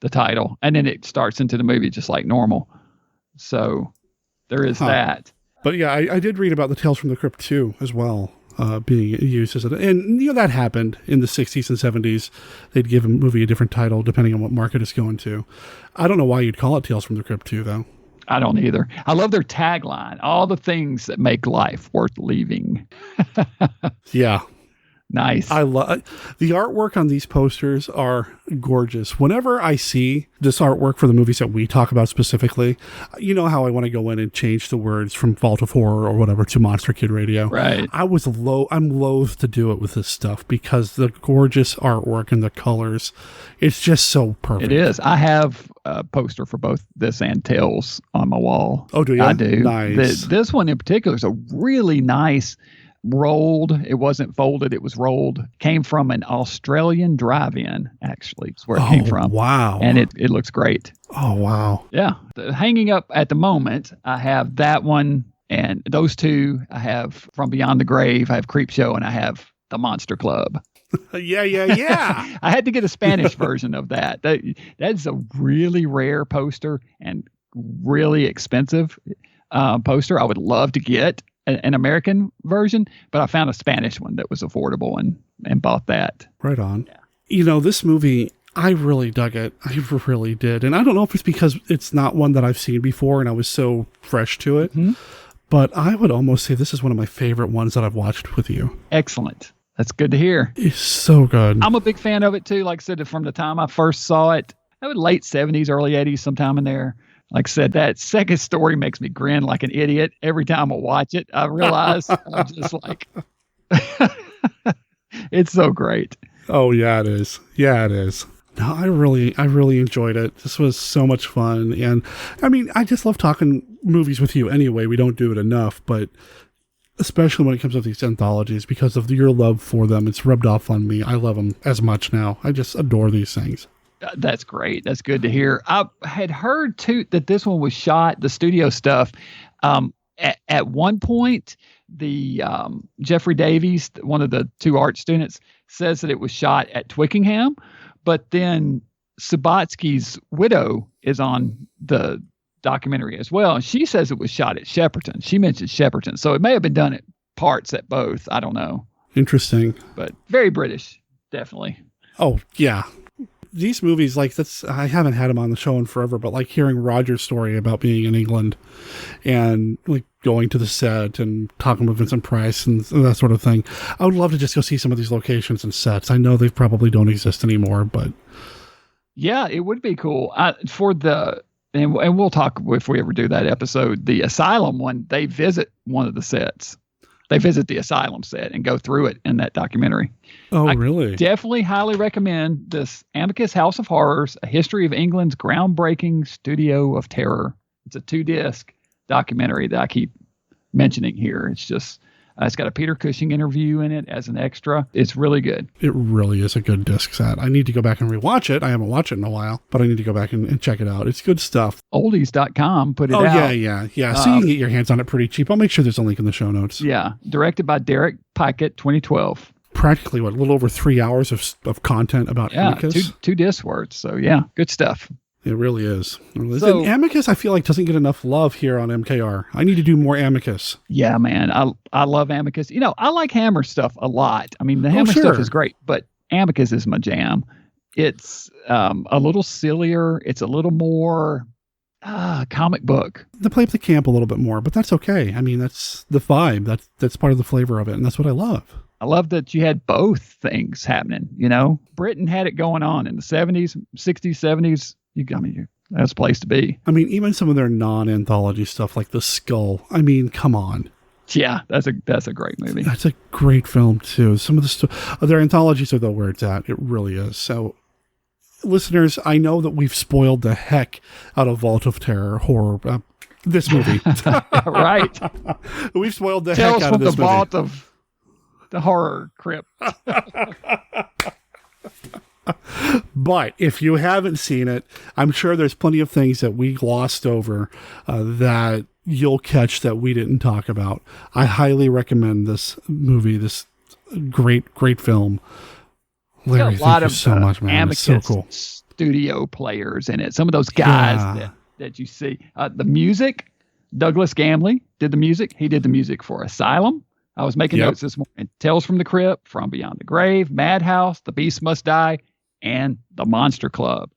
the title, and then it starts into the movie just like normal. So there is that. But yeah, I did read about the Tales from the Crypt 2 as well, being used as and that happened in the 60s and 70s. They'd give a movie a different title depending on what market it's going to. I don't know why you'd call it Tales from the Crypt 2, though. I don't either. I love their tagline, all the things that make life worth leaving. Yeah. Nice. I love the artwork on these posters are gorgeous. Whenever I see this artwork for the movies that we talk about specifically, you know how I want to go in and change the words from Vault of Horror or whatever to Monster Kid Radio. Right. I'm loath to do it with this stuff because the gorgeous artwork and the colors, it's just so perfect. It is. I have a poster for both this and Tales on my wall. Oh, do you? I do. Nice. This one in particular is a really nice rolled. It wasn't folded. It was rolled. Came from an Australian drive-in, actually. It's where it came from. Wow. And it looks great. Oh, wow. Yeah. Hanging up at the moment, I have that one and those two. I have From Beyond the Grave. I have Creepshow, and I have The Monster Club. Yeah. I had to get a Spanish version of that. That's a really rare poster and really expensive poster. I would love to get an American version, but I found a Spanish one that was affordable and bought that. Right on. Yeah. You know, this movie, I really dug it. I really did. And I don't know if it's because it's not one that I've seen before and I was so fresh to it, but I would almost say this is one of my favorite ones that I've watched with you. Excellent. That's good to hear. It's so good. I'm a big fan of it too. Like I said, from the time I first saw it, that was late 70s, early 80s, sometime in there. Like I said, that second story makes me grin like an idiot every time I watch it. I realize I'm just like, it's so great. Oh yeah, it is. Yeah, it is. No, I really enjoyed it. This was so much fun. And I mean, I just love talking movies with you anyway. We don't do it enough, but especially when it comes to these anthologies, because of your love for them. It's rubbed off on me. I love them as much now. I just adore these things. That's great. That's good to hear. I had heard too that this one was shot, the studio stuff. At one point, the Jeffrey Davies, one of the two art students, says that it was shot at Twickenham, but then Subotsky's widow is on the documentary as well, and she says it was shot at Shepperton. She mentioned Shepperton, so it may have been done at parts at both. I don't know. Interesting. But very British, definitely. Oh, yeah. These movies, like, I haven't had them on the show in forever, but like hearing Roger's story about being in England and like going to the set and talking with Vincent Price and that sort of thing. I would love to just go see some of these locations and sets. I know they probably don't exist anymore, but yeah, it would be cool. And we'll talk if we ever do that episode. The Asylum one, they visit one of the sets. They visit the Asylum set and go through it in that documentary. Oh, really? Definitely highly recommend this Amicus House of Horrors, A History of England's Groundbreaking Studio of Terror. It's a 2-disc documentary that I keep mentioning here. It's just, it's got a Peter Cushing interview in it as an extra. It's really good. It really is a good disc set. I need to go back and rewatch it. I haven't watched it in a while, but I need to go back and check it out. It's good stuff. Oldies.com put it out. Oh, yeah. So you can get your hands on it pretty cheap. I'll make sure there's a link in the show notes. Yeah. Directed by Derek Pikett, 2012. Practically, a little over 3 hours of content about Amicus? two disc words. So, yeah, good stuff. It really is. So, and Amicus, I feel like, doesn't get enough love here on MKR. I need to do more Amicus. Yeah, man. I love Amicus. You know, I like Hammer stuff a lot. I mean, the Hammer stuff is great, but Amicus is my jam. It's a little sillier. It's a little more comic book. They play up the camp a little bit more, but that's okay. I mean, that's the vibe. That's part of the flavor of it, and that's what I love. I love that you had both things happening, you know? Britain had it going on in the 70s, 60s, 70s. That's a place to be. I mean, even some of their non-anthology stuff like The Skal. I mean, come on. Yeah, that's a great movie. That's a great film, too. Some of the their anthologies are where it's at. It really is. So, listeners, I know that we've spoiled the heck out of Vault of Terror horror. This movie. Right. We've spoiled the heck out of this movie. Vault of the horror crypt. But if you haven't seen it, I'm sure there's plenty of things that we glossed over that you'll catch that we didn't talk about. I highly recommend this movie, this great film. Larry, thank you so much, man. Amicus it's so cool. Studio players in it. Some of those guys that you see. The music, Douglas Gamley did the music. He did the music for Asylum. I was making notes this morning. Tales from the Crypt, From Beyond the Grave, Madhouse, The Beast Must Die, and The Monster Club.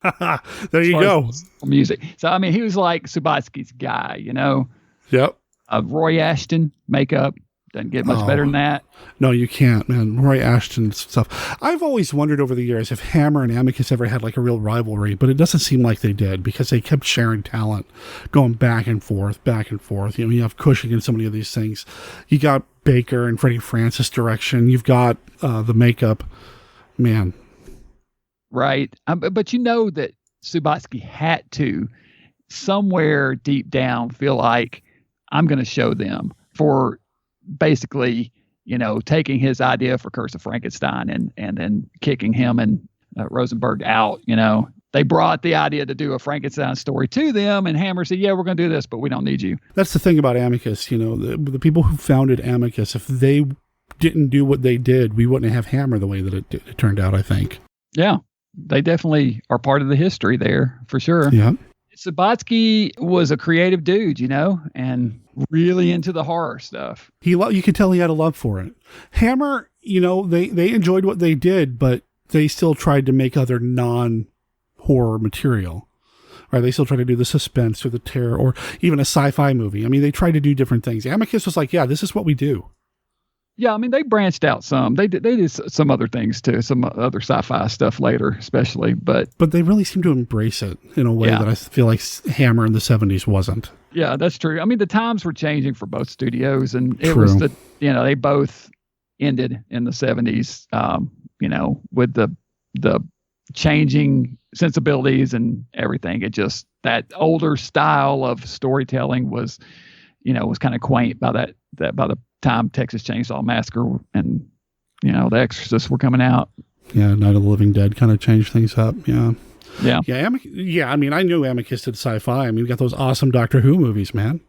There you go. Music. So, I mean, he was like Subotsky's guy, you know? Yep. Roy Ashton, makeup. Doesn't get much better than that. No, you can't, man. Roy Ashton stuff. I've always wondered over the years if Hammer and Amicus ever had like a real rivalry, but it doesn't seem like they did because they kept sharing talent, going back and forth. You know, you have Cushing and so many of these things. You got Baker and Freddie Francis direction. You've got the makeup. Man. Right. But you know that Subotsky had to somewhere deep down feel like I'm going to show them for basically, you know, taking his idea for Curse of Frankenstein and then kicking him and Rosenberg out. You know, they brought the idea to do a Frankenstein story to them, and Hammer said, yeah, we're going to do this, but we don't need you. That's the thing about Amicus. You know, the people who founded Amicus, if they didn't do what they did, we wouldn't have Hammer the way that it turned out, I think. Yeah, they definitely are part of the history there for sure. Yeah. Subotsky was a creative dude, you know, and really into the horror stuff. You could tell he had a love for it. Hammer, you know, they enjoyed what they did, but they still tried to make other non-horror material. Right? They still tried to do the suspense or the terror or even a sci-fi movie. I mean, they tried to do different things. Amicus was like, yeah, this is what we do. Yeah, I mean, they branched out some. They did some other things too, some other sci-fi stuff later, especially. But they really seem to embrace it in a way that I feel like Hammer in the 70s wasn't. Yeah, that's true. I mean, the times were changing for both studios, and it was they both ended in the 70s. You know, with the changing sensibilities and everything. It just that older style of storytelling was, was kind of quaint by that by the time Texas Chainsaw Massacre and, The Exorcist were coming out. Yeah, Night of the Living Dead kind of changed things up. Yeah. Yeah. Yeah, I mean, I knew Amicus did sci-fi. I mean, we got those awesome Doctor Who movies, man.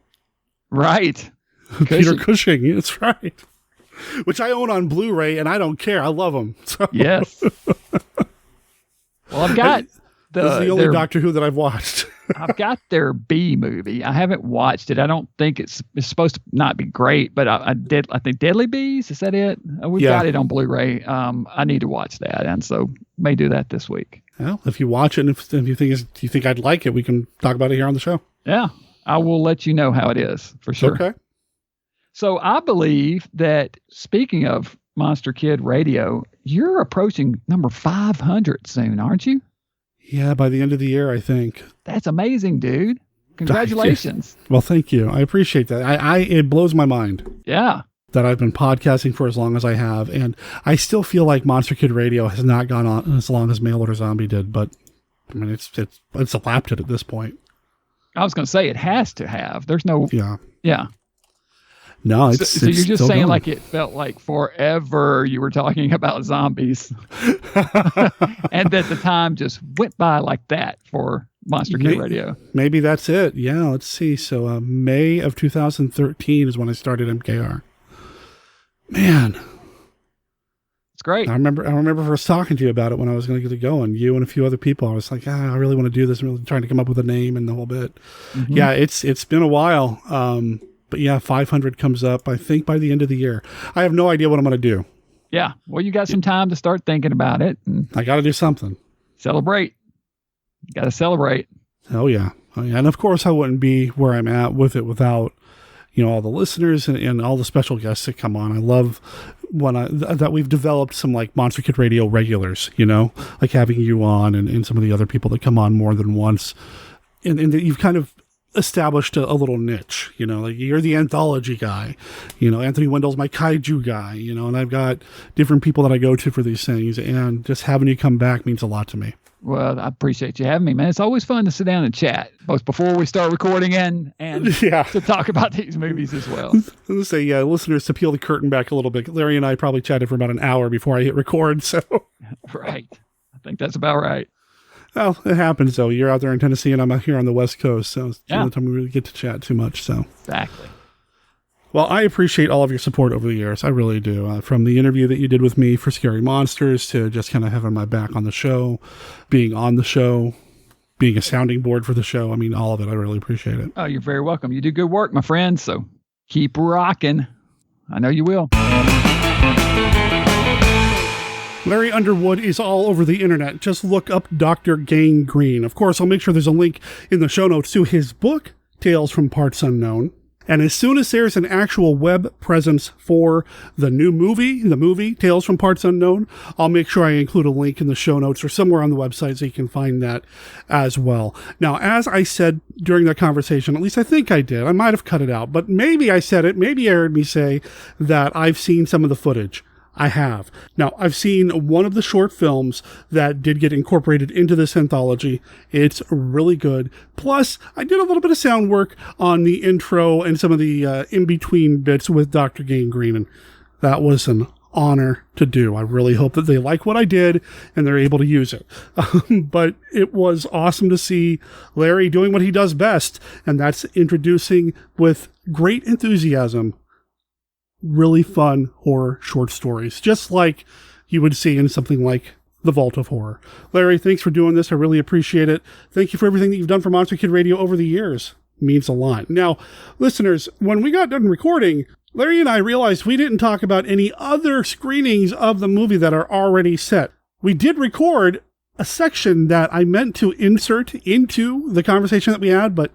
Right. Peter Cushing, that's right. Which I own on Blu-ray, and I don't care. I love them. So. Yes. Well, I've got this is the only Doctor Who that I've watched. I've got their B movie. I haven't watched it. I don't think it's supposed to not be great, but I think Deadly Bees, is that it? We got it on Blu-ray. I need to watch that, and so may do that this week. Well, if you watch it and if you think I'd like it, we can talk about it here on the show. Yeah, I will let you know how it is for sure. Okay. So I believe that, speaking of Monster Kid Radio, you're approaching number 500 soon, aren't you? Yeah, by the end of the year, I think. That's amazing, dude. Congratulations. Well, thank you. I appreciate that. It blows my mind. Yeah. That I've been podcasting for as long as I have, and I still feel like Monster Kid Radio has not gone on as long as Mail Order Zombie did, but I mean, it's lapped it at this point. I was going to say it has to have. There's no. Yeah. No, it's so you're just saying going. Like it felt like forever you were talking about zombies, and that the time just went by like that for Monster Kid Radio. Maybe that's it. Yeah, let's see. So May of 2013 is when I started MKR. Man, it's great. I remember first talking to you about it when I was going to get it going. You and a few other people. I was like, I really want to do this. I'm really trying to come up with a name and the whole bit. Mm-hmm. Yeah, it's been a while. But yeah, 500 comes up, I think, by the end of the year. I have no idea what I'm going to do. Yeah. Well, you got some time to start thinking about it. And I got to do something. Celebrate. You got to celebrate. Oh, yeah. And of course, I wouldn't be where I'm at with it without, all the listeners and all the special guests that come on. I love that we've developed some like Monster Kid Radio regulars, like having you on and some of the other people that come on more than once. And that you've kind of established a little niche, like you're the anthology guy, Anthony Wendell's my kaiju guy, and I've got different people that I go to for these things, and just having you come back means a lot to me. Well, I appreciate you having me, man. It's always fun to sit down and chat, both before we start recording and to talk about these movies as well. Let's say, listeners, to peel the curtain back a little bit, Larry and I probably chatted for about an hour before I hit record, so. Right. I think that's about right. Well, it happens, though. You're out there in Tennessee, and I'm out here on the West Coast, so it's the only time we really get to chat too much. So exactly. Well, I appreciate all of your support over the years. I really do. From the interview that you did with me for Scary Monsters to just kind of having my back on the show, being on the show, being a sounding board for the show. I mean, all of it. I really appreciate it. Oh, you're very welcome. You do good work, my friend, so keep rocking. I know you will. Larry Underwood is all over the internet. Just look up Dr. Gangrene. Of course, I'll make sure there's a link in the show notes to his book, Tales from Parts Unknown. And as soon as there's an actual web presence for the movie, Tales from Parts Unknown, I'll make sure I include a link in the show notes or somewhere on the website so you can find that as well. Now, as I said during that conversation, at least I think I did, I might have cut it out, but maybe I said it, maybe you heard me say that I've seen some of the footage. I have. Now, I've seen one of the short films that did get incorporated into this anthology. It's really good. Plus, I did a little bit of sound work on the intro and some of the in-between bits with Dr. Gangrene, and that was an honor to do. I really hope that they like what I did and they're able to use it. But it was awesome to see Larry doing what he does best, and that's introducing with great enthusiasm really fun horror short stories, just like you would see in something like The Vault of Horror. Larry, thanks for doing this. I really appreciate it. Thank you for everything that you've done for Monster Kid Radio over the years. It means a lot. Now, listeners, when we got done recording, Larry and I realized we didn't talk about any other screenings of the movie that are already set. We did record a section that I meant to insert into the conversation that we had, but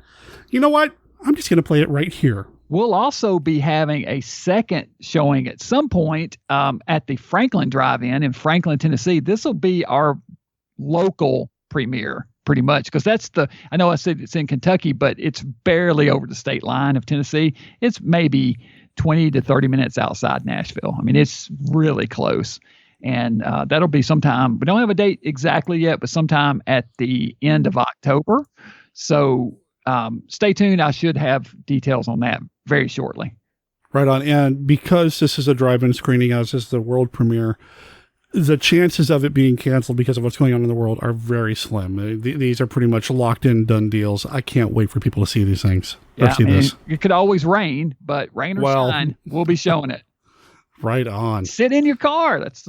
you know what? I'm just going to play it right here. We'll also be having a second showing at some point at the Franklin Drive-In in Franklin, Tennessee. This will be our local premiere, pretty much, because I know I said it's in Kentucky, but it's barely over the state line of Tennessee. It's maybe 20 to 30 minutes outside Nashville. I mean, it's really close. And that'll be sometime, we don't have a date exactly yet, but sometime at the end of October. So stay tuned. I should have details on that very shortly. Right on. And because this is a drive-in screening, as is the world premiere, the chances of it being canceled because of what's going on in the world are very slim. These are pretty much locked in, done deals. I can't wait for people to see these things. Yeah, it could always rain, but rain or shine, we'll be showing it. Right on. Sit in your car. That's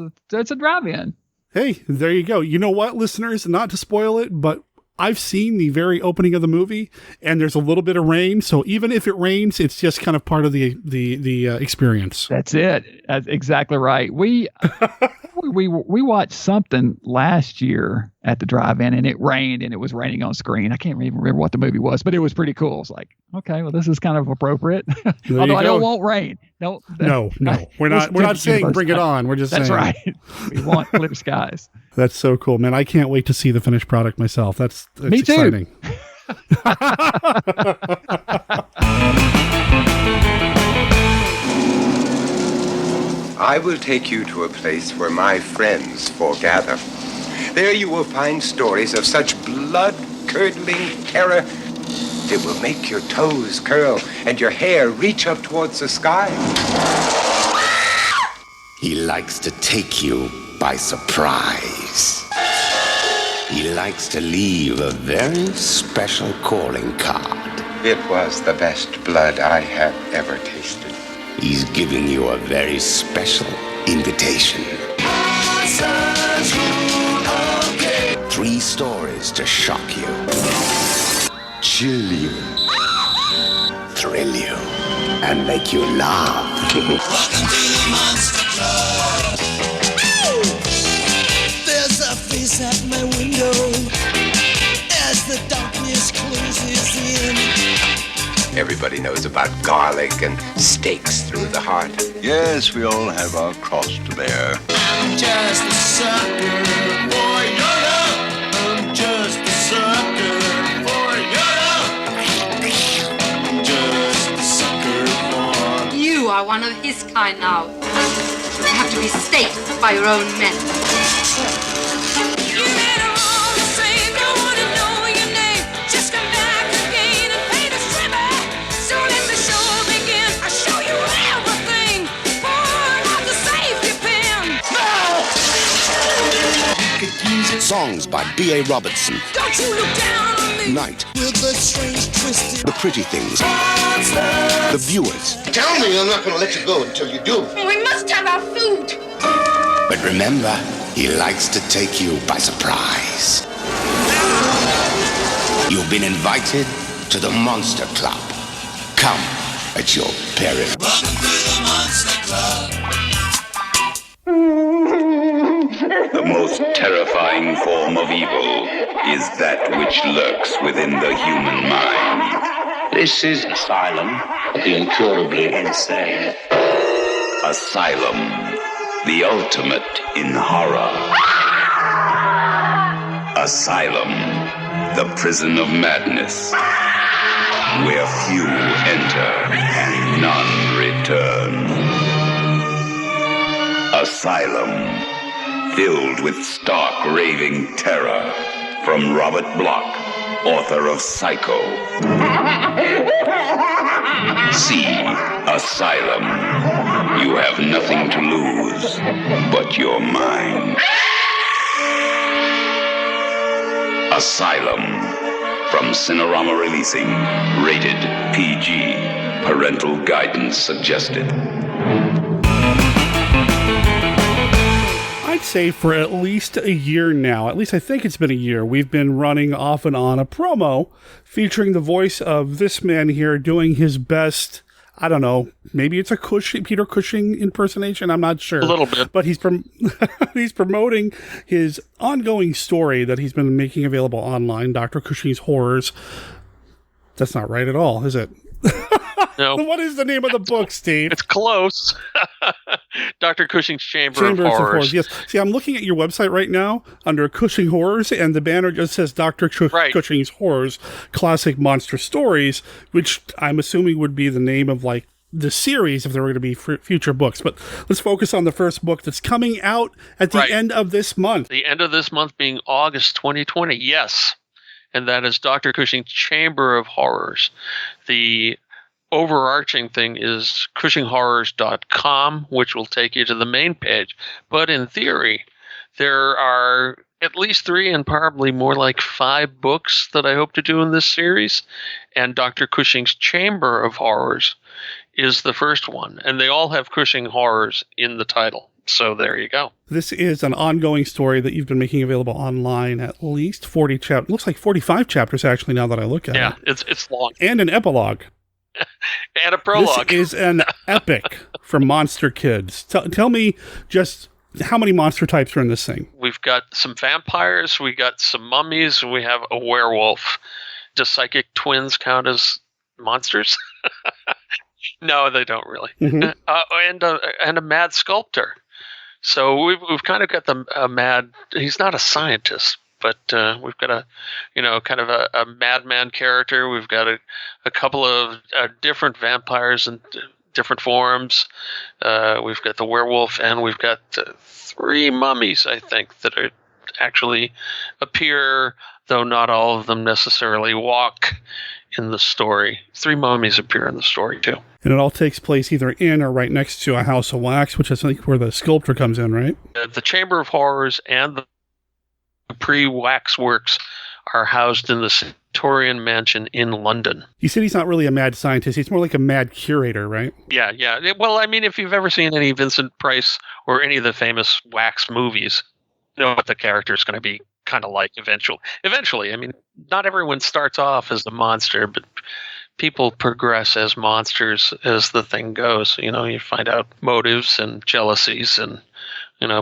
a drive-in. Hey, there you go. You know what, listeners? Not to spoil it, but I've seen the very opening of the movie, and there's a little bit of rain. So even if it rains, it's just kind of part of the experience. That's it. That's exactly right. We watched something last year at the drive-in, and it rained, and it was raining on screen. I can't even remember what the movie was, but it was pretty cool. It's like, okay, well, this is kind of appropriate. Although I don't want rain. No. We're not saying bring it on. We're just saying. That's right. We want clear skies. That's so cool, man. I can't wait to see the finished product myself. That's Me too. Exciting. I will take you to a place where my friends foregather. There you will find stories of such blood-curdling terror it will make your toes curl and your hair reach up towards the sky. He likes to take you by surprise. He likes to leave a very special calling card. It was the best blood I have ever tasted. He's giving you a very special invitation. 3 stories to shock you, chill you, thrill you, and make you laugh. There's a face at my window as the darkness closes in. Everybody knows about garlic and stakes through the heart. Yes, we all have our cross to bear. I'm just a sucker for your love. I'm just a sucker for your love. I'm just a sucker for... You are one of his kind now. You have to be staked by your own men. Songs by B.A. Robertson. Don't you look down on me. Night. With the strange twisted. The Pretty Things. The Viewers. Tell me I'm not going to let you go until you do. We must have our food. But remember, he likes to take you by surprise. You've been invited to the Monster Club. Come at your peril. Welcome to the Monster Club. The most terrifying form of evil is that which lurks within the human mind. This is Asylum, the incurably insane. Asylum, the ultimate in horror. Asylum, the prison of madness, where few enter and none return. Asylum, filled with stark, raving terror, from Robert Bloch, author of Psycho. See Asylum. You have nothing to lose but your mind. Asylum, from Cinerama Releasing, rated PG. Parental guidance suggested. I'd say for at least a year now, at least I think it's been a year, we've been running off and on a promo featuring the voice of this man here doing his best, I don't know, maybe it's a Peter Cushing impersonation, I'm not sure. A little bit. But he's promoting his ongoing story that he's been making available online, Dr. Cushing's Horrors. That's not right at all, is it? No. What is the name of the book, Steve? It's close. Dr. Cushing's Chamber of Horrors. Yes. See, I'm looking at your website right now under Cushing Horrors, and the banner just says Dr. Cushing's Horrors, Classic Monster Stories, which I'm assuming would be the name of, like, the series if there were going to be future books. But let's focus on the first book that's coming out at the end of this month. The end of this month being August 2020, yes. And that is Dr. Cushing's Chamber of Horrors. The overarching thing is CushingHorrors.com, which will take you to the main page. But in theory, there are at least 3 and probably more like 5 books that I hope to do in this series. And Dr. Cushing's Chamber of Horrors is the first one. And they all have Cushing Horrors in the title. So there you go. This is an ongoing story that you've been making available online, at least 40 chapters. Looks like 45 chapters, actually, now that I look at it. Yeah, it's long. And an epilogue. And a prologue. This is an epic for monster kids. Tell me just how many monster types are in this thing. We've got some vampires, we got some mummies, and we have a werewolf. Does psychic twins count as monsters? No, they don't really. Mm-hmm. And a mad sculptor. So we've kind of got the mad. He's not a scientist, but we've got a kind of a madman character. We've got a couple of different vampires in different forms. We've got the werewolf, and we've got 3 mummies, I think, that are actually appear, though not all of them necessarily walk in the story. 3 mummies appear in the story too. And it all takes place either in or right next to a house of wax, which is, I think, where the sculptor comes in, right? The Chamber of Horrors and the pre-wax works are housed in the Victorian mansion in London. You said he's not really a mad scientist. He's more like a mad curator, right? Yeah. Well, I mean, if you've ever seen any Vincent Price or any of the famous wax movies, you know what the character is going to be kind of like eventually. I mean, not everyone starts off as the monster, but people progress as monsters as the thing goes. You find out motives and jealousies and,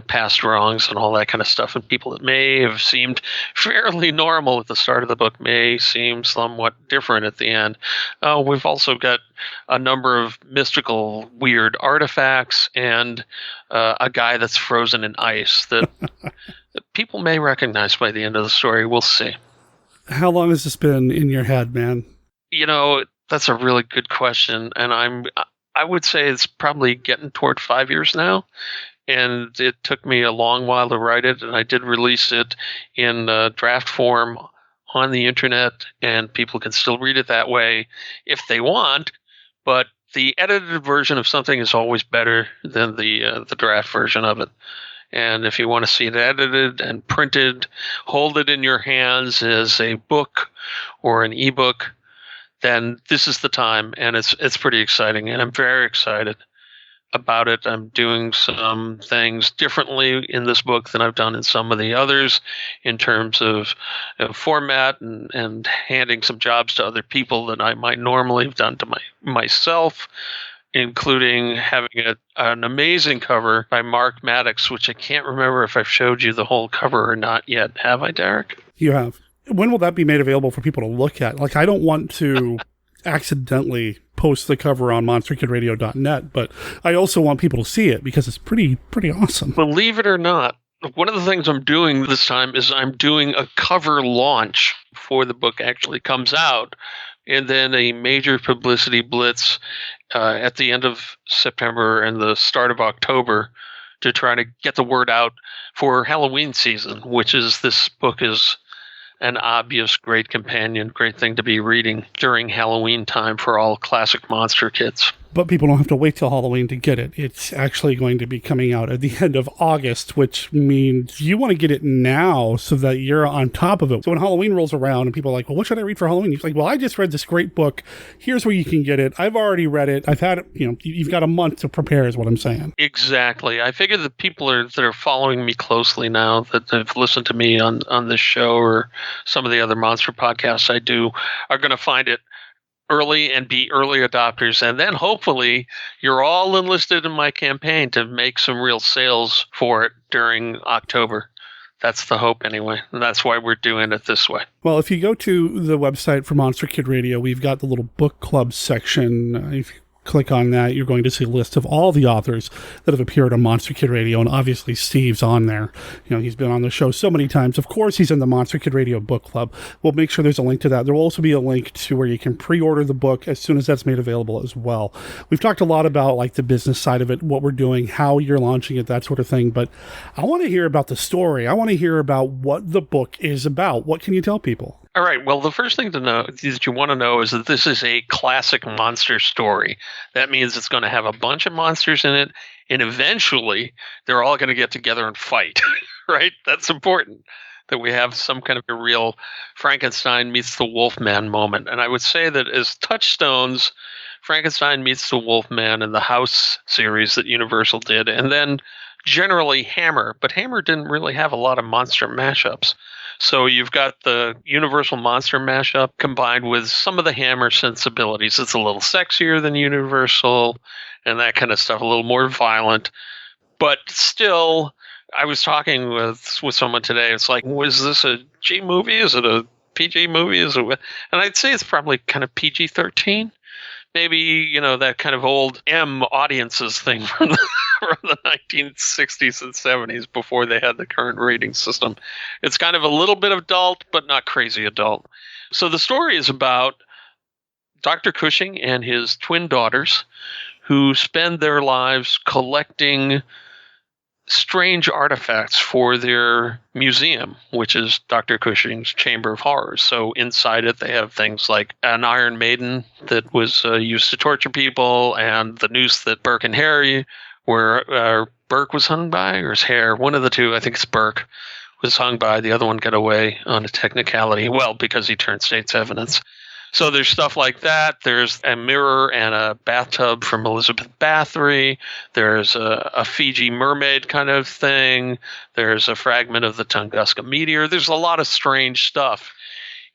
past wrongs and all that kind of stuff. And people that may have seemed fairly normal at the start of the book may seem somewhat different at the end. We've also got a number of mystical, weird artifacts and a guy that's frozen in ice that people may recognize by the end of the story. We'll see. How long has this been in your head, man? That's a really good question. And I would say it's probably getting toward 5 years now. And it took me a long while to write it. And I did release it in draft form on the internet. And people can still read it that way if they want. But the edited version of something is always better than the draft version of it. And if you want to see it edited and printed, hold it in your hands as a book or an ebook, then this is the time, and it's pretty exciting, and I'm very excited about it. I'm doing some things differently in this book than I've done in some of the others in terms of format and handing some jobs to other people that I might normally have done to myself, including having an amazing cover by Mark Maddox, which I can't remember if I've showed you the whole cover or not yet. Have I, Derek? You have. When will that be made available for people to look at? Like, I don't want to accidentally post the cover on monsterkidradio.net, but I also want people to see it because it's pretty awesome. Believe it or not, one of the things I'm doing this time is I'm doing a cover launch before the book actually comes out, and then a major publicity blitz at the end of September and the start of October to try to get the word out for Halloween season, which is this book is an obvious great companion, great thing to be reading during Halloween time for all classic monster kids. But people don't have to wait till Halloween to get it. It's actually going to be coming out at the end of August, which means you want to get it now so that you're on top of it. So when Halloween rolls around and people are like, well, what should I read for Halloween? You're like, well, I just read this great book. Here's where you can get it. I've already read it. I've had it, you've got a month to prepare is what I'm saying. Exactly. I figure the people that are following me closely now, that have listened to me on this show or some of the other monster podcasts I do, are going to find it early and be early adopters, and then hopefully you're all enlisted in my campaign to make some real sales for it during October. That's the hope anyway, and that's why we're doing it this way. Well, if you go to the website for Monster Kid Radio, we've got the little book club section. If you click on that, you're going to see a list of all the authors that have appeared on Monster Kid Radio, and obviously Steve's on there. He's been on the show so many times. Of course, he's in the Monster Kid Radio book club. We'll make sure there's a link to that. There will also be a link to where you can pre-order the book as soon as that's made available as well. We've talked a lot about like the business side of it, what we're doing, how you're launching it, that sort of thing, but I want to hear about the story. I want to hear about what the book is about. What can you tell people? All right. Well, the first thing to know that you want to know is that this is a classic monster story. That means it's going to have a bunch of monsters in it, and eventually they're all going to get together and fight. Right? That's important. That we have some kind of a real Frankenstein meets the Wolfman moment. And I would say that as touchstones, Frankenstein meets the Wolfman and the House series that Universal did, and then generally Hammer. But Hammer didn't really have a lot of monster mashups. So you've got the Universal monster mashup combined with some of the Hammer sensibilities. It's a little sexier than Universal and that kind of stuff, a little more violent. But still, I was talking with someone today. It's like, was this a G movie? Is it a PG movie? And I'd say it's probably kind of PG-13. Maybe, that kind of old M audiences thing from the 1960s and 70s before they had the current rating system. It's kind of a little bit adult, but not crazy adult. So the story is about Dr. Cushing and his twin daughters who spend their lives collecting strange artifacts for their museum, which is Dr. Cushing's Chamber of Horrors. So inside it, they have things like an Iron Maiden that was used to torture people, and the noose that Burke and Harry where Burke was hung by, or his hair, one of the two, I think it's Burke, was hung by. The other one got away on a technicality, well, because he turned state's evidence. So there's stuff like that. There's a mirror and a bathtub from Elizabeth Bathory. There's a Fiji mermaid kind of thing. There's a fragment of the Tunguska meteor. There's a lot of strange stuff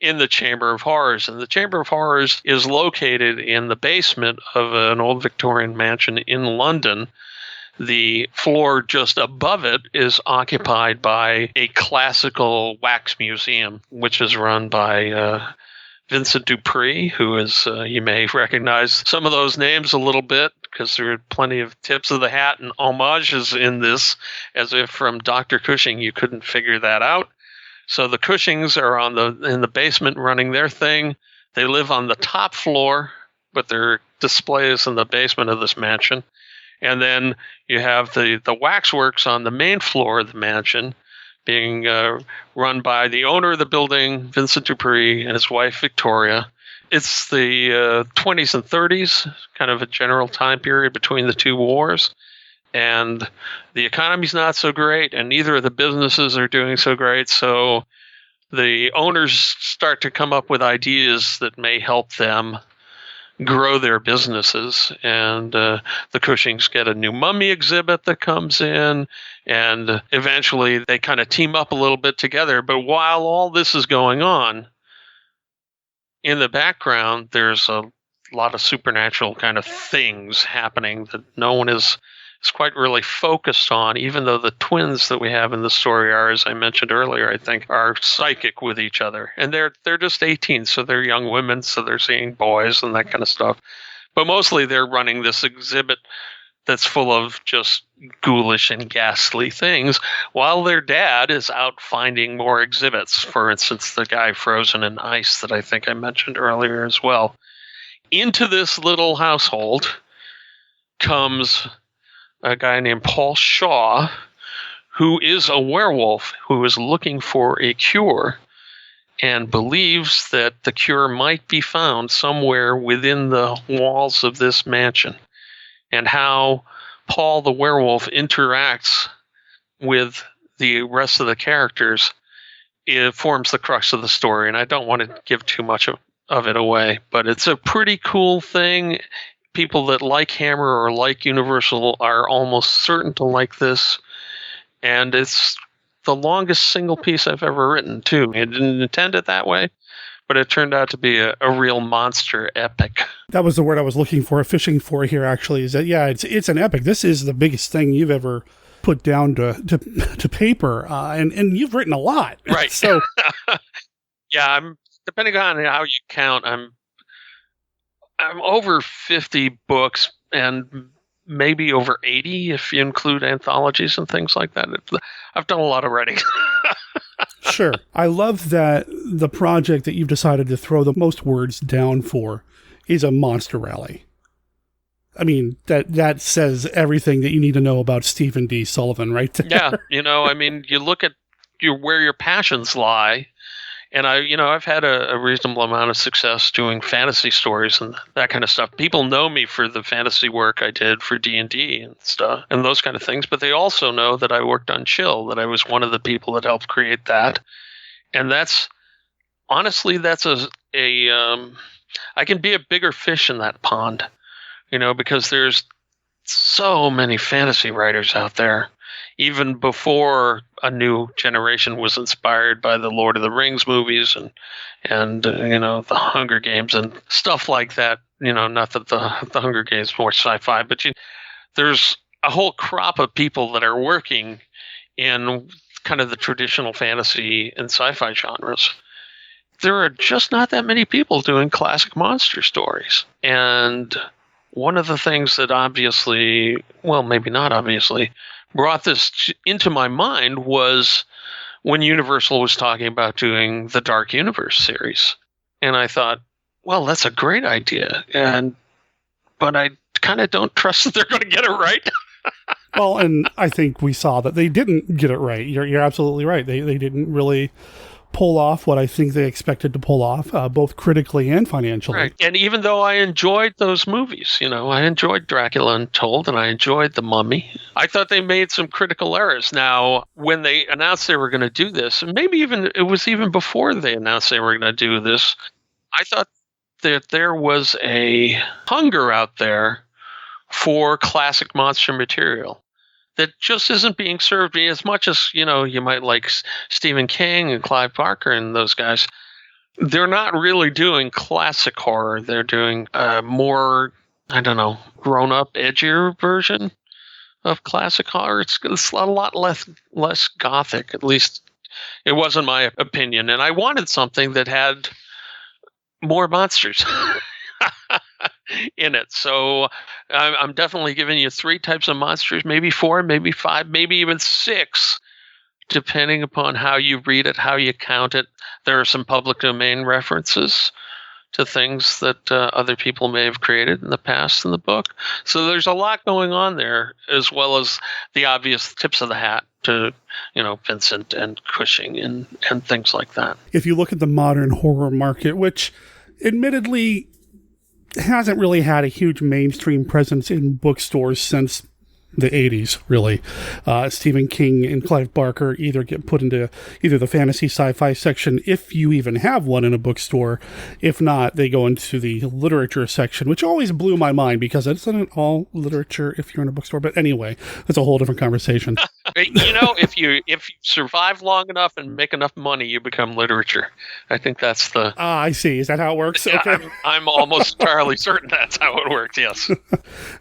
in the Chamber of Horrors. And the Chamber of Horrors is located in the basement of an old Victorian mansion in London. The floor just above it is occupied by a classical wax museum, which is run by Vincent Dupree, who is, you may recognize some of those names a little bit because there are plenty of tips of the hat and homages in this, as if from Dr. Cushing you couldn't figure that out. So the Cushings are in the basement running their thing. They live on the top floor, but their display is in the basement of this mansion. And then you have the waxworks on the main floor of the mansion, being run by the owner of the building, Vincent Dupree, and his wife, Victoria. It's the 20s and 30s, kind of a general time period between the two wars. And the economy's not so great, and neither of the businesses are doing so great. So the owners start to come up with ideas that may help them grow their businesses. And the Cushings get a new mummy exhibit that comes in, and eventually they kind of team up a little bit together. But while all this is going on, in the background, there's a lot of supernatural kind of things happening that no one is quite really focused on, even though the twins that we have in the story are, as I mentioned earlier, I think, are psychic with each other. And they're just 18, so they're young women, so they're seeing boys and that kind of stuff. But mostly they're running this exhibit that's full of just ghoulish and ghastly things, while their dad is out finding more exhibits. For instance, the guy frozen in ice that I think I mentioned earlier as well. Into this little household comes a guy named Paul Shaw, who is a werewolf who is looking for a cure and believes that the cure might be found somewhere within the walls of this mansion. And how Paul the werewolf interacts with the rest of the characters, it forms the crux of the story. And I don't want to give too much of it away, but it's a pretty cool thing. People that like Hammer or like Universal are almost certain to like this. And it's the longest single piece I've ever written, too. I didn't intend it that way, but it turned out to be a real monster epic. That was the word I was looking for, fishing for here, actually, is that, yeah, it's an epic. This is the biggest thing you've ever put down to paper, and you've written a lot. Right. So, yeah, I'm depending on how you count, I'm over 50 books and maybe over 80 if you include anthologies and things like that. I've done a lot of writing. Sure. I love that the project that you've decided to throw the most words down for is a monster rally. I mean, that says everything that you need to know about Stephen D. Sullivan right there. Yeah, I mean, you look at where your passions lie, And I've had a reasonable amount of success doing fantasy stories and that kind of stuff. People know me for the fantasy work I did for D&D and stuff and those kind of things, but they also know that I worked on Chill, that I was one of the people that helped create that. And that's I can be a bigger fish in that pond, because there's so many fantasy writers out there. Even before a new generation was inspired by the Lord of the Rings movies and the Hunger Games and stuff like that. Not that the Hunger Games is more sci-fi, but there's a whole crop of people that are working in kind of the traditional fantasy and sci-fi genres. There are just not that many people doing classic monster stories. And one of the things that obviously, well, maybe not obviously, brought this into my mind was when Universal was talking about doing the Dark Universe series. And I thought, well, that's a great idea. But I kind of don't trust that they're going to get it right. Well, and I think we saw that they didn't get it right. You're absolutely right. They didn't really pull off what I think they expected to pull off, both critically and financially. Right. And even though I enjoyed those movies, I enjoyed Dracula Untold and I enjoyed The Mummy, I thought they made some critical errors. Now, when they announced they were going to do this, and maybe it was even before they announced they were going to do this, I thought that there was a hunger out there for classic monster material that just isn't being served as much as, you might like Stephen King and Clive Barker and those guys. They're not really doing classic horror. They're doing a more, grown-up, edgier version of classic horror. It's a lot less gothic, at least it wasn't my opinion. And I wanted something that had more monsters in it. So I'm definitely giving you 3 types of monsters, maybe 4, maybe 5, maybe even 6, depending upon how you read it, how you count it. There are some public domain references to things that other people may have created in the past in the book. So there's a lot going on there, as well as the obvious tips of the hat to, Vincent and Cushing and things like that. If you look at the modern horror market, which admittedly hasn't really had a huge mainstream presence in bookstores since the 80s, really. Stephen King and Clive Barker either get put into either the fantasy sci-fi section, if you even have one in a bookstore. If not, they go into the literature section, which always blew my mind because it's not all literature if you're in a bookstore. But anyway, that's a whole different conversation. If you survive long enough and make enough money, you become literature. I think that's the... I see. Is that how it works? Okay. I'm almost entirely certain that's how it works, yes.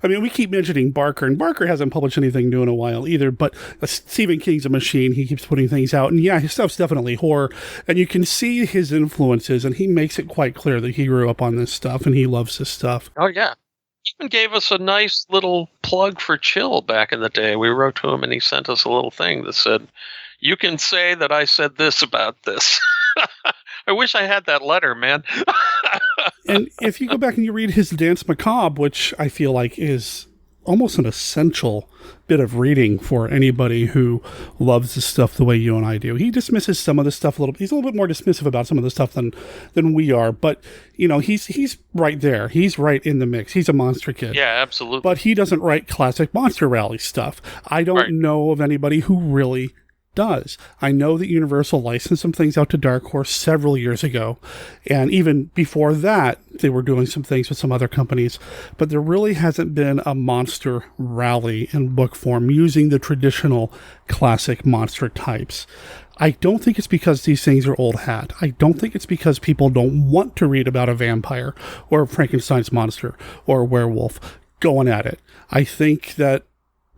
I mean, we keep mentioning Barker, and Barker hasn't published anything new in a while either, but Stephen King's a machine. He keeps putting things out, and yeah, his stuff's definitely horror, and you can see his influences, and he makes it quite clear that he grew up on this stuff, and he loves this stuff. Oh, yeah. He even gave us a nice little plug for Chill back in the day. We wrote to him, and he sent us a little thing that said, "You can say that I said this about this." I wish I had that letter, man. And if you go back and you read his Dance Macabre, which I feel like is almost an essential bit of reading for anybody who loves this stuff the way you and I do. He dismisses some of this stuff a little bit. He's a little bit more dismissive about some of the stuff than we are, but he's right there. He's right in the mix. He's a monster kid. Yeah, absolutely. But he doesn't write classic Monster Rally stuff. I don't know of anybody who really does. I know that Universal licensed some things out to Dark Horse several years ago, and even before that they were doing some things with some other companies, but there really hasn't been a monster rally in book form using the traditional classic monster types. I don't think it's because these things are old hat. I don't think it's because people don't want to read about a vampire or a Frankenstein's monster or a werewolf going at it. I think that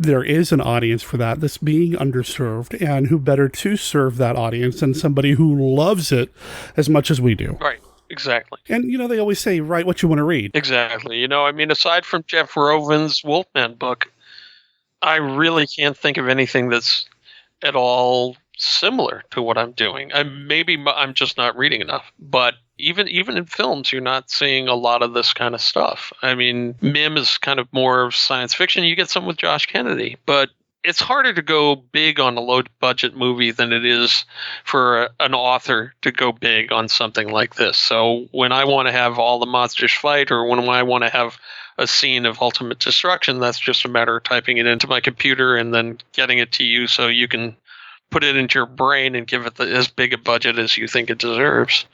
there is an audience for that that's being underserved, and who better to serve that audience than somebody who loves it as much as we do. Right, exactly. And, they always say, write what you want to read. Exactly. Aside from Jeff Roven's Wolfman book, I really can't think of anything that's at all similar to what I'm doing. Maybe I'm just not reading enough, but even in films, you're not seeing a lot of this kind of stuff. I mean, Mim is kind of more of science fiction. You get some with Josh Kennedy, but it's harder to go big on a low-budget movie than it is for an author to go big on something like this. So when I want to have all the monsters fight, or when I want to have a scene of ultimate destruction, that's just a matter of typing it into my computer and then getting it to you so you can put it into your brain and give it as big a budget as you think it deserves.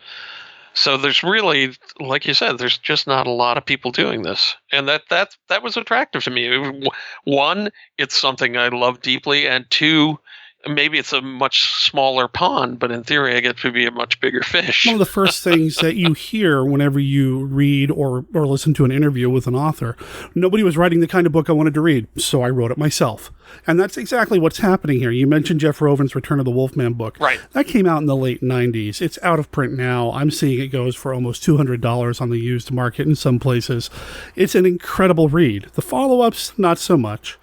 So there's really, like you said, there's just not a lot of people doing this. And that was attractive to me. One, it's something I love deeply, and two, maybe it's a much smaller pond, but in theory I get to be a much bigger fish. One of the first things that you hear whenever you read or listen to an interview with an author, nobody was writing the kind of book I wanted to read, so I wrote it myself. And that's exactly what's happening here. You mentioned Jeff Roven's Return of the Wolfman book. Right. That came out in the late 90s. It's out of print now. I'm seeing it goes for almost $200 on the used market in some places. It's an incredible read. The follow-ups, not so much.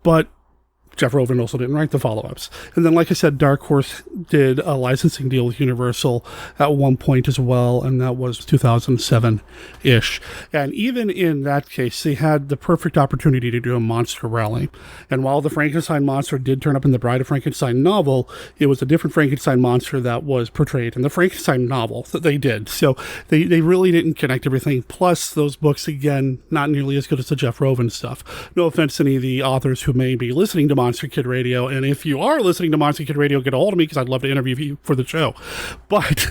But Jeff Roven also didn't write the follow-ups. And then, like I said, Dark Horse did a licensing deal with Universal at one point as well, and that was 2007-ish. And even in that case, they had the perfect opportunity to do a monster rally. And while the Frankenstein monster did turn up in the Bride of Frankenstein novel, it was a different Frankenstein monster that was portrayed in the Frankenstein novel that they did. So they really didn't connect everything. Plus, those books, again, not nearly as good as the Jeff Roven stuff. No offense to any of the authors who may be listening to Monster Kid Radio, and if you are listening to Monster Kid Radio, get a hold of me because I'd love to interview you for the show. But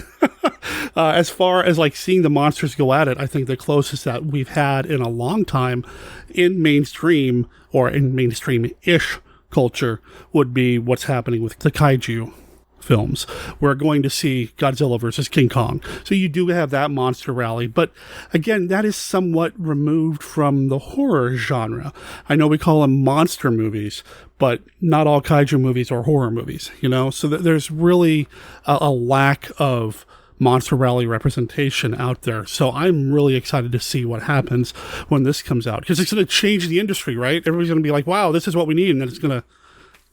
as far as like seeing the monsters go at it, I think the closest that we've had in a long time in mainstream or in mainstream-ish culture would be what's happening with the kaiju films. We're going to see Godzilla versus King Kong. So you do have that monster rally, but again, that is somewhat removed from the horror genre. I know we call them monster movies, but not all kaiju movies are horror movies, you know? So there's really a lack of monster rally representation out there. So I'm really excited to see what happens when this comes out, because it's going to change the industry, right? Everybody's going to be like, wow, this is what we need. And then it's going to,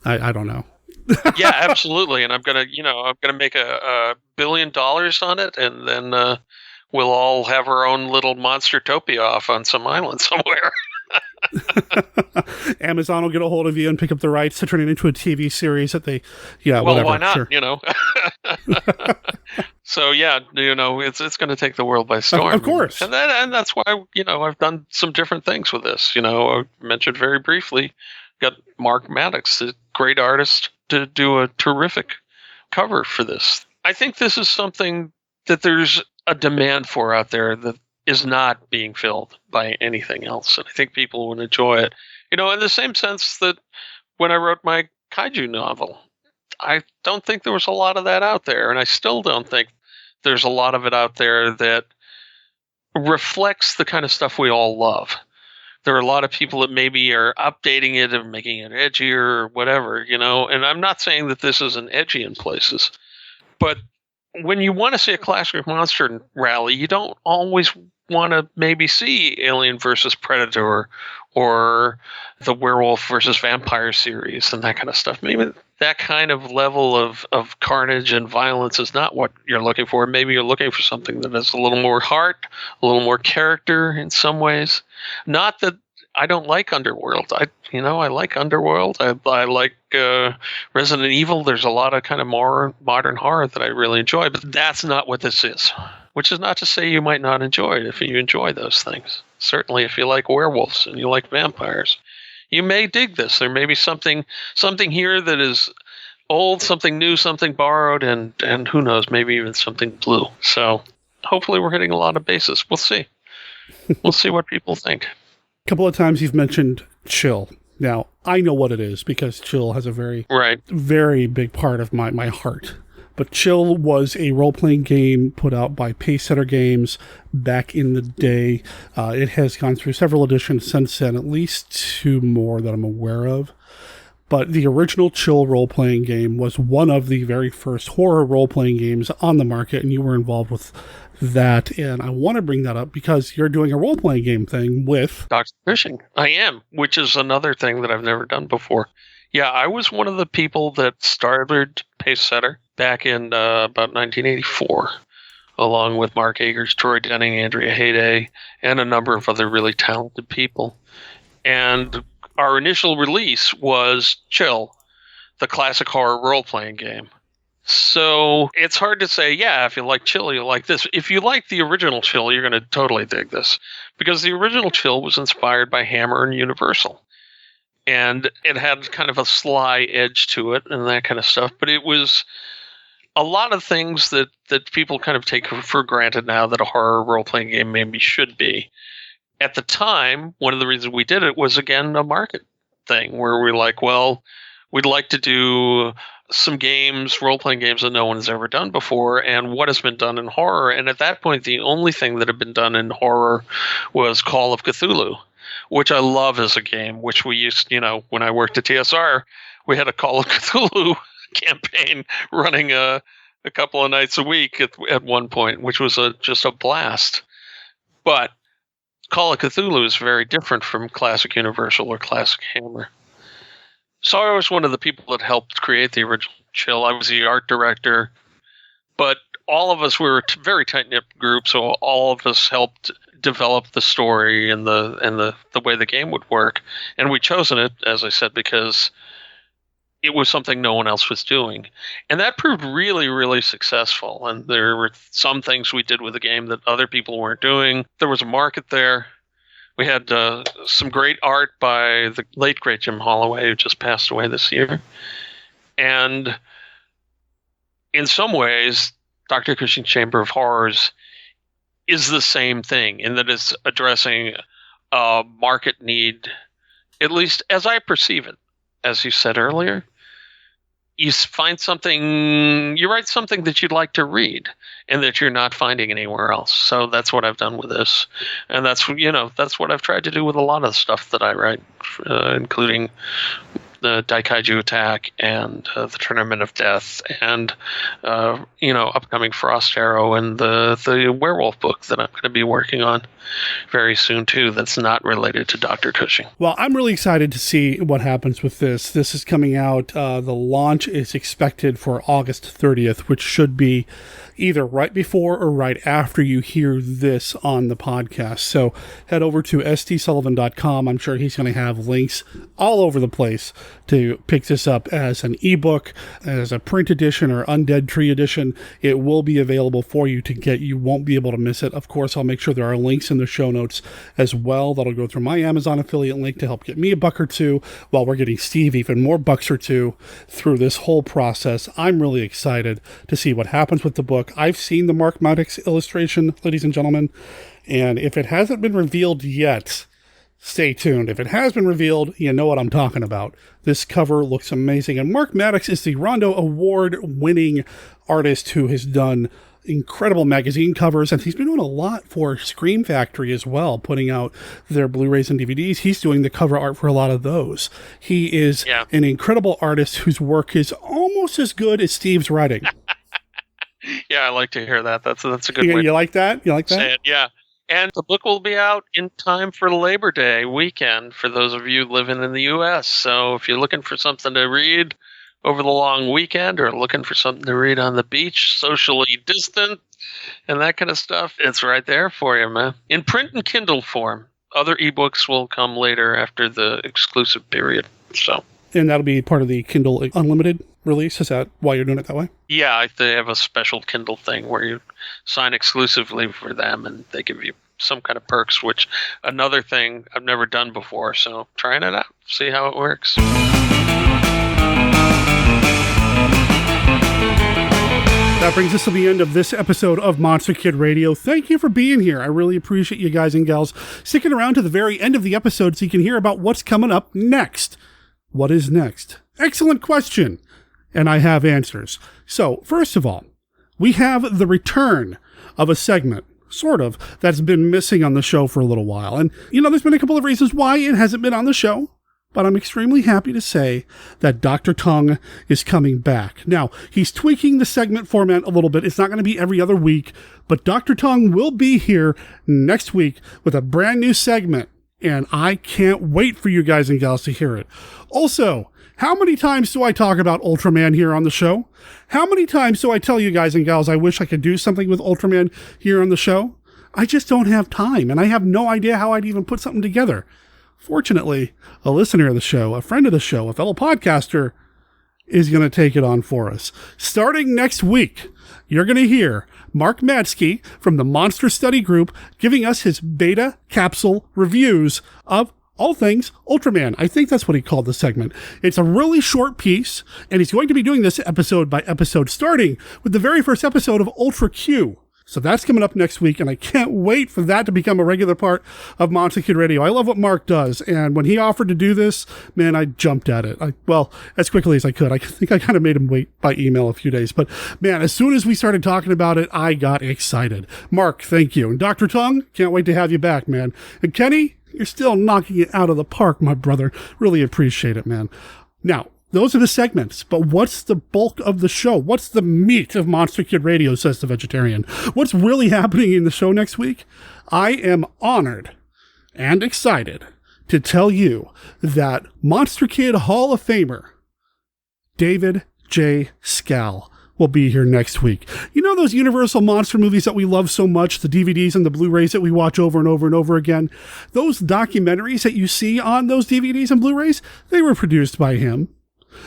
I don't know. Yeah, absolutely. And I'm gonna make $1 billion on it, and then we'll all have our own little monstertopia off on some island somewhere. Amazon will get a hold of you and pick up the rights to turn it into a TV series that they, well, whatever. why not? Sure. You know. So yeah, it's going to take the world by storm. Of course, and that's why I've done some different things with this. I mentioned very briefly, got Mark Maddox, a great artist, to do a terrific cover for this. I think this is something that there's a demand for out there that is not being filled by anything else. And I think people would enjoy it. In the same sense that when I wrote my kaiju novel, I don't think there was a lot of that out there. And I still don't think there's a lot of it out there that reflects the kind of stuff we all love. There are a lot of people that maybe are updating it and making it edgier or whatever, and I'm not saying that this isn't edgy in places, but when you want to see a classic monster rally, you don't always want to maybe see Alien versus Predator or the Werewolf versus Vampire series and that kind of stuff. Maybe that kind of level of carnage and violence is not what you're looking for. Maybe you're looking for something that has a little more heart, a little more character in some ways. Not that I don't like Underworld. I like Underworld. I like Resident Evil. There's a lot of kind of more modern horror that I really enjoy, but that's not what this is. Which is not to say you might not enjoy it if you enjoy those things. Certainly if you like werewolves and you like vampires, you may dig this. There may be something here that is old, something new, something borrowed, and who knows, maybe even something blue. So hopefully we're hitting a lot of bases. We'll see. We'll see what people think. A couple of times you've mentioned Chill. Now, I know what it is because Chill has a very, very big part of my heart. But Chill was a role-playing game put out by Pacesetter Games back in the day. It has gone through several editions since then, at least 2 more that I'm aware of. But the original Chill role-playing game was one of the very first horror role-playing games on the market, and you were involved with that. And I want to bring that up because you're doing a role-playing game thing with Dr. Cushing. I am, which is another thing that I've never done before. Yeah, I was one of the people that started Pacesetter back in about 1984, along with Mark Akers, Troy Denning, Andrea Hayday, and a number of other really talented people. And our initial release was Chill, the classic horror role-playing game. So it's hard to say, yeah, if you like Chill, you'll like this. If you like the original Chill, you're going to totally dig this. Because the original Chill was inspired by Hammer and Universal. And it had kind of a sly edge to it and that kind of stuff. But it was a lot of things that people kind of take for granted now that a horror role-playing game maybe should be. At the time, one of the reasons we did it was, again, a market thing where we're like, well, we'd like to do some games, role-playing games that no one has ever done before, and what has been done in horror. And at that point, the only thing that had been done in horror was Call of Cthulhu, which I love as a game, which we used, when I worked at TSR, we had a Call of Cthulhu campaign running a couple of nights a week at one point, which was just a blast. But Call of Cthulhu is very different from classic Universal or classic Hammer. So I was one of the people that helped create the original Chill. I was the art director, but all of us were a very tight-knit group, so all of us helped develop the story and the way the game would work. And we'd chosen it, as I said, because it was something no one else was doing. And that proved really, really successful. And there were some things we did with the game that other people weren't doing. There was a market there. We had some great art by the late, great Jim Holloway, who just passed away this year. And in some ways, Dr. Cushing's Chamber of Horrors is the same thing in that it's addressing a market need, at least as I perceive it. As you said earlier, you find something, you write something that you'd like to read and that you're not finding anywhere else. So that's what I've done with this. And that's what I've tried to do with a lot of the stuff that I write, including the Daikaiju Attack and the Tournament of Death and, upcoming Frost Arrow and the werewolf book that I'm going to be working on very soon, too, that's not related to Dr. Cushing. Well, I'm really excited to see what happens with this. This is coming out. The launch is expected for August 30th, which should be either right before or right after you hear this on the podcast. So head over to stsullivan.com. I'm sure he's going to have links all over the place to pick this up as an ebook, as a print edition or Undead Tree edition. It will be available for you to get. You won't be able to miss it. Of course, I'll make sure there are links in the show notes as well. That'll go through my Amazon affiliate link to help get me $1 or $2 while we're getting Steve even more $1 or $2 through this whole process. I'm really excited to see what happens with the book. I've seen the Mark Maddox illustration, ladies and gentlemen, and if it hasn't been revealed yet, stay tuned. If it has been revealed, you know what I'm talking about. This cover looks amazing, and Mark Maddox is the Rondo Award-winning artist who has done incredible magazine covers, and he's been doing a lot for Scream Factory as well, putting out their Blu-rays and DVDs. He's doing the cover art for a lot of those. He is an incredible artist whose work is almost as good as Steve's writing. Yeah, I like to hear that. That's a good way. You like that? You like that? Say it, yeah. And the book will be out in time for Labor Day weekend for those of you living in the U.S. So if you're looking for something to read over the long weekend or looking for something to read on the beach, socially distant, and that kind of stuff, it's right there for you, man. In print and Kindle form. Other ebooks will come later after the exclusive period. And that'll be part of the Kindle Unlimited release? Is that why you're doing it that way? Yeah, they have a special Kindle thing where you sign exclusively for them and they give you some kind of perks, which another thing I've never done before. So trying it out, see how it works. That brings us to the end of this episode of Monster Kid Radio. Thank you for being here. I really appreciate you guys and gals sticking around to the very end of the episode so you can hear about what's coming up next. What is next? Excellent question. And I have answers. So, first of all, we have the return of a segment, sort of, that's been missing on the show for a little while. And, there's been a couple of reasons why it hasn't been on the show. But I'm extremely happy to say that Dr. Tongue is coming back. Now, he's tweaking the segment format a little bit. It's not going to be every other week, but Dr. Tongue will be here next week with a brand new segment, and I can't wait for you guys and gals to hear it. Also, how many times do I talk about Ultraman here on the show? How many times do I tell you guys and gals I wish I could do something with Ultraman here on the show? I just don't have time, and I have no idea how I'd even put something together. Fortunately, a listener of the show, a friend of the show, a fellow podcaster, is going to take it on for us. Starting next week, you're going to hear Mark Madsky from the Monster Study Group giving us his beta capsule reviews of all things Ultraman. I think that's what he called the segment. It's a really short piece, and he's going to be doing this episode by episode, starting with the very first episode of Ultra Q. So that's coming up next week, and I can't wait for that to become a regular part of Monster Kid Radio. I love what Mark does, and when he offered to do this, man, I jumped at it. Well, as quickly as I could. I think I kind of made him wait by email a few days, but man, as soon as we started talking about it, I got excited. Mark, thank you. And Dr. Tongue, can't wait to have you back, man. And Kenny, you're still knocking it out of the park, my brother. Really appreciate it, man. Now, those are the segments, but what's the bulk of the show? What's the meat of Monster Kid Radio, says the vegetarian? What's really happening in the show next week? I am honored and excited to tell you that Monster Kid Hall of Famer David J. Skal will be here next week. You know those Universal monster movies that we love so much, the DVDs and the Blu-rays that we watch over and over and over again? Those documentaries that you see on those DVDs and Blu-rays, they were produced by him.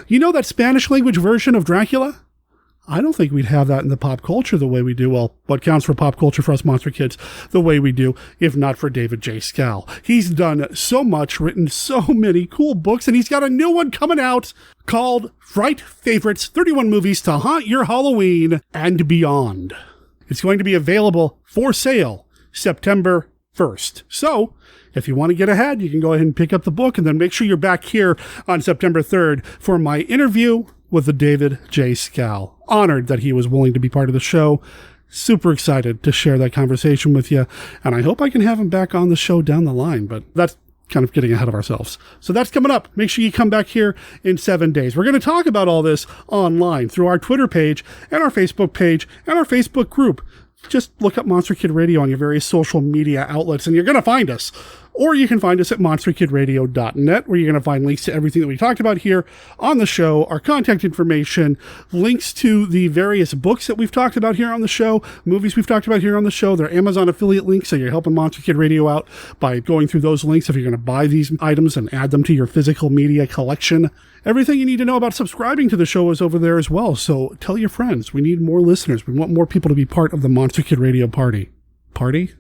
You know that Spanish language version of Dracula? I don't think we'd have that in the pop culture the way we do. Well, what counts for pop culture for us monster kids the way we do, if not for David J. Skal. He's done so much, written so many cool books, and he's got a new one coming out called Fright Favorites, 31 Movies to Haunt Your Halloween and Beyond. It's going to be available for sale September 1st. So, if you want to get ahead, you can go ahead and pick up the book, and then make sure you're back here on September 3rd for my interview with the David J. Skal. Honored that he was willing to be part of the show. Super excited to share that conversation with you, and I hope I can have him back on the show down the line, but that's kind of getting ahead of ourselves. So that's coming up. Make sure you come back here in 7 days. We're going to talk about all this online through our Twitter page and our Facebook page and our Facebook group. Just look up Monster Kid Radio on your various social media outlets, and you're going to find us. Or you can find us at monsterkidradio.net, where you're going to find links to everything that we talked about here on the show, our contact information, links to the various books that we've talked about here on the show, movies we've talked about here on the show. They're Amazon affiliate links, so you're helping Monster Kid Radio out by going through those links if you're going to buy these items and add them to your physical media collection. Everything you need to know about subscribing to the show is over there as well, so tell your friends. We need more listeners. We want more people to be part of the Monster Kid Radio party. Party?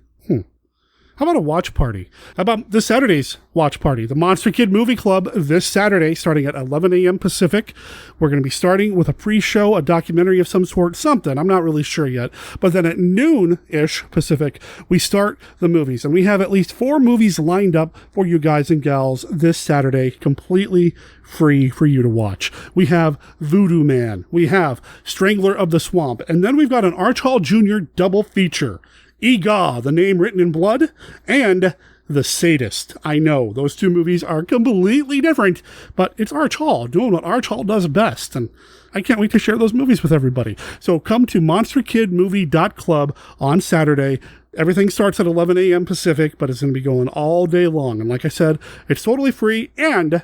How about a watch party? How about this Saturday's watch party? The Monster Kid Movie Club this Saturday, starting at 11 a.m. Pacific. We're going to be starting with a pre-show, a documentary of some sort, something. I'm not really sure yet. But then at noon-ish Pacific, we start the movies. And we have at least 4 movies lined up for you guys and gals this Saturday, completely free for you to watch. We have Voodoo Man. We have Strangler of the Swamp. And then we've got an Arch Hall Jr. double feature. Egaw, The Name Written in Blood, and The Sadist. I know, those 2 movies are completely different, but it's Arch Hall doing what Arch Hall does best, and I can't wait to share those movies with everybody. So come to monsterkidmovie.club on Saturday. Everything starts at 11 a.m. Pacific, but it's going to be going all day long. And like I said, it's totally free, and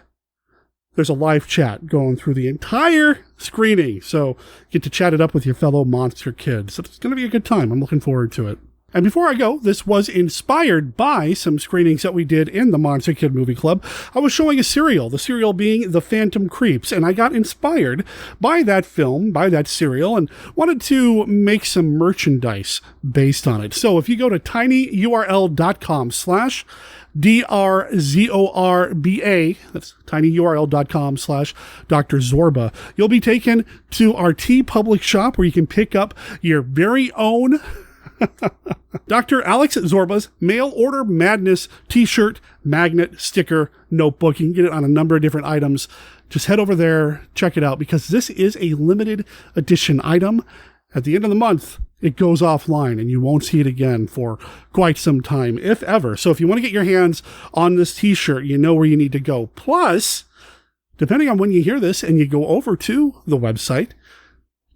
there's a live chat going through the entire screening. So get to chat it up with your fellow monster kids. So it's going to be a good time. I'm looking forward to it. And before I go, this was inspired by some screenings that we did in the Monster Kid Movie Club. I was showing a serial, the serial being The Phantom Creeps, and I got inspired by that film, by that serial, and wanted to make some merchandise based on it. So if you go to tinyurl.com/DRZORBA, that's tinyurl.com/Dr. Zorba, you'll be taken to our TeePublic shop where you can pick up your very own Dr. Alex Zorba's Mail Order Madness t-shirt, magnet, sticker, notebook. You can get it on a number of different items. Just head over there, check it out, because this is a limited edition item. At the end of the month, it goes offline and you won't see it again for quite some time, if ever. So if you want to get your hands on this t-shirt, you know where you need to go. Plus, depending on when you hear this and you go over to the website,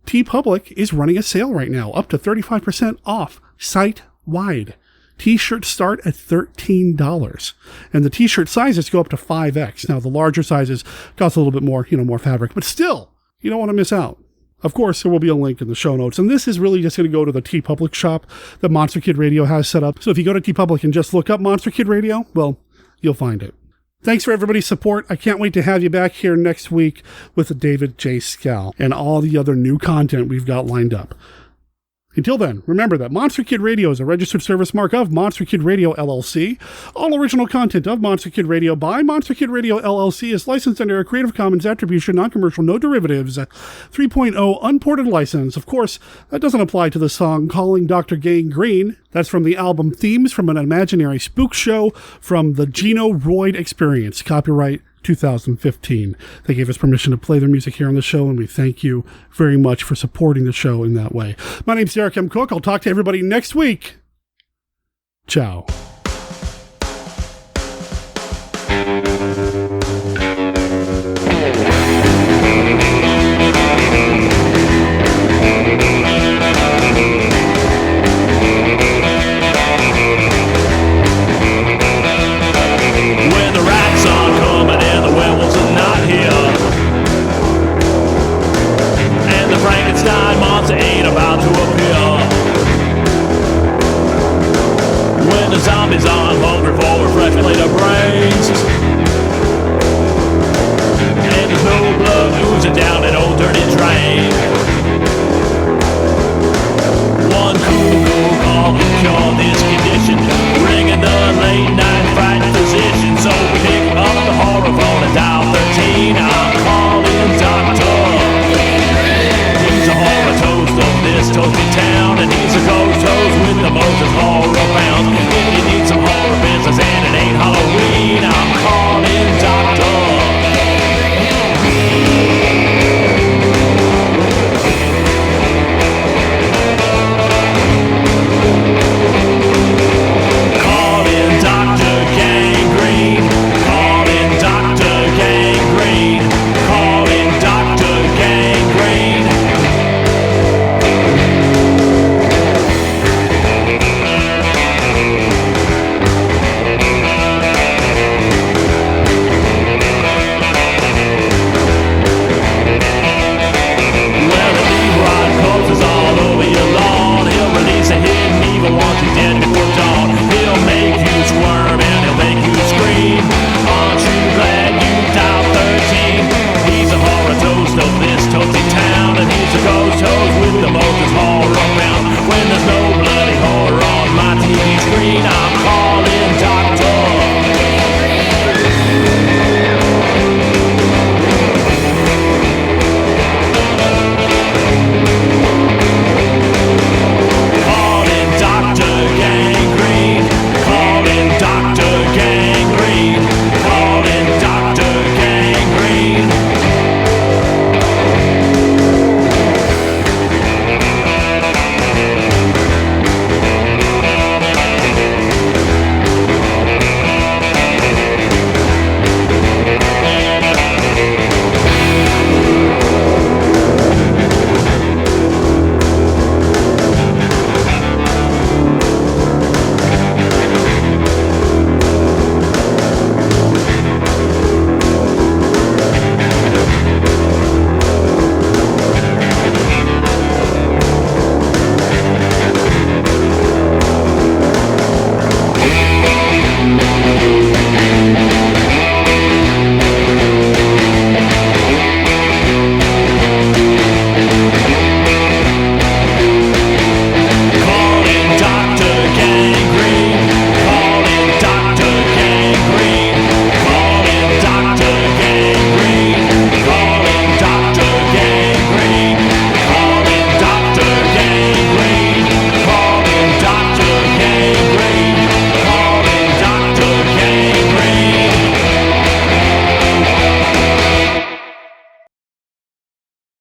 TeePublic is running a sale right now, up to 35% off site-wide. T-shirts start at $13, and the t-shirt sizes go up to 5X. Now, the larger sizes cost a little bit more, more fabric, but still, you don't want to miss out. Of course, there will be a link in the show notes, and this is really just going to go to the TeePublic shop that Monster Kid Radio has set up. So if you go to TeePublic and just look up Monster Kid Radio, well, you'll find it. Thanks for everybody's support. I can't wait to have you back here next week with David J. Skal and all the other new content we've got lined up. Until then, remember that Monster Kid Radio is a registered service mark of Monster Kid Radio LLC. All original content of Monster Kid Radio by Monster Kid Radio LLC is licensed under a Creative Commons Attribution, Non-Commercial, No Derivatives 3.0 unported license. Of course, that doesn't apply to the song Calling Dr. Gangrene. That's from the album Themes from an Imaginary Spook Show from the Jeano Roid Experience. Copyright 2015. They gave us permission to play their music here on the show, and we thank you very much for supporting the show in that way. My name's Derek M. Cook. I'll talk to everybody next week. Ciao. Frankenstein monster ain't about to appear. When the zombies are hungry for a fresh plate of brains,